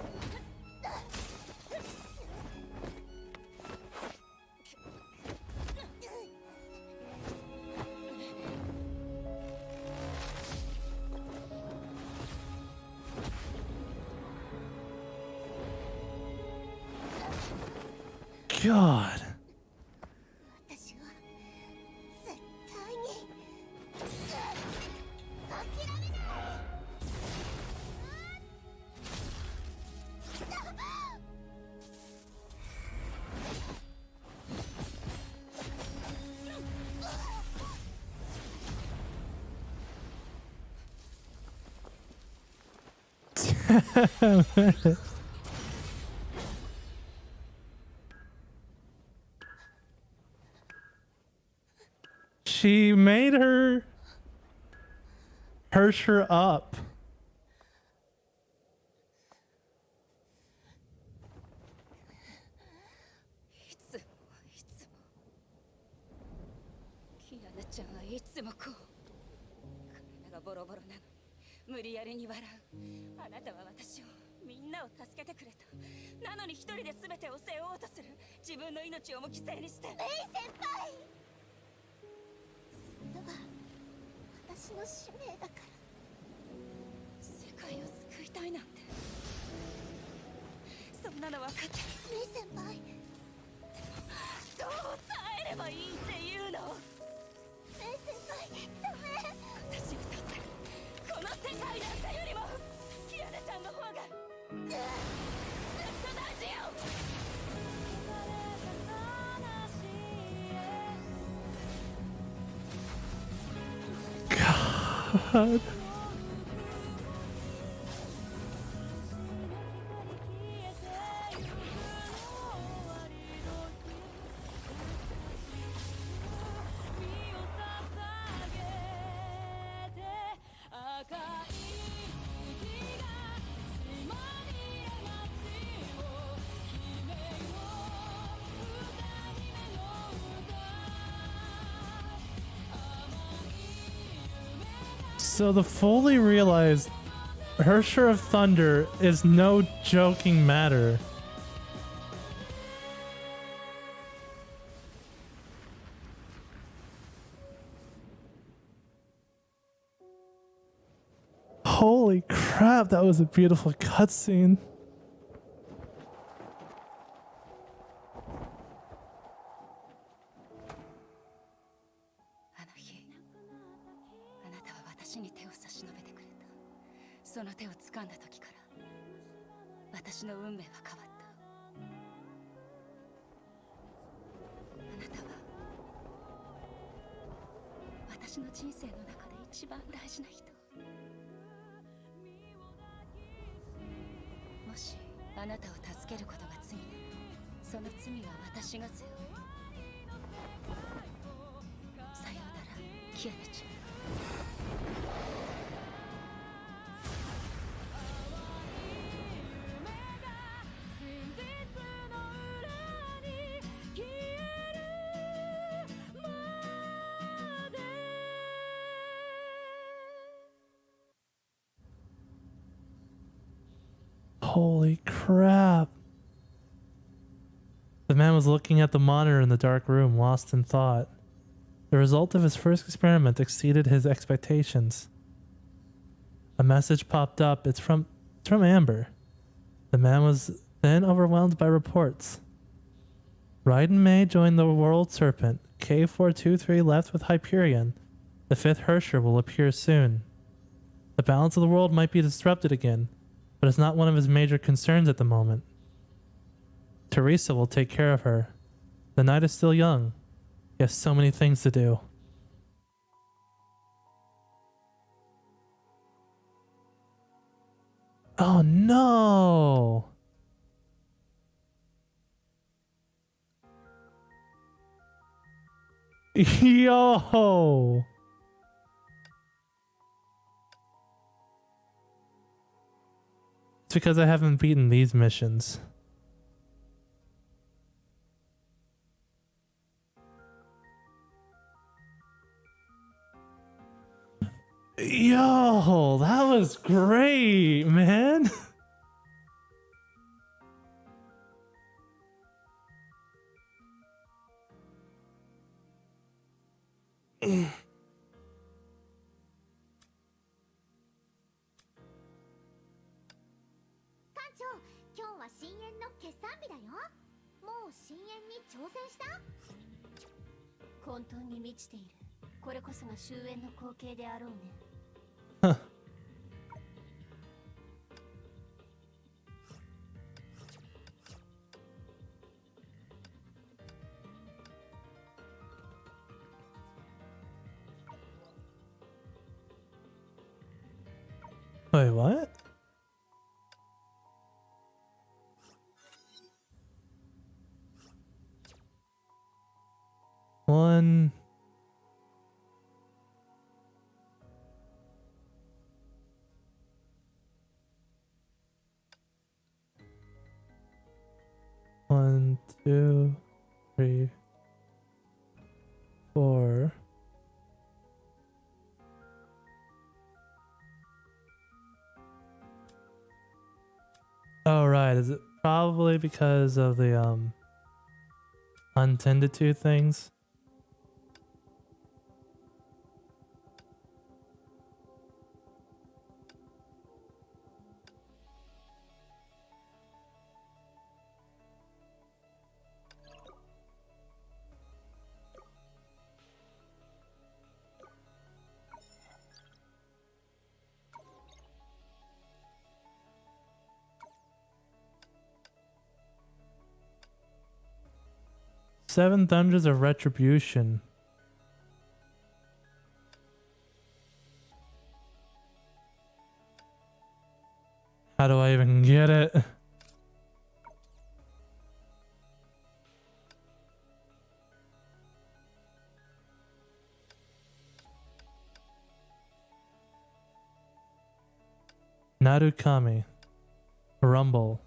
God. She made her Hersh her up. God. So the fully realized Hersher of Thunder is no joking matter. Holy crap, that was a beautiful cutscene. あなたを助けることが罪なら、その罪は私が背負う。さようなら、キアネちゃん。Holy crap. The man was looking at the monitor in the dark room, lost in thought. The result of his first experiment exceeded his expectations. A message popped up. It's from Amber. The man was then overwhelmed by reports. Raiden May joined the World Serpent. K423 left with Hyperion. The fifth Hersher will appear soon. The balance of the world might be disrupted again, but it's not one of his major concerns at the moment. Teresa will take care of her. The night is still young. He has so many things to do. Oh no! Yo! It's because I haven't beaten these missions. Yo, that was great, man. Huh. Wait, what? One. One, two, three, four. Oh, right. Is it probably because of the untended to things? Seven Thunders of Retribution. How do I even get it? Narukami. Rumble.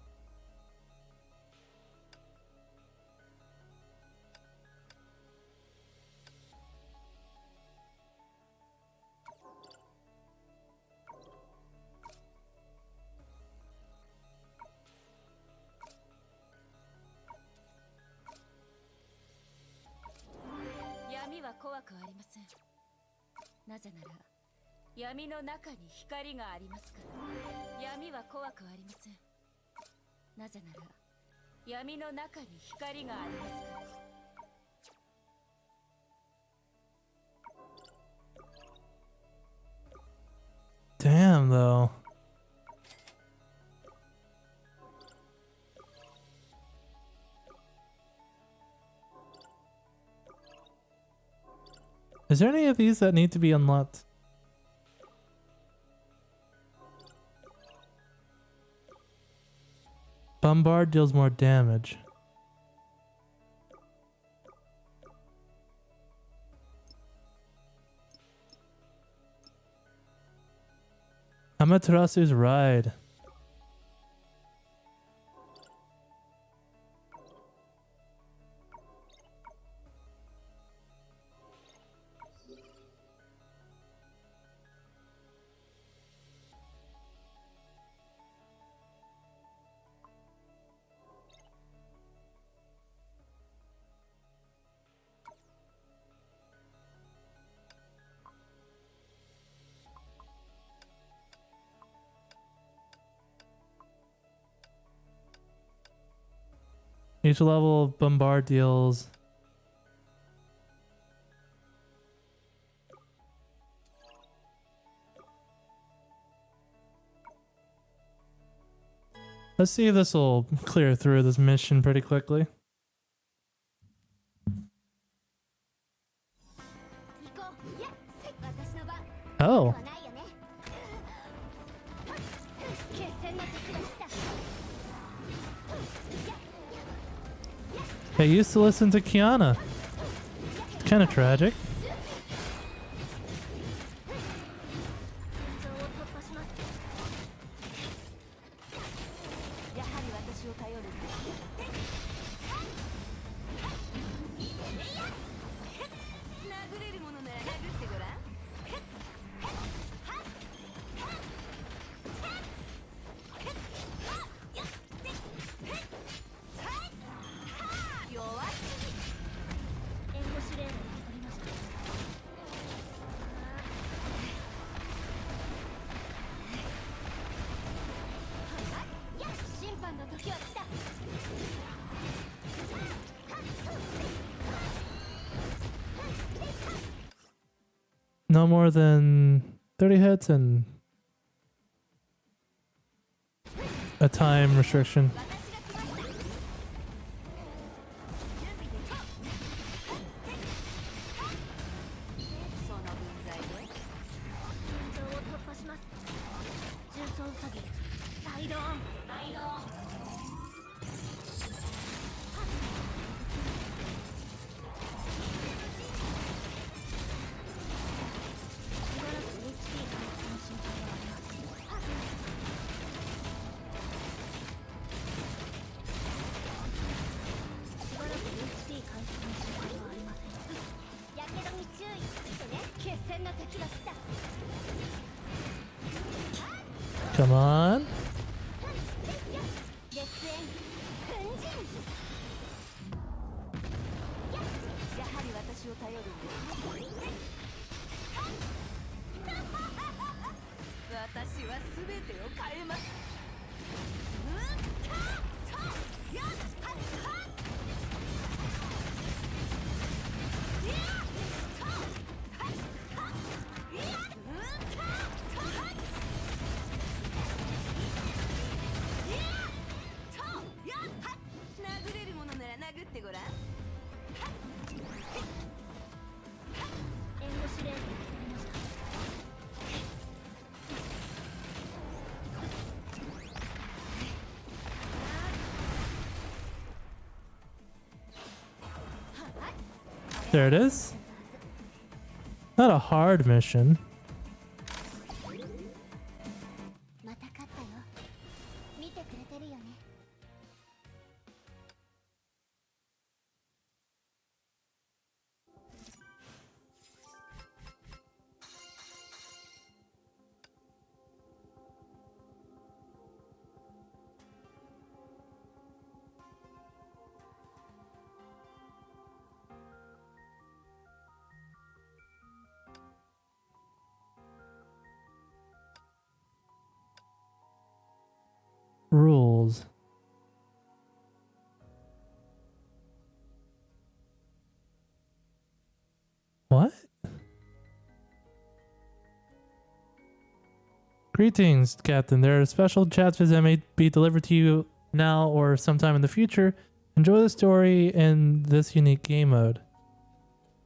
Damn, though. Is there any of these that need to be unlocked? Bombard deals more damage. Amaterasu's Ride. Each level of Bombard deals let's see if this will clear through this mission pretty quickly. Oh. I used to listen to Kiana. It's kind of tragic. No more than 30 hits and a time restriction. Come on. There it is. Not a hard mission. Rules. What? Greetings, Captain. There are special chapters that may be delivered to you now or sometime in the future. Enjoy the story in this unique game mode.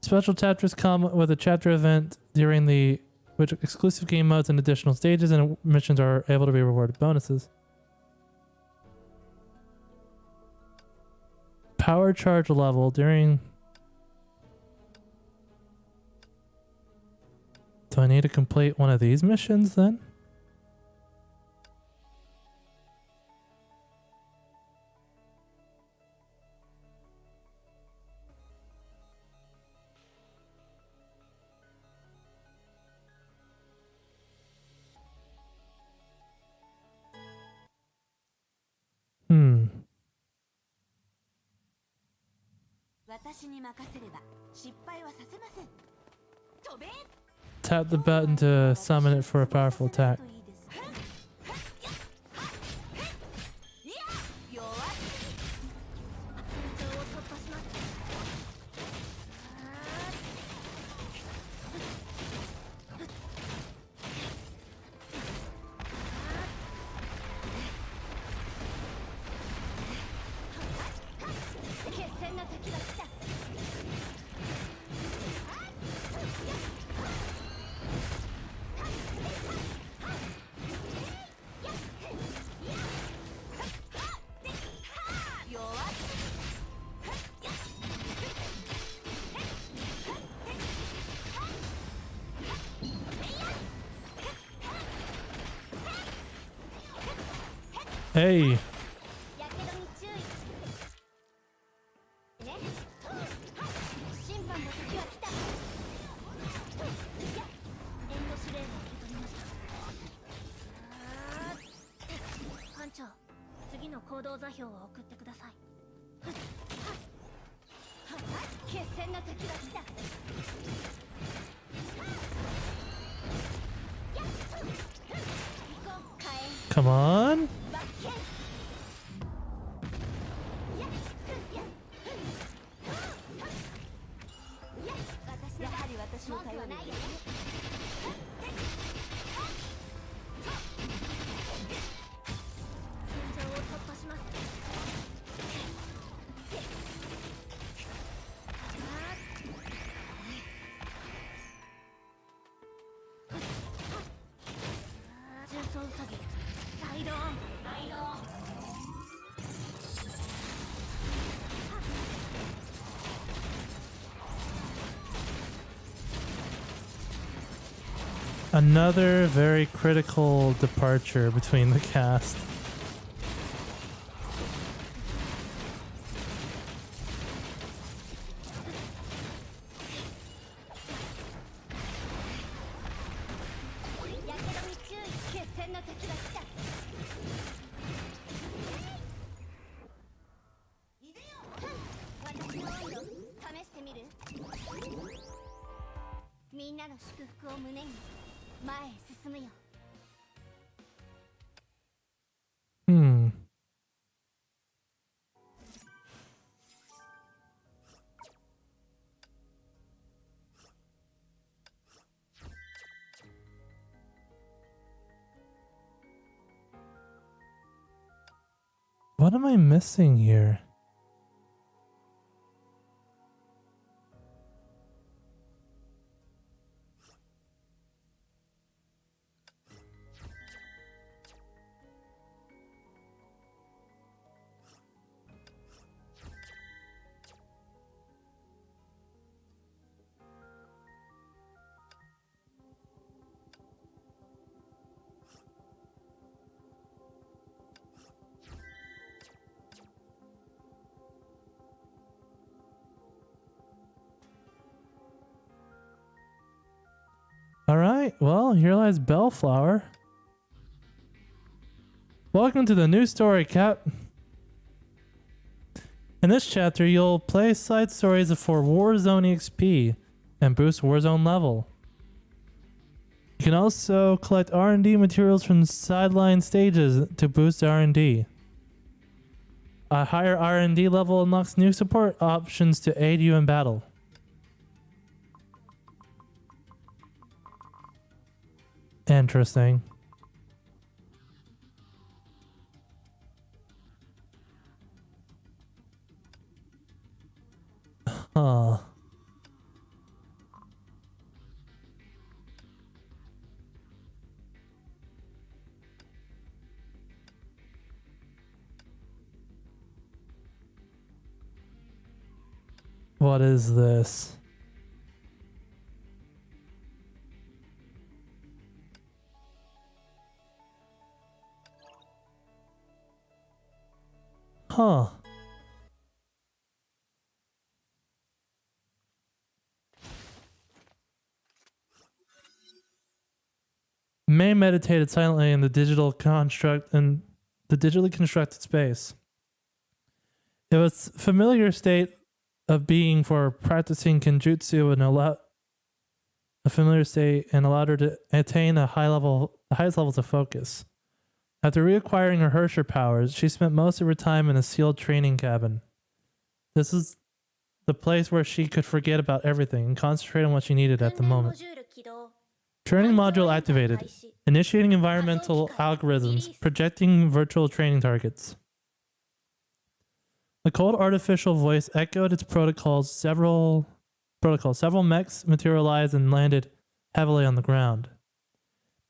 Special chapters come with a chapter event during which exclusive game modes and additional stages and missions are able to be rewarded bonuses. power charge level during... Do I need to complete one of these missions then? Hmm. 私に任せれば失敗はさせません。飛べ。 Tap the button to summon it for a powerful attack. Hey. やけどに注意。ね。審判の時は来た。エンド指令を受け取りました。班長、次の行動座標を送ってください。決戦の時は来た。 Come on. やはり私を頼る。戦場を突破します。 Another very critical departure between the cast. Hmm. What am I missing here? Alright, well, here lies Bellflower. Welcome to the new story, Cap. In this chapter, you'll play side stories for Warzone XP and boost Warzone level. You can also collect R&D materials from sideline stages to boost R&D. A higher R&D level unlocks new support options to aid you in battle. Interesting. Huh. What is this? Huh. May meditated silently in the digitally constructed space. It was a familiar state of being for practicing Kenjutsu and allowed her to attain the highest levels of focus. After reacquiring her Hersher powers, she spent most of her time in a sealed training cabin. This is the place where she could forget about everything and concentrate on what she needed at the moment. Training module activated. Initiating environmental algorithms, projecting virtual training targets. The cold artificial voice echoed its protocols. Several mechs materialized and landed heavily on the ground.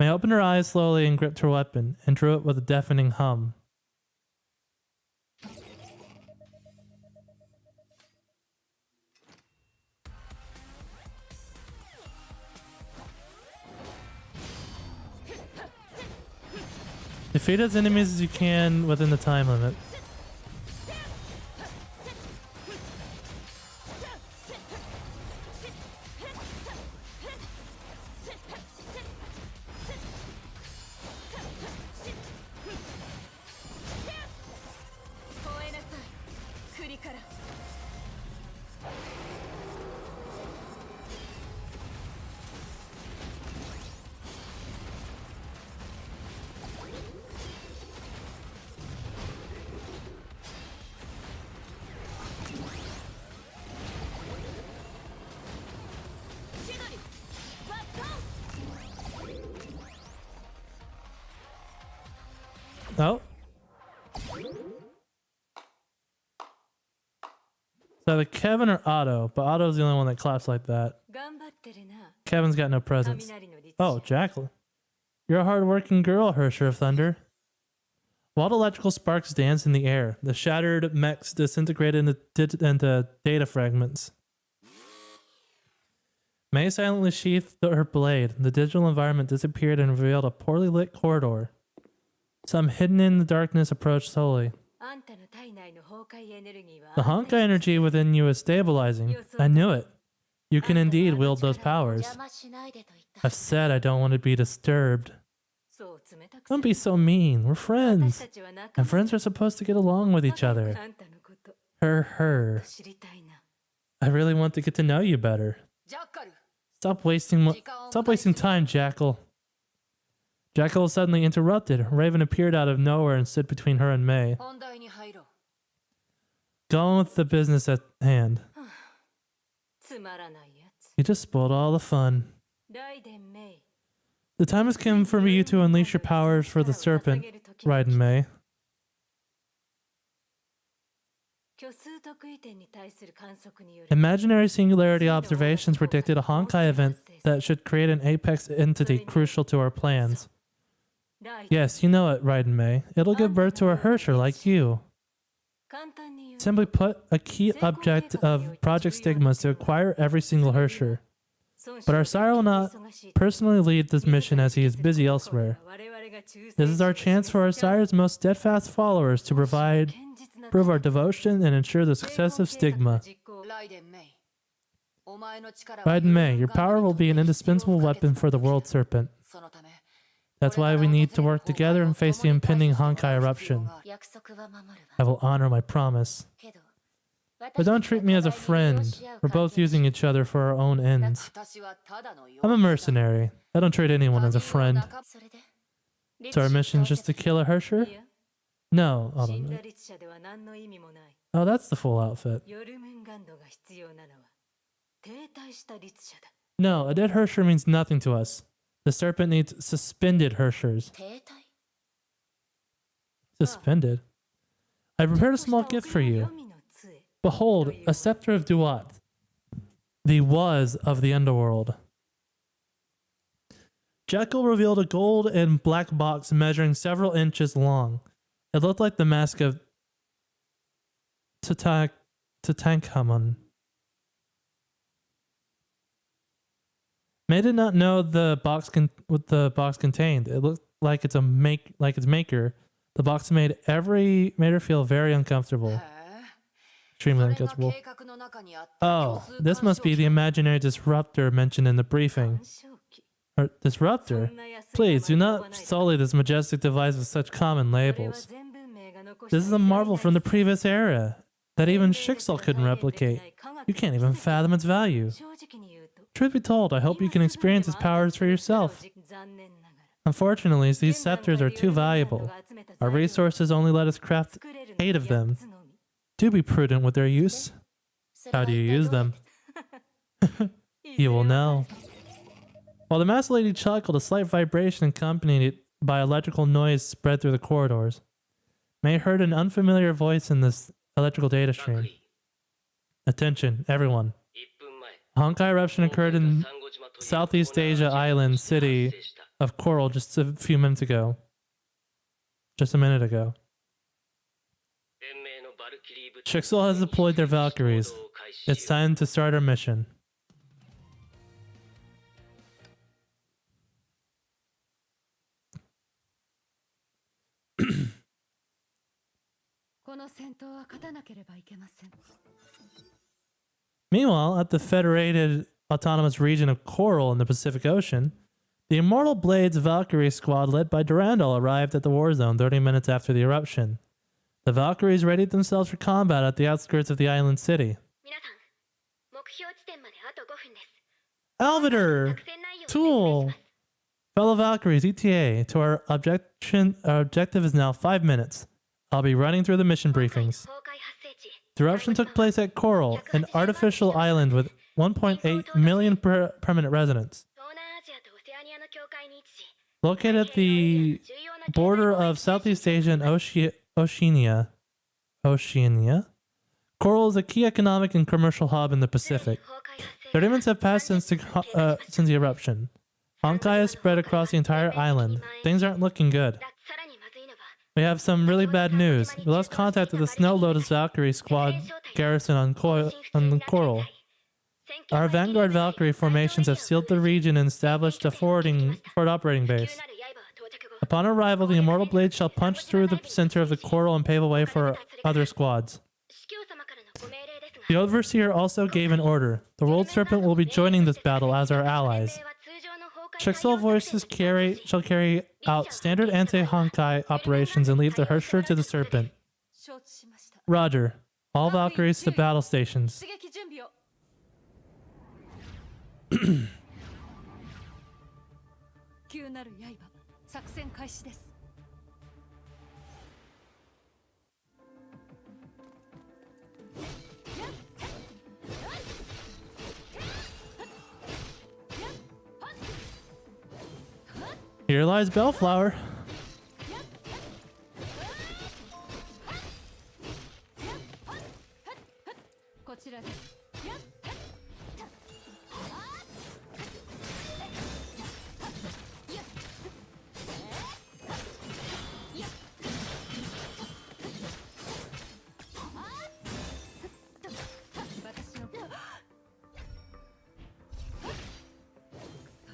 May opened her eyes slowly and gripped her weapon and drew it with a deafening hum. Defeat as enemies as you can within the time limit. Oh. So the Kevin or Otto, but Otto's the only one that claps like that. Kevin's got no presence. Oh, Jacqueline. You're a hard-working girl, Hersher of Thunder. Wild electrical sparks danced in the air. The shattered mechs disintegrated into data fragments. May silently sheathed her blade. The digital environment disappeared and revealed a poorly lit corridor. Some hidden in the darkness approached slowly. The Honkai energy within you is stabilizing. I knew it. You can indeed wield those powers. I've said I don't want to be disturbed. Don't be so mean. We're friends. And friends are supposed to get along with each other. Her. I really want to get to know you better. Stop wasting time, Jackal. Jackal was suddenly interrupted. Raven appeared out of nowhere and stood between her and May. Go on with the business at hand. You just spoiled all the fun. The time has come for you to unleash your powers for the serpent, Raiden May. Imaginary singularity observations predicted a Honkai event that should create an apex entity crucial to our plans. Yes, you know it, Raiden May. It'll give birth to a Hersher like you. Simply put, a key object of Project Stigma is to acquire every single Hersher. But our sire will not personally lead this mission as he is busy elsewhere. This is our chance for our sire's most steadfast followers to prove our devotion and ensure the success of Stigma. Raiden May, your power will be an indispensable weapon for the World Serpent. That's why we need to work together and face the impending Honkai eruption. I will honor my promise. But don't treat me as a friend. We're both using each other for our own ends. I'm a mercenary. I don't treat anyone as a friend. So our mission is just to kill a Hersher? No. Hold on. Oh, that's the full outfit. No, a dead Hersher means nothing to us. The serpent needs suspended Hershers. Suspended? I prepared a small gift for you. Behold, a scepter of Duat, the was of the underworld. Jekyll revealed a gold and black box measuring several inches long. It looked like the mask of Tutankhamun. May did not know the box what the box contained. It looked like its maker. The box made her feel very uncomfortable. Extremely uncomfortable. Oh, this must be the imaginary disruptor mentioned in the briefing. Disruptor? Please do not sully this majestic device with such common labels. This is a marvel from the previous era that even Shixel couldn't replicate. You can't even fathom its value. Truth be told, I hope you can experience its powers for yourself. Unfortunately, these scepters are too valuable. Our resources only let us craft 8 of them. Do be prudent with their use. How do you use them? You will know. While the masked lady chuckled, a slight vibration accompanied by electrical noise spread through the corridors. May heard an unfamiliar voice in this electrical data stream. Attention, everyone. A Honkai eruption occurred in Southeast Asia island city of Coral just a few minutes ago. Just a minute ago. Shixel has deployed their Valkyries. It's time to start our mission. Meanwhile, at the Federated Autonomous Region of Coral in the Pacific Ocean, the Immortal Blades Valkyrie squad led by Durandal arrived at the war zone 30 minutes after the eruption. The Valkyries readied themselves for combat at the outskirts of the island city. Alvider! Tool! Fellow Valkyries, ETA, to our objective is now 5 minutes. I'll be running through the mission briefings. The eruption took place at Coral, an artificial island with 1.8 million permanent residents. Located at the border of Southeast Asia and Oceania, Coral is a key economic and commercial hub in the Pacific. 30 minutes have passed since the eruption. Honkai has spread across the entire island. Things aren't looking good. We have some really bad news. We lost contact with the Snow Lotus Valkyrie squad garrison on Coral. Our Vanguard Valkyrie formations have sealed the region and established a forward operating base. Upon arrival, the Immortal Blade shall punch through the center of the Coral and pave a way for other squads. The Overseer also gave an order. The World Serpent will be joining this battle as our allies. Shixel voices shall carry out standard anti-Honkai operations and leave the Hersher to the Serpent. Roger. All Valkyries to battle stations. Here lies Bellflower.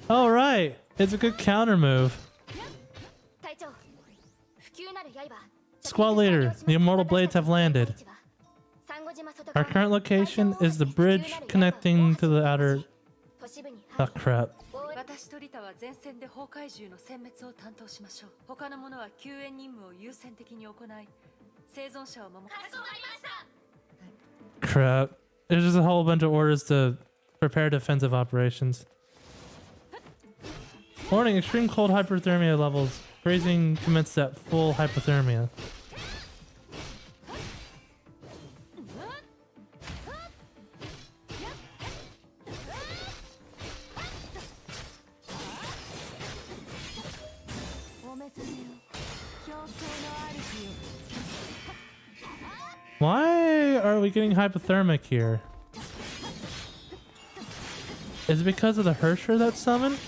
All right, it's a good counter move. Squad leader, the Immortal Blades have landed. Our current location is the bridge connecting to the outer... Oh crap. Crap. There's just a whole bunch of orders to prepare defensive operations. Warning, extreme cold hypothermia levels. Freezing commenced at full hypothermia. Why are we getting hypothermic here? Is it because of the Hersher that's summoned?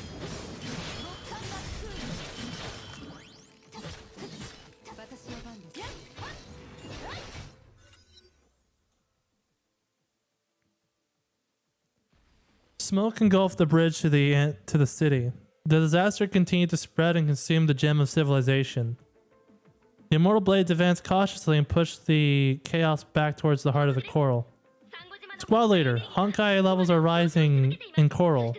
Smoke engulfed the bridge to the city. The disaster continued to spread and consume the gem of civilization. The immortal blades advanced cautiously and pushed the chaos back towards the heart of the coral. Squad leader, Honkai levels are rising in coral.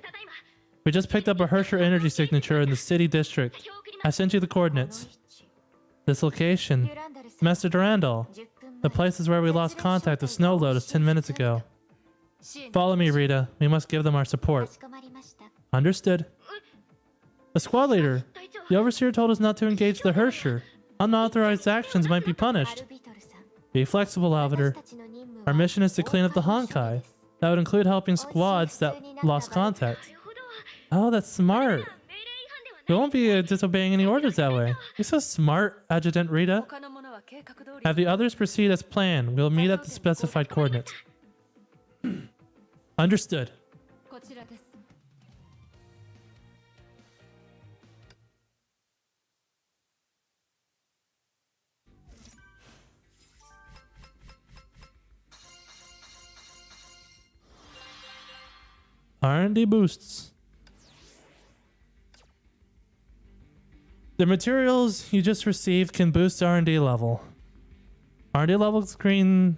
We just picked up a Hersher energy signature in the city district. I sent you the coordinates. This location, Master Durandal. The place is where we lost contact with Snow Lotus 10 minutes ago. Follow me, Rita. We must give them our support. Understood. The squad leader. The overseer told us not to engage the Hersher. Unauthorized actions might be punished. Be flexible, Alvator. Our mission is to clean up the Honkai. That would include helping squads that lost contact. Oh, that's smart. We won't be disobeying any orders that way. You're so smart, Adjutant Rita. Have the others proceed as planned. We'll meet at the specified coordinates. Understood. R&D boosts. The materials you just received can boost R&D level. R&D level screen.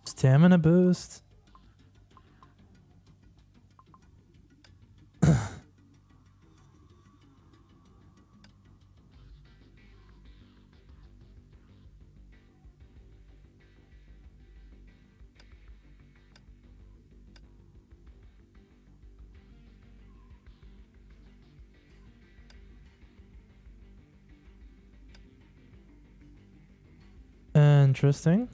Stamina boost. Interesting.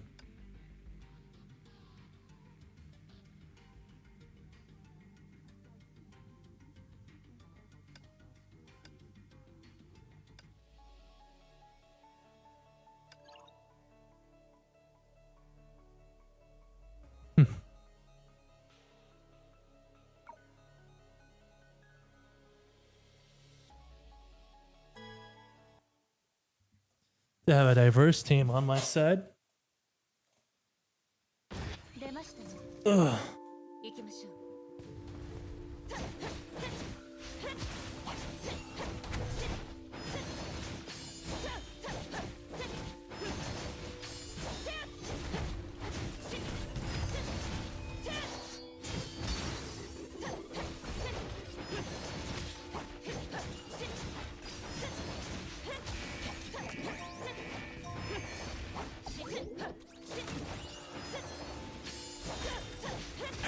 To have a diverse team on my side. Ugh.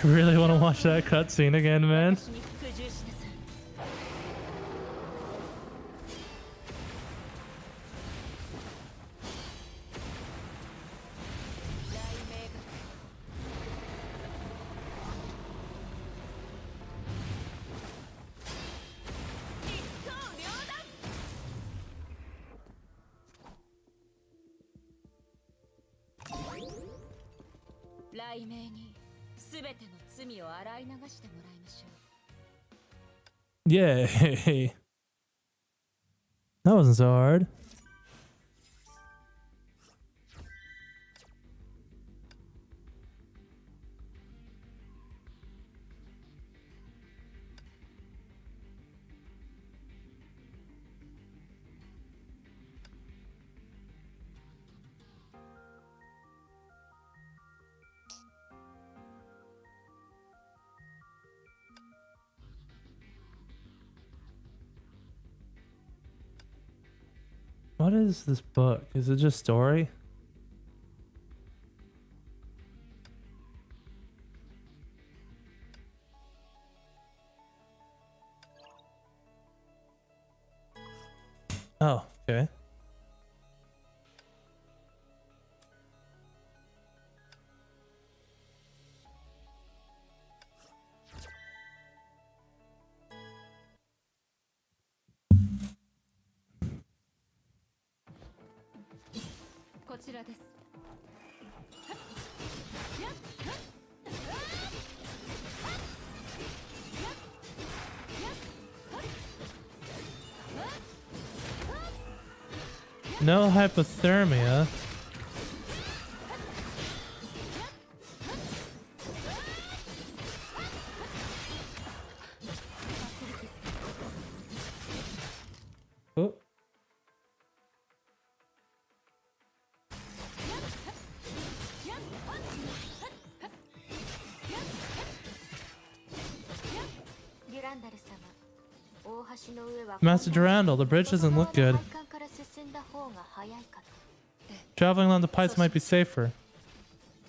I really want to watch that cutscene again, man. Yay. That wasn't so hard. What is this book? Is it just story? Oh, okay. No hypothermia. Oh. Master Durandal, the bridge doesn't look good. Traveling along the pipes might be safer.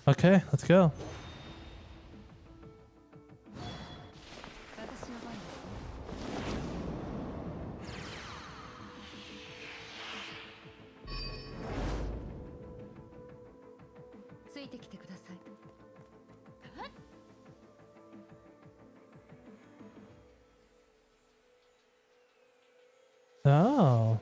Okay, let's go. Oh.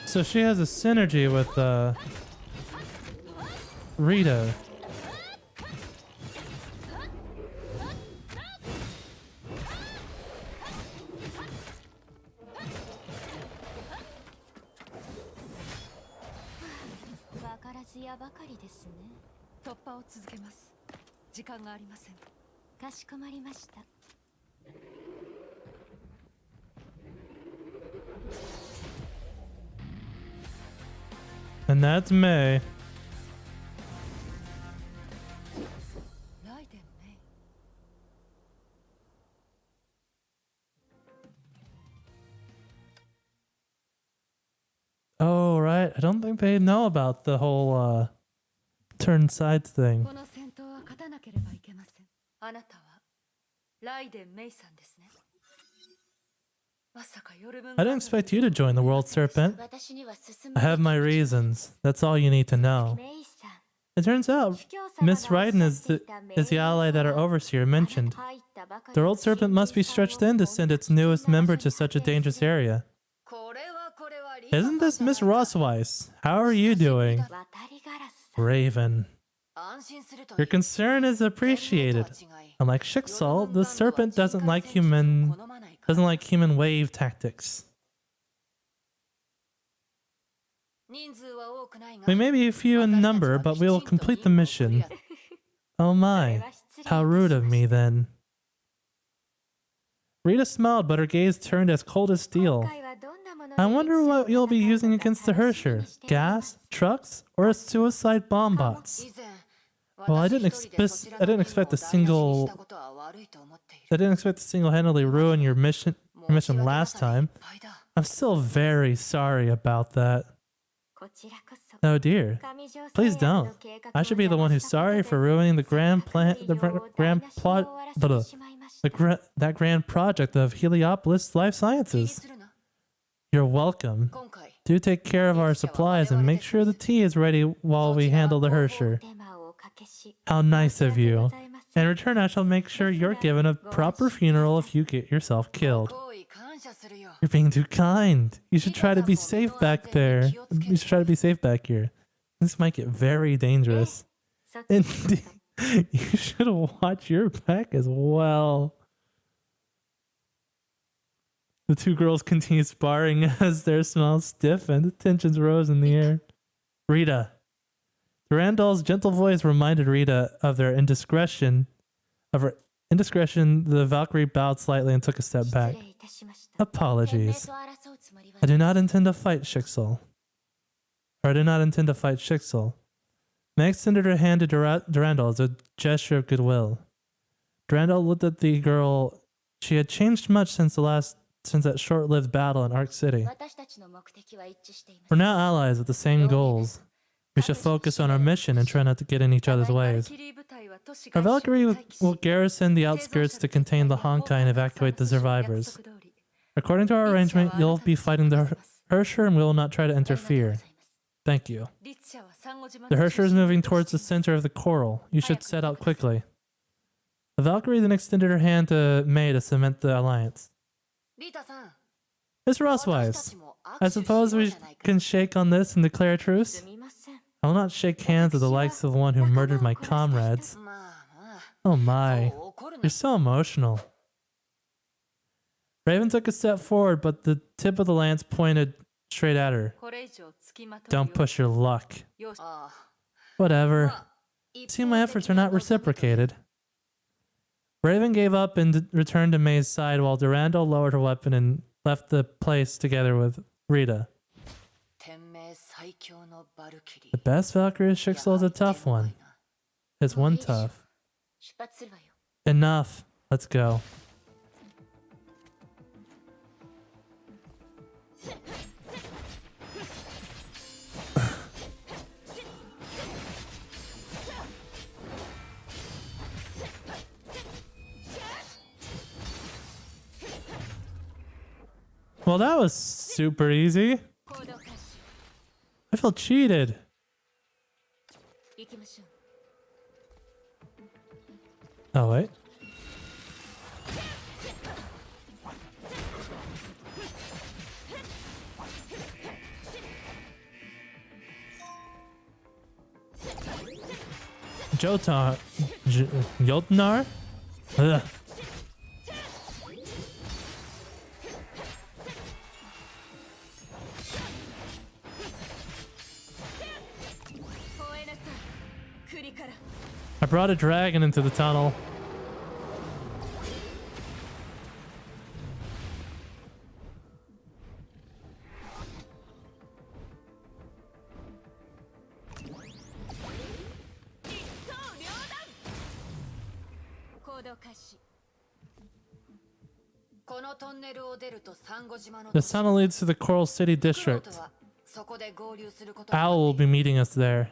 So she has a synergy with Rita. And that's May. Oh, right. I don't think they know about the whole turn sides thing. I didn't expect you to join the World Serpent. I have my reasons. That's all you need to know. It turns out Miss Raiden is the ally that our overseer mentioned. The World Serpent must be stretched thin to send its newest member to such a dangerous area. Isn't this Miss Rossweiss? How are you doing? Raven. Your concern is appreciated. Unlike Schicksal, the serpent doesn't like human wave tactics. We may be few in number, but we will complete the mission. Oh my, how rude of me then. Rita smiled, but her gaze turned as cold as steel. I wonder what you'll be using against the Hersher. Gas, trucks, or suicide bomb bots? Well, I didn't expect to single-handedly ruin your mission last time. I'm still very sorry about that. Oh dear. Please don't. I should be the one who's sorry for ruining the grand project of Heliopolis Life Sciences. You're welcome. Do take care of our supplies and make sure the tea is ready while we handle the Hersher. How nice of you. In return, I shall make sure you're given a proper funeral if you get yourself killed. You're being too kind. You should try to be safe back there. You should try to be safe back here. This might get very dangerous. Indeed, you should watch your back as well. The two girls continue sparring as their smiles stiffened. Tensions rose in the air. Rita. Durandal's gentle voice reminded Rita of their indiscretion. The Valkyrie bowed slightly and took a step back. Apologies. I do not intend to fight Schicksal. May extended her hand to Durandal as a gesture of goodwill. Durandal looked at the girl. She had changed much since that short-lived battle in Arc City. We're now allies with the same goals. We should focus on our mission and try not to get in each other's ways. Our Valkyrie will garrison the outskirts to contain the Honkai and evacuate the survivors. According to our arrangement, you'll be fighting the Hersher and we will not try to interfere. Thank you. The Hersher is moving towards the center of the coral. You should set out quickly. The Valkyrie then extended her hand to May to cement the alliance. Miss Rosswise, I suppose we can shake on this and declare a truce? I will not shake hands with the likes of the one who murdered my comrades. Oh my, you're so emotional. Raven took a step forward, but the tip of the lance pointed straight at her. Don't push your luck. Whatever. See, my efforts are not reciprocated. Raven gave up and returned to May's side while Durando lowered her weapon and left the place together with Rita. The best Valkyrie Schicksal is a tough one. It's one tough. Enough. Let's go. Well, that was super easy. I felt cheated. Oh, wait. Jotnar? Ugh. I brought a dragon into the tunnel. The tunnel leads to the Coral City district. Owl will be meeting us there.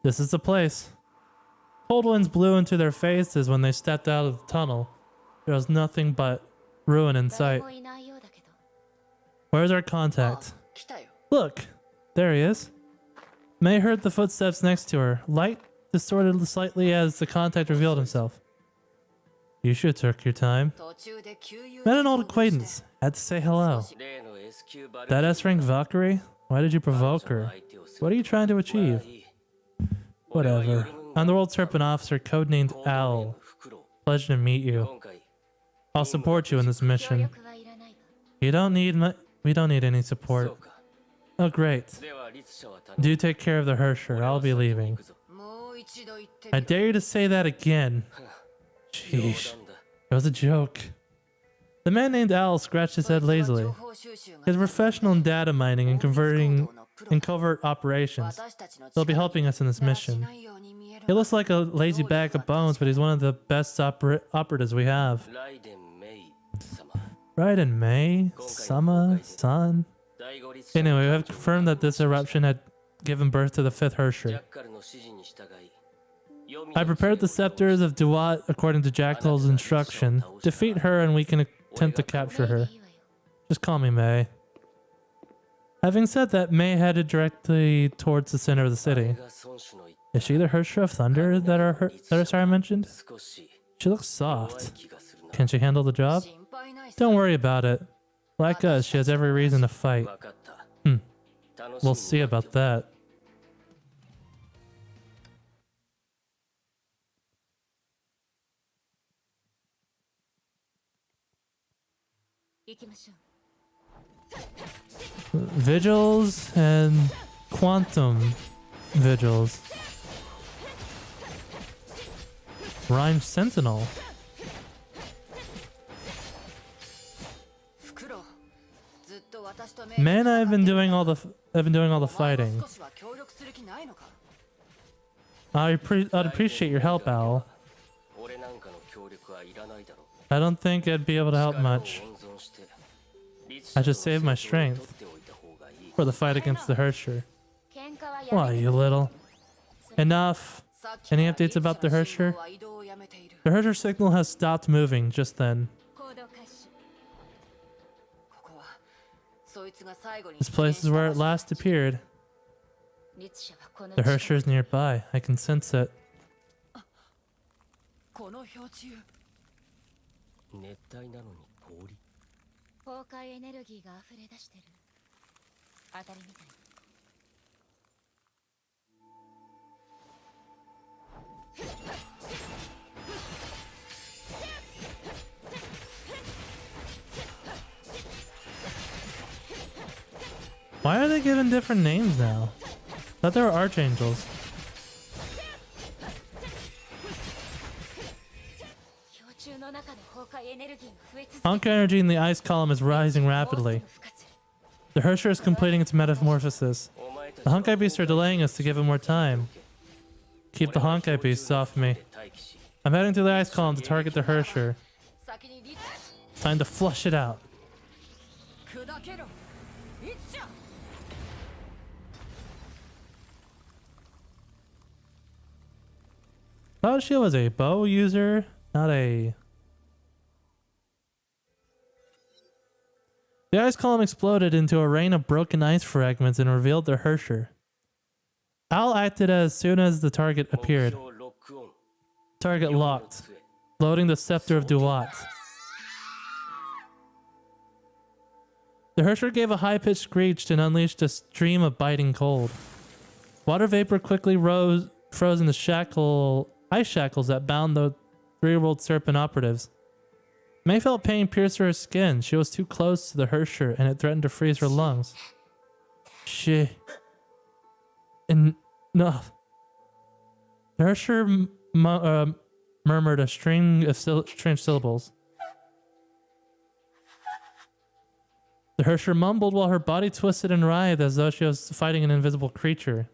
This is the place. Cold winds blew into their faces when they stepped out of the tunnel. There was nothing but ruin in sight. Where's our contact? Look, there he is. May heard the footsteps next to her. Light distorted slightly as the contact revealed himself. You should have took your time. Met an old acquaintance. Had to say hello. That S-rank Valkyrie? Why did you provoke her? What are you trying to achieve? Whatever. I'm the World Serpent Officer, codenamed Owl. Pleasure to meet you. I'll support you in this mission. We don't need any support. Oh, great. Do take care of the Hersher. I'll be leaving. I dare you to say that again. Sheesh. It was a joke. The man named Owl scratched his head lazily. He's a professional in data mining and converting in covert operations. He'll be helping us in this mission. He looks like a lazy bag of bones, but he's one of the best operatives we have. Raiden May? Sama? San? Anyway, we have confirmed that this eruption had given birth to the fifth Hersher. I prepared the scepters of Duat according to Jacktal's instruction. Defeat her and we can attempt to capture her. Just call me May. Having said that, May headed directly towards the center of the city. Is she the Hersher of Thunder that Sarah mentioned? She looks soft. Can she handle the job? Don't worry about it. Like us, she has every reason to fight. We'll see about that. Vigils and quantum vigils. Rhyme Sentinel. Man, I've been doing all the fighting. I'd appreciate your help, Owl. I don't think I'd be able to help much. I should save my strength for the fight against the Hersher. Why, you little? Enough. Any updates about the Hersher? The Hersher signal has stopped moving just then. This place is where it last appeared. The Hersher is nearby. I can sense it. 熱帯なのに氷。崩壊エネルギーが溢れ出してる。当たりみたい。Why are they given different names now? Thought they were archangels. Honkai energy in the ice column is rising rapidly. The Hersher is completing its metamorphosis. The Honkai beasts are delaying us to give it more time. Keep the Honkai beasts off me. I'm heading to the ice column to target the Hersher. Time to flush it out. Thought she was a bow user, not a... The ice column exploded into a rain of broken ice fragments and revealed the Hersher. Al acted as soon as the target appeared. Target locked. Loading the Scepter of Duat. The Hersher gave a high-pitched screech and unleashed a stream of biting cold. Water vapor quickly froze in the ice shackles that bound the three-year-old serpent operatives. May felt pain pierce her skin. She was too close to the Hersher and it threatened to freeze her lungs. Enough. The Hersher murmured a string of strange syllables. The Hersher mumbled while her body twisted and writhed as though she was fighting an invisible creature.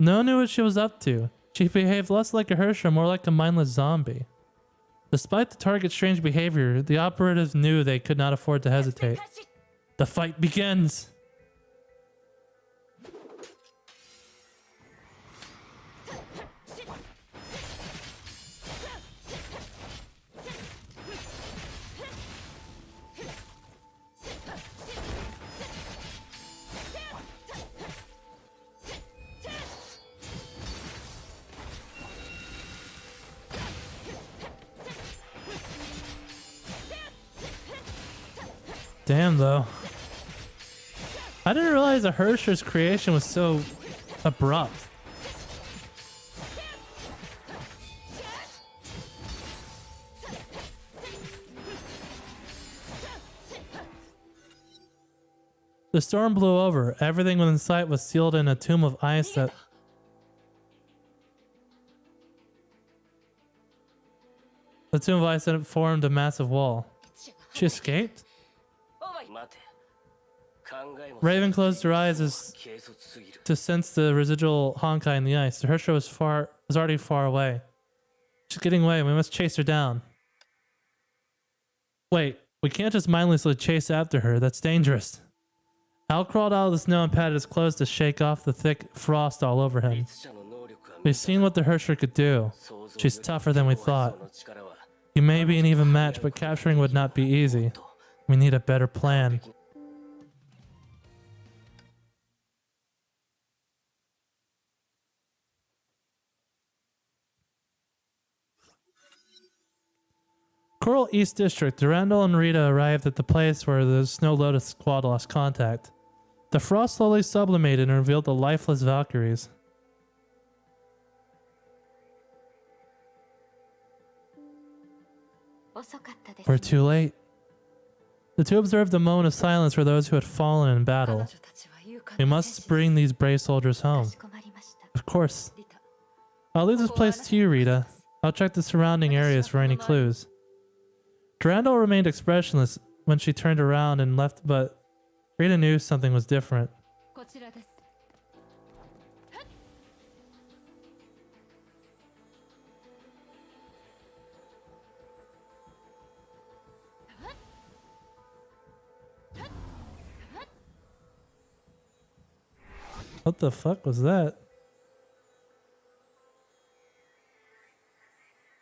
No one knew what she was up to. She behaved less like a Hersher, more like a mindless zombie. Despite the target's strange behavior, the operatives knew they could not afford to hesitate. The fight begins! Damn, though. I didn't realize the Hersher's creation was so abrupt. The storm blew over. Everything within sight was sealed in a tomb of ice that... The tomb of ice that formed a massive wall. She escaped? Raven closed her eyes to sense the residual Honkai in the ice. The Hersher was already far away. She's getting away. We must chase her down. Wait, we can't just mindlessly chase after her. That's dangerous. Al crawled out of the snow and patted his clothes to shake off the thick frost all over him. We've seen what the Hersher could do. She's tougher than we thought. You may be an even match, but capturing would not be easy. We need a better plan. Coral East District. Durandal and Rita arrived at the place where the Snow Lotus squad lost contact. The frost slowly sublimated and revealed the lifeless Valkyries. We're too late. The two observed a moment of silence for those who had fallen in battle. We must bring these brave soldiers home. Of course. I'll leave this place to you, Rita. I'll check the surrounding areas for any clues. Durandal remained expressionless when she turned around and left, but Rita knew something was different. What the fuck was that?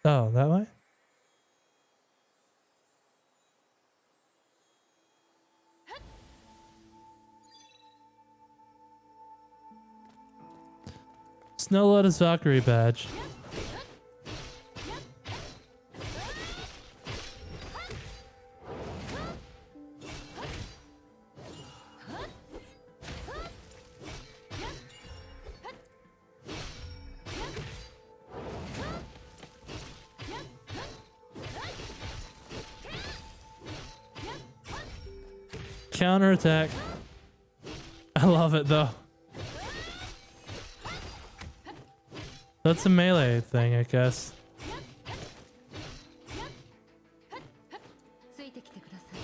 Oh, that way? Snow Lotus Valkyrie badge. Counterattack. I love it though. That's a melee thing, I guess. ついてきてください。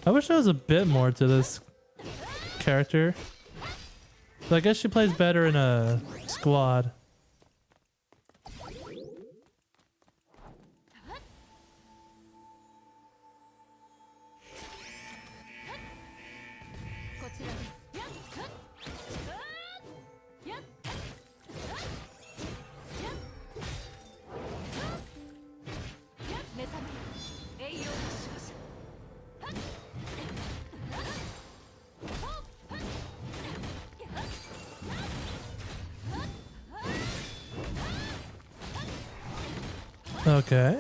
I wish there was a bit more to this character. But I guess she plays better in a squad. Okay.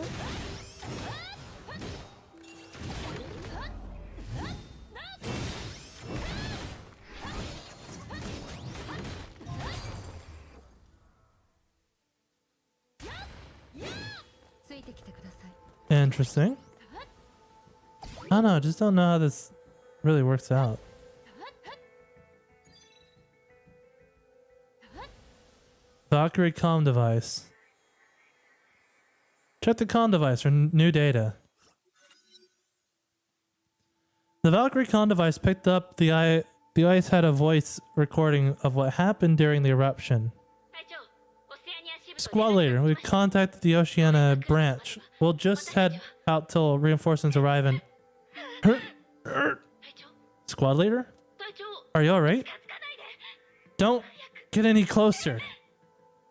Interesting. I don't know, I just don't know how this really works out. Valkyrie comm device. Check the comm device for new data. The Valkyrie comm device picked up the ice had a voice recording of what happened during the eruption. Squad leader, we contacted the Oceania branch. We'll just head out till reinforcements arrive and... Squad leader? Are you alright? Don't get any closer.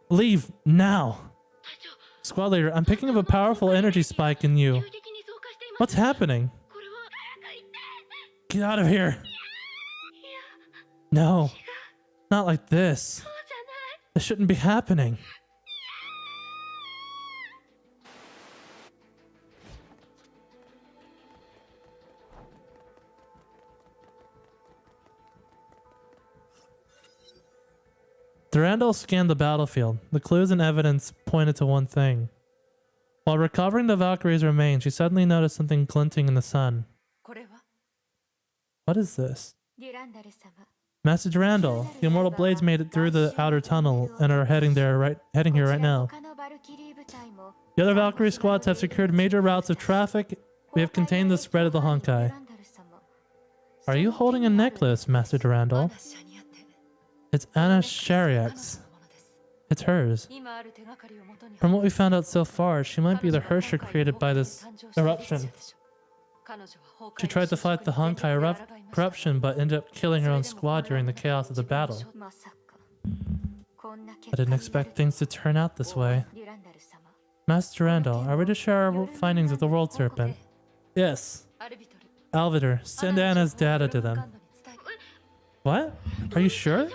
Leave now. Squad leader, I'm picking up a powerful energy spike in you. What's happening? Get out of here. No, not like this. This shouldn't be happening. Durandal scanned the battlefield. The clues and evidence pointed to one thing. While recovering the Valkyrie's remains, she suddenly noticed something glinting in the sun. What is this? Master Durandal, the Immortal Blades made it through the outer tunnel and are heading here right now. The other Valkyrie squads have secured major routes of traffic. We have contained the spread of the Honkai. Are you holding a necklace, Master Durandal? It's Anna Shariak's. It's hers. From what we found out so far, she might be the Hersher created by this eruption. She tried to fight the Honkai corruption, but ended up killing her own squad during the chaos of the battle. I didn't expect things to turn out this way. Master Randall, are we to share our findings with the World Serpent? Yes. Alvitor, send Anna's data to them. What? Are you sure?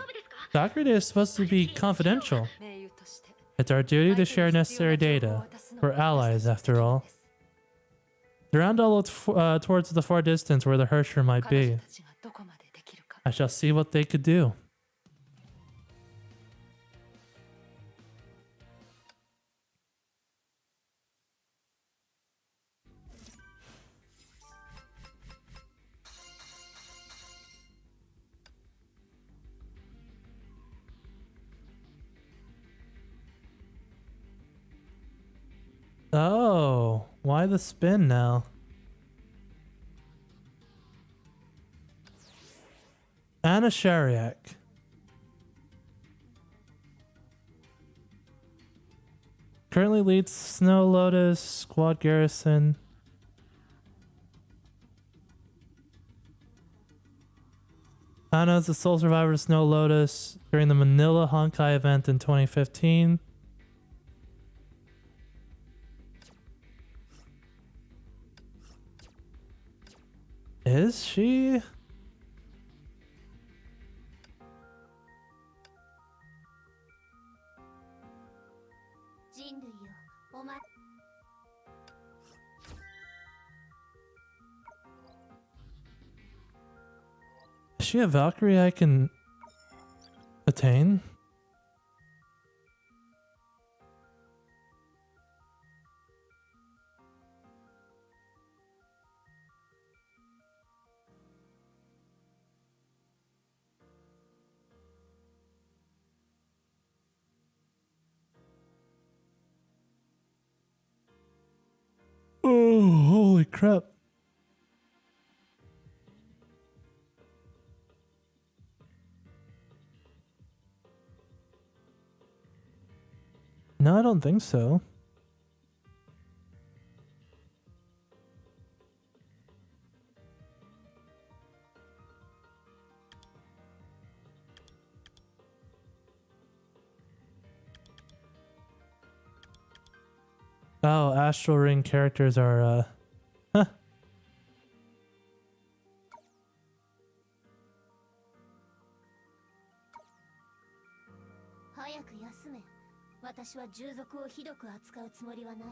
Valkyrie Day is supposed to be confidential. It's our duty to share necessary data. We're allies, after all. Durandal looked towards the far distance where the Hersher might be. I shall see what they could do. Oh, why the spin now? Anna Shariak. Currently leads Snow Lotus Squad Garrison. Anna is the sole survivor of Snow Lotus during the Manila Honkai event in 2015. Is she? Is she a Valkyrie I can attain? Holy crap. No, I don't think so. Oh, Astral Ring characters are, huh. 早く休め。私は従属をひどく扱うつもりはない。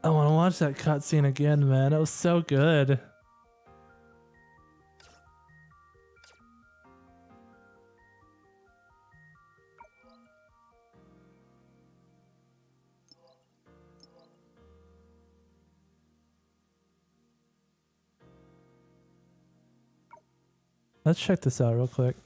I want to watch that cutscene again, man. It was so good. Let's check this out real quick.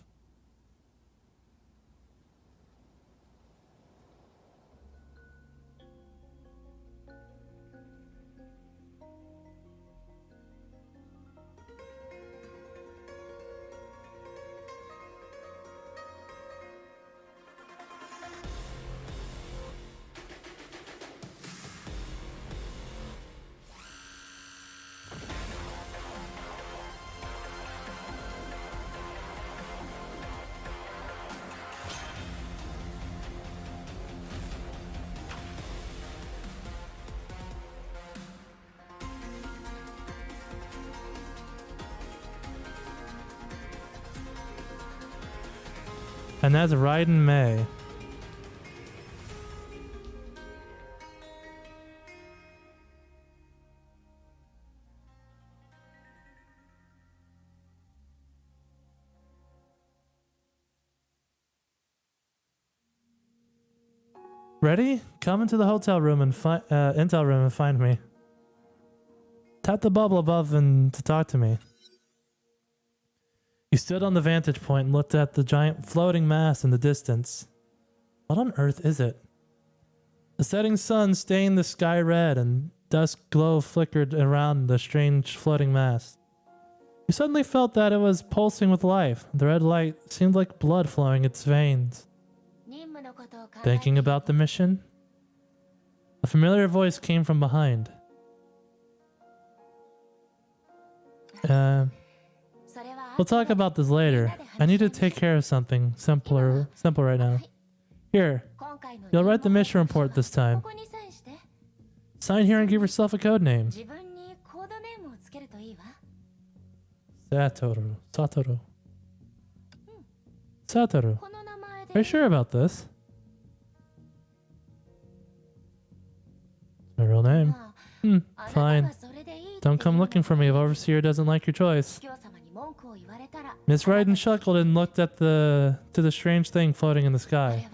And that's Raiden May. Ready? Come into the hotel room and intel room and find me. Tap the bubble above and to talk to me. You stood on the vantage point and looked at the giant floating mass in the distance. What on earth is it? The setting sun stained the sky red and dusk glow flickered around the strange floating mass. You suddenly felt that it was pulsing with life. The red light seemed like blood flowing its veins. Thinking about the mission? A familiar voice came from behind. We'll talk about this later. I need to take care of something simple right now. Here, you'll write the mission report this time. Sign here and give yourself a code name. Satoru. Satoru. Are you sure about this? My real name. Fine. Don't come looking for me if Overseer doesn't like your choice. Miss Raiden chuckled and looked at to the strange thing floating in the sky.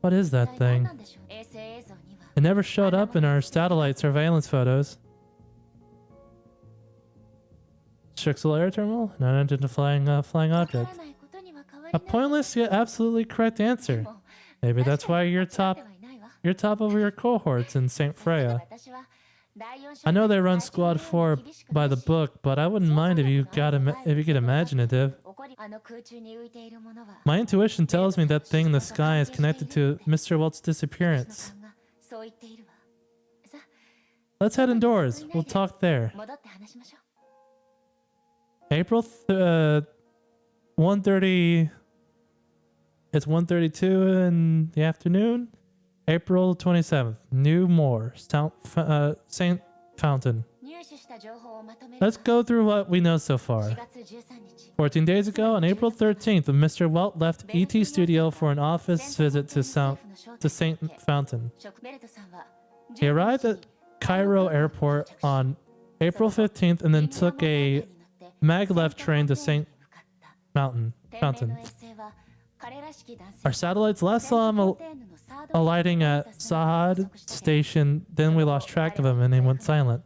What is that thing? It never showed up in our satellite surveillance photos. Strixel air terminal? An unidentified flying object. A pointless yet absolutely correct answer. Maybe that's why you're top of your cohorts in St. Freya. I know they run Squad 4 by the book, but I wouldn't mind if you get imaginative. My intuition tells me that thing in the sky is connected to Mr. Welt's disappearance. Let's head indoors. We'll talk there. April 1:30. It's 1:32 in the afternoon. April 27th. New Moor. Saint Fountain. Let's go through what we know so far. 14 days ago, on April 13th, Mr. Welt left ET Studio for an office visit to Saint Fountain. He arrived at Cairo Airport on April 15th and then took a maglev train to Saint Fountain. Our satellites last saw him alighting at Sahad Station, then we lost track of him and he went silent.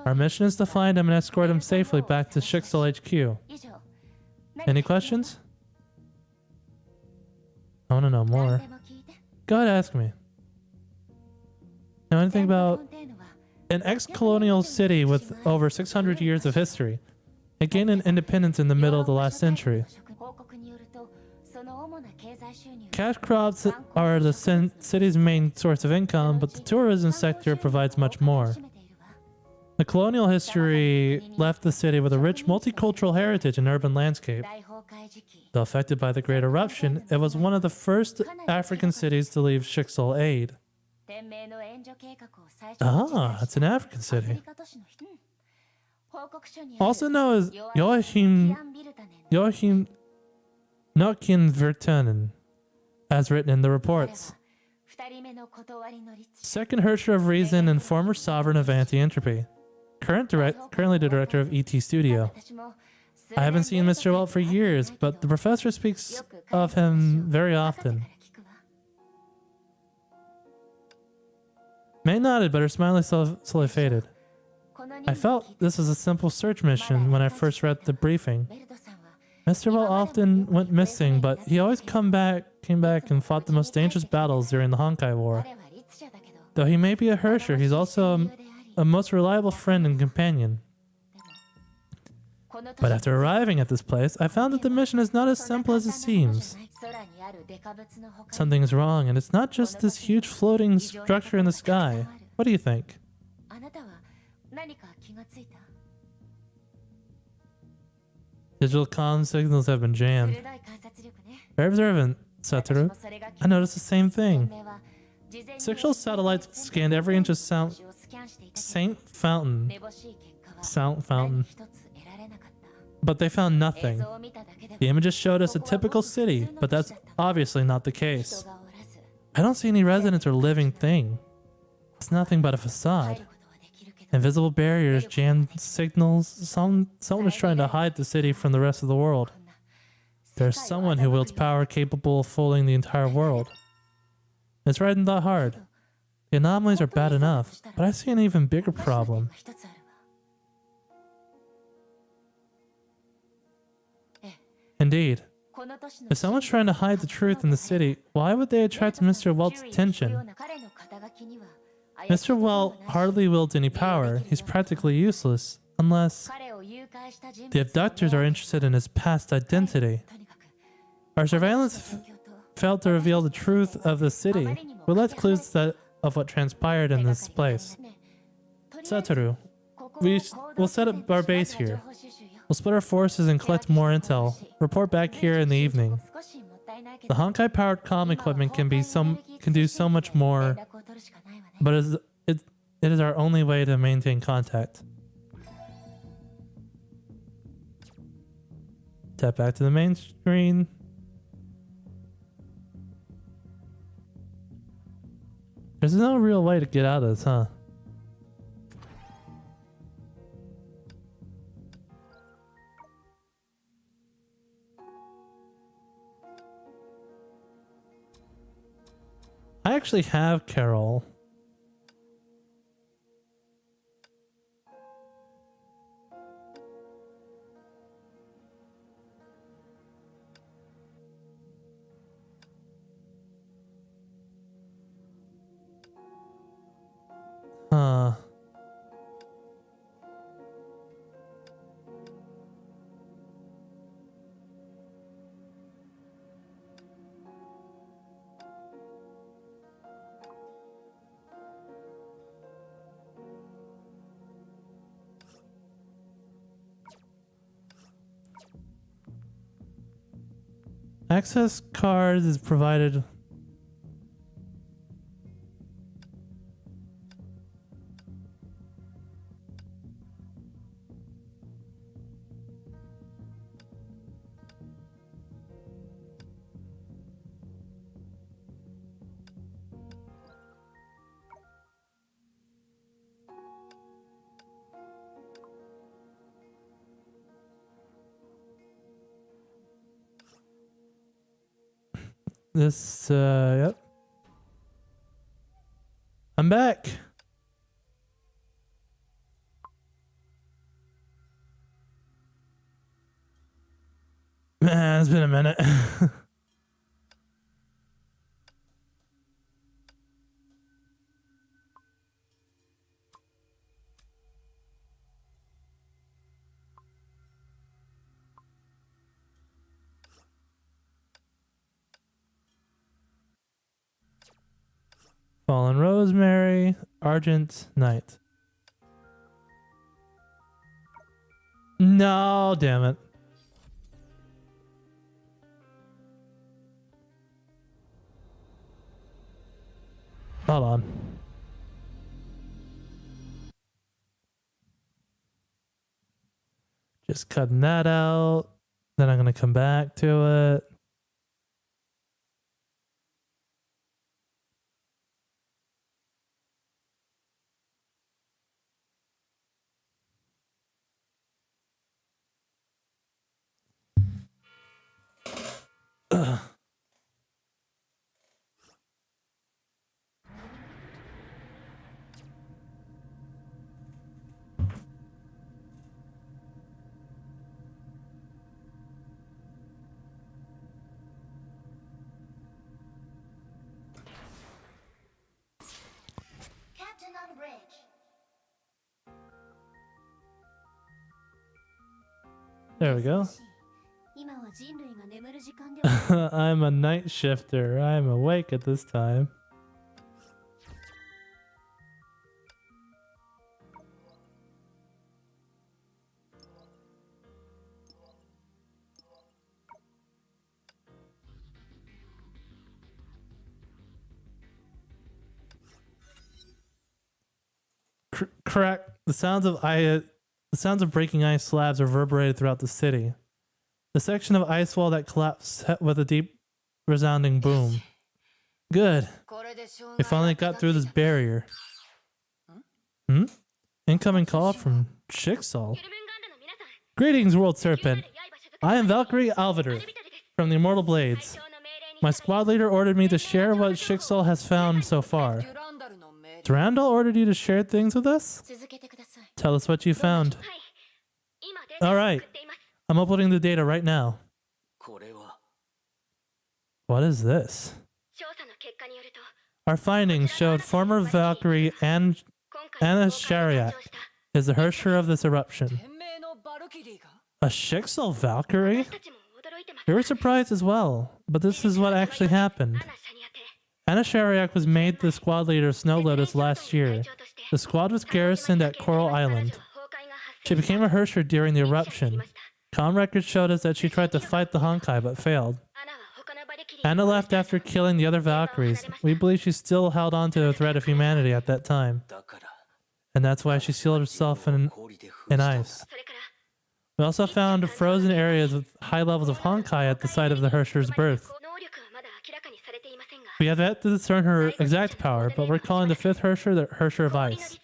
Our mission is to find him and escort him safely back to Strixel HQ. Any questions? I want to know more. Go ahead, ask me. Know anything about an ex-colonial city with over 600 years of history? It gained an independence in the middle of the last century. Cash crops are the city's main source of income, but the tourism sector provides much more. The colonial history left the city with a rich multicultural heritage and urban landscape. Though affected by the Great Eruption, it was one of the first African cities to leave Schicksal aid. Ah, it's an African city. Also known as Joachim Nokian-Virtanen, as written in the reports. Second Herrscher of Reason and former sovereign of Anti-Entropy. Currently the director of ET Studio. I haven't seen Mr. Welt for years, but the professor speaks of him very often. May nodded, but her smile slowly faded. I felt this was a simple search mission when I first read the briefing. Mr. Welt often went missing, but he always came back and fought the most dangerous battles during the Honkai War. Though he may be a Herrscher, he's also a most reliable friend and companion. But after arriving at this place, I found that the mission is not as simple as it seems. Something's wrong, and it's not just this huge floating structure in the sky. What do you think? Digital comm signals have been jammed. Very observant, Satoru. I noticed the same thing. Sexual satellites scanned every inch of Sound Fountain. But they found nothing. The images showed us a typical city, but that's obviously not the case. I don't see any residents or living thing. It's nothing but a facade. Invisible barriers, jammed signals. Someone is trying to hide the city from the rest of the world. There's someone who wields power capable of fooling the entire world. It's right in the heart. The anomalies are bad enough, but I see an even bigger problem. Indeed. If someone's trying to hide the truth in the city, why would they attract Mr. Welt's attention? Mr. Welt hardly wields any power. He's practically useless, unless the abductors are interested in his past identity. Our surveillance failed to reveal the truth of the city. We left clues of what transpired in this place. Satoru, we'll set up our base here. We'll split our forces and collect more intel. Report back here in the evening. The Honkai-powered comm equipment can do so much more, but it is our only way to maintain contact. Tap back to the main screen. There's no real way to get out of this, huh? I actually have Carol. Huh. Access card is provided. Yep. I'm back. Man, it's been a minute. Fallen Rosemary, Argent Knight. No, damn it. Hold on. Just cutting that out. Then I'm going to come back to it. Ugh. Captain on bridge. There we go. 今は人類が眠る時間では I'm a night shifter. I'm awake at this time. Crack. The sounds of breaking ice slabs reverberated throughout the city. The section of ice wall that collapsed with a deep, resounding boom. Good. We finally got through this barrier. Hmm? Incoming call from Jigsaw. Greetings, World Serpent. I am Valkyrie Alvader from the Immortal Blades. My squad leader ordered me to share what Jigsaw has found so far. Durandal ordered you to share things with us? 続けてください Tell us what you found. はい今データを All right. 作っています I'm uploading the data right now. これは What is this? 調査の結果によると Our findings showed former Valkyrie and 今回 Anna 公開を Shariat 強調した is the Hersher of this eruption. 天命のバルキリーが A Jigsaw Valkyrie? 私たちも驚いてます We were surprised as well, but this is what actually happened. アナシャニアテ Anna Shariak was made the squad leader of Snow Lotus last year. The squad was garrisoned at Coral Island. She became a Hersher during the eruption. Comm records showed us that she tried to fight the Honkai but failed. Anna left after killing the other Valkyries. We believe she still held on to the threat of humanity at that time, だから and that's why she sealed herself in 氷で封 in じたんだ ice. We also found frozen areas with high levels of Honkai at the site of the Hersher's birth. 能力はまだ明らかにされていませんが We have yet to discern her exact power, but we're calling the fifth Hersher the Hersher of 氷の Ice. 律者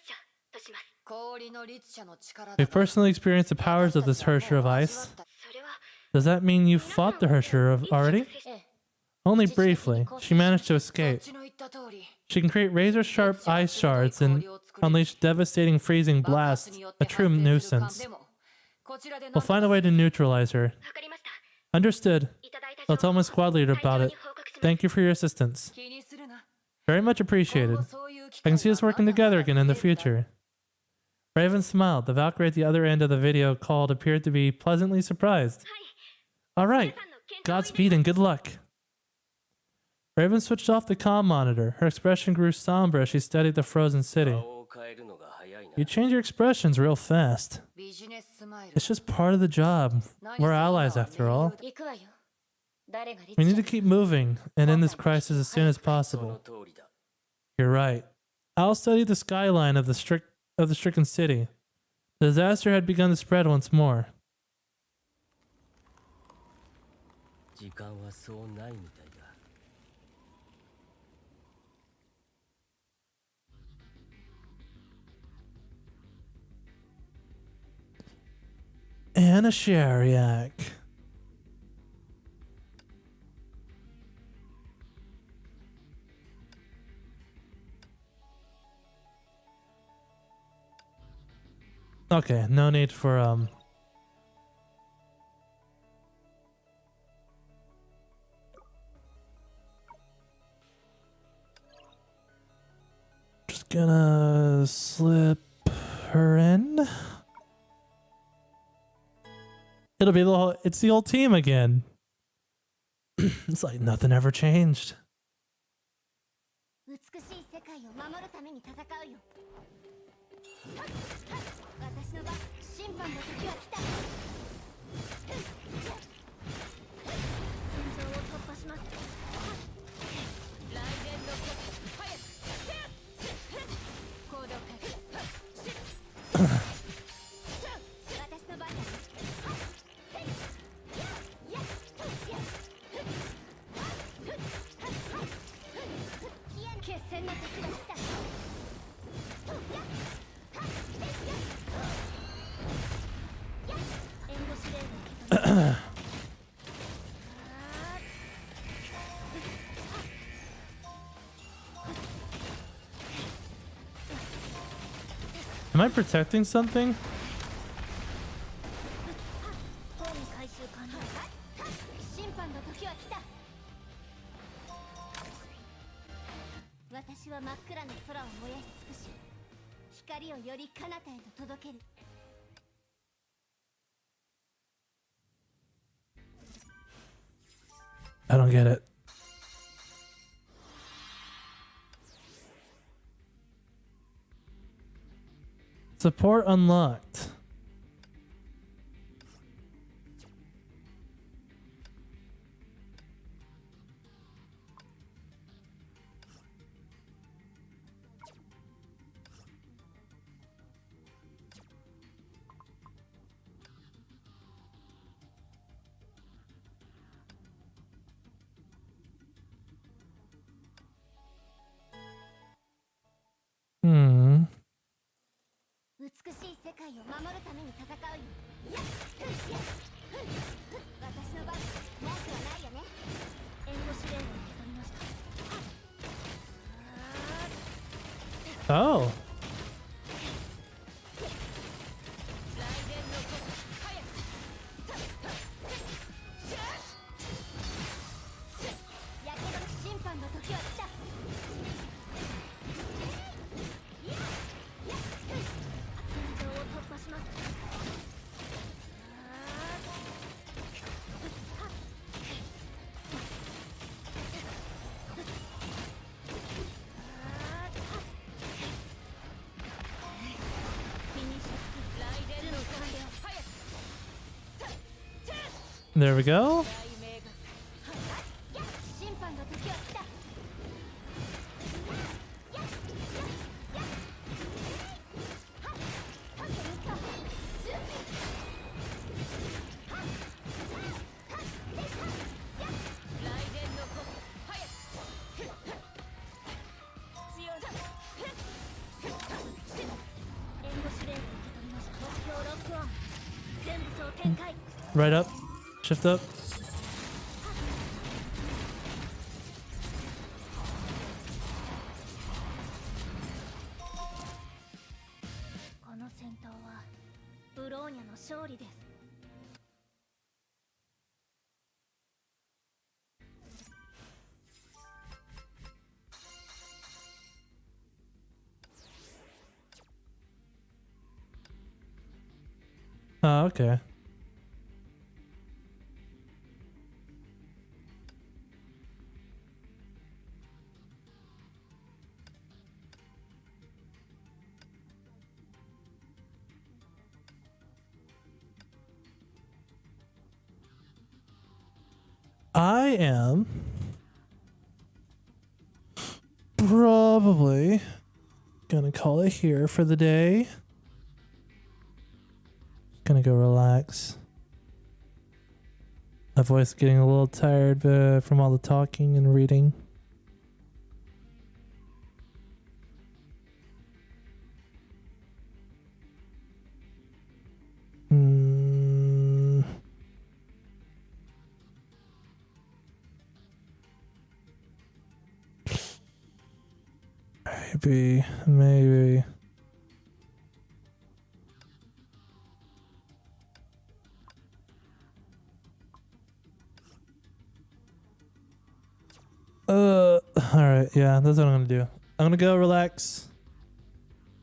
とします 氷の律者の力だ We've personally experienced the powers of this Hersher of Ice. それは Does that mean you fought the Hersher of already? ええ Only briefly. She managed to そっ escape. ちの言った通り She can create razor-sharp ice shards and unleash devastating freezing 爆発 blasts, によっ a て true 発生する nuisance. 間でもこちらで We'll find a way to neutralize her. わかりました Understood. いただいた I'll 情 tell 報 my を squad leader 隊長 about に it. 報告します Thank you for your assistance. 気にするな Very much 今 appreciated. 後そういう機 I 会 can see us は working まだま together だ again in the 増えるだろう future. Raven smiled. The Valkyrie at the other end of the video called appeared to be pleasantly surprised. はい All right. 皆さんの健康を祈ります Godspeed and good luck. Raven switched off the comm monitor. Her expression grew somber as she studied the frozen city. 顔を変えるのが早いな You change your expressions real fast. ビジネススマイル It's just part of the job. We're allies after all. 行くわよ誰が律 We 者 need to keep moving and end this crisis as soon as その possible. 通りだ You're right. I'll study the skyline of the stricken city. The disaster had begun to spread once more. 時間はそうないみたいだ Anna Shariak. Okay, no need for just gonna slip her in. It'll be it's the old team again. It's like nothing ever changed. 美しい世界守るために戦うよ。私の番、審判の時は来た。戦場を突破します。雷電の鼓早く行動開始。私の番だ。決戦の時が来た。援護指令を受け止める。Am I protecting something? ホーム回収完了。審判の時は来た。私は真っ暗な空を燃やし尽くし、光をより彼方へと届ける。I don't get it. Support unlocked. Hmm. 美しい世界を守るために戦うよ。私の番、文句はないよね。援護指令を受け取りました。Oh. 雷電の鼓早くやけど審判の時は来た。戦場を突破します。フィニッシュ雷電の鼓早く There we go. 雷鳴が審判の時は来た。雷電の鼓早く強い援護指令を受け取りました。目標ロックオン。全部総展開。 Right up. Shift up. この戦闘はブローニャの勝利です。Oh, okay. I am probably gonna call it here for the day. Gonna go relax. My voice is getting a little tired from all the talking and reading. Maybe. Alright, yeah, that's what I'm gonna do. I'm gonna go relax.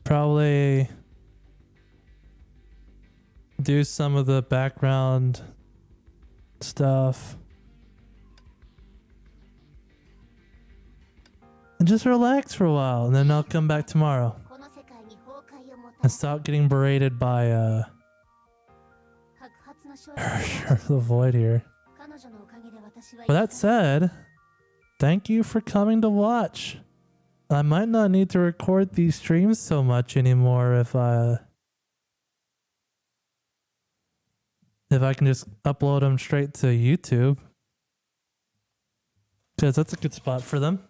Probably do some of the background stuff. and just relax for a while, and then I'll come back tomorrow この世界に崩壊をもた and ら stop getting berated by 白髪の少女 the void here. 彼女のおかげで私は With that said, thank you for coming to watch. I might not need to record these streams so much anymore if I can just upload them straight to YouTube, because that's a good spot for them.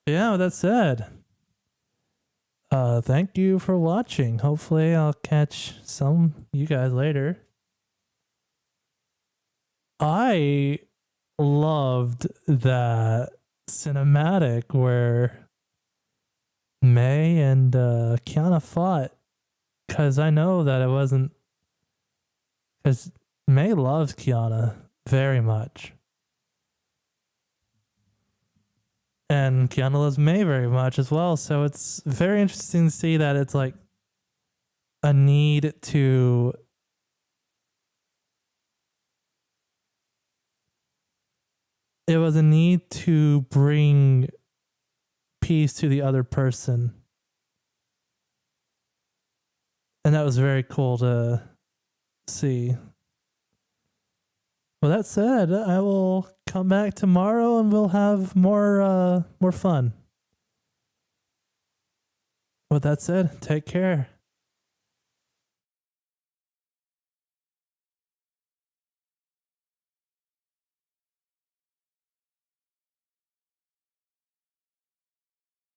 But yeah, with that said, thank you for watching. Hopefully I'll catch some of you guys later. I loved that cinematic where May and Kiana fought, because I know that it wasn't, because May loves Kiana very much, and Kiana loves May very much as well, so it's very interesting to see that it's like a need to it was a need to bring peace to the other person. And that was very cool to see. With that said, I will come back tomorrow and we'll have more fun. With that said, take care.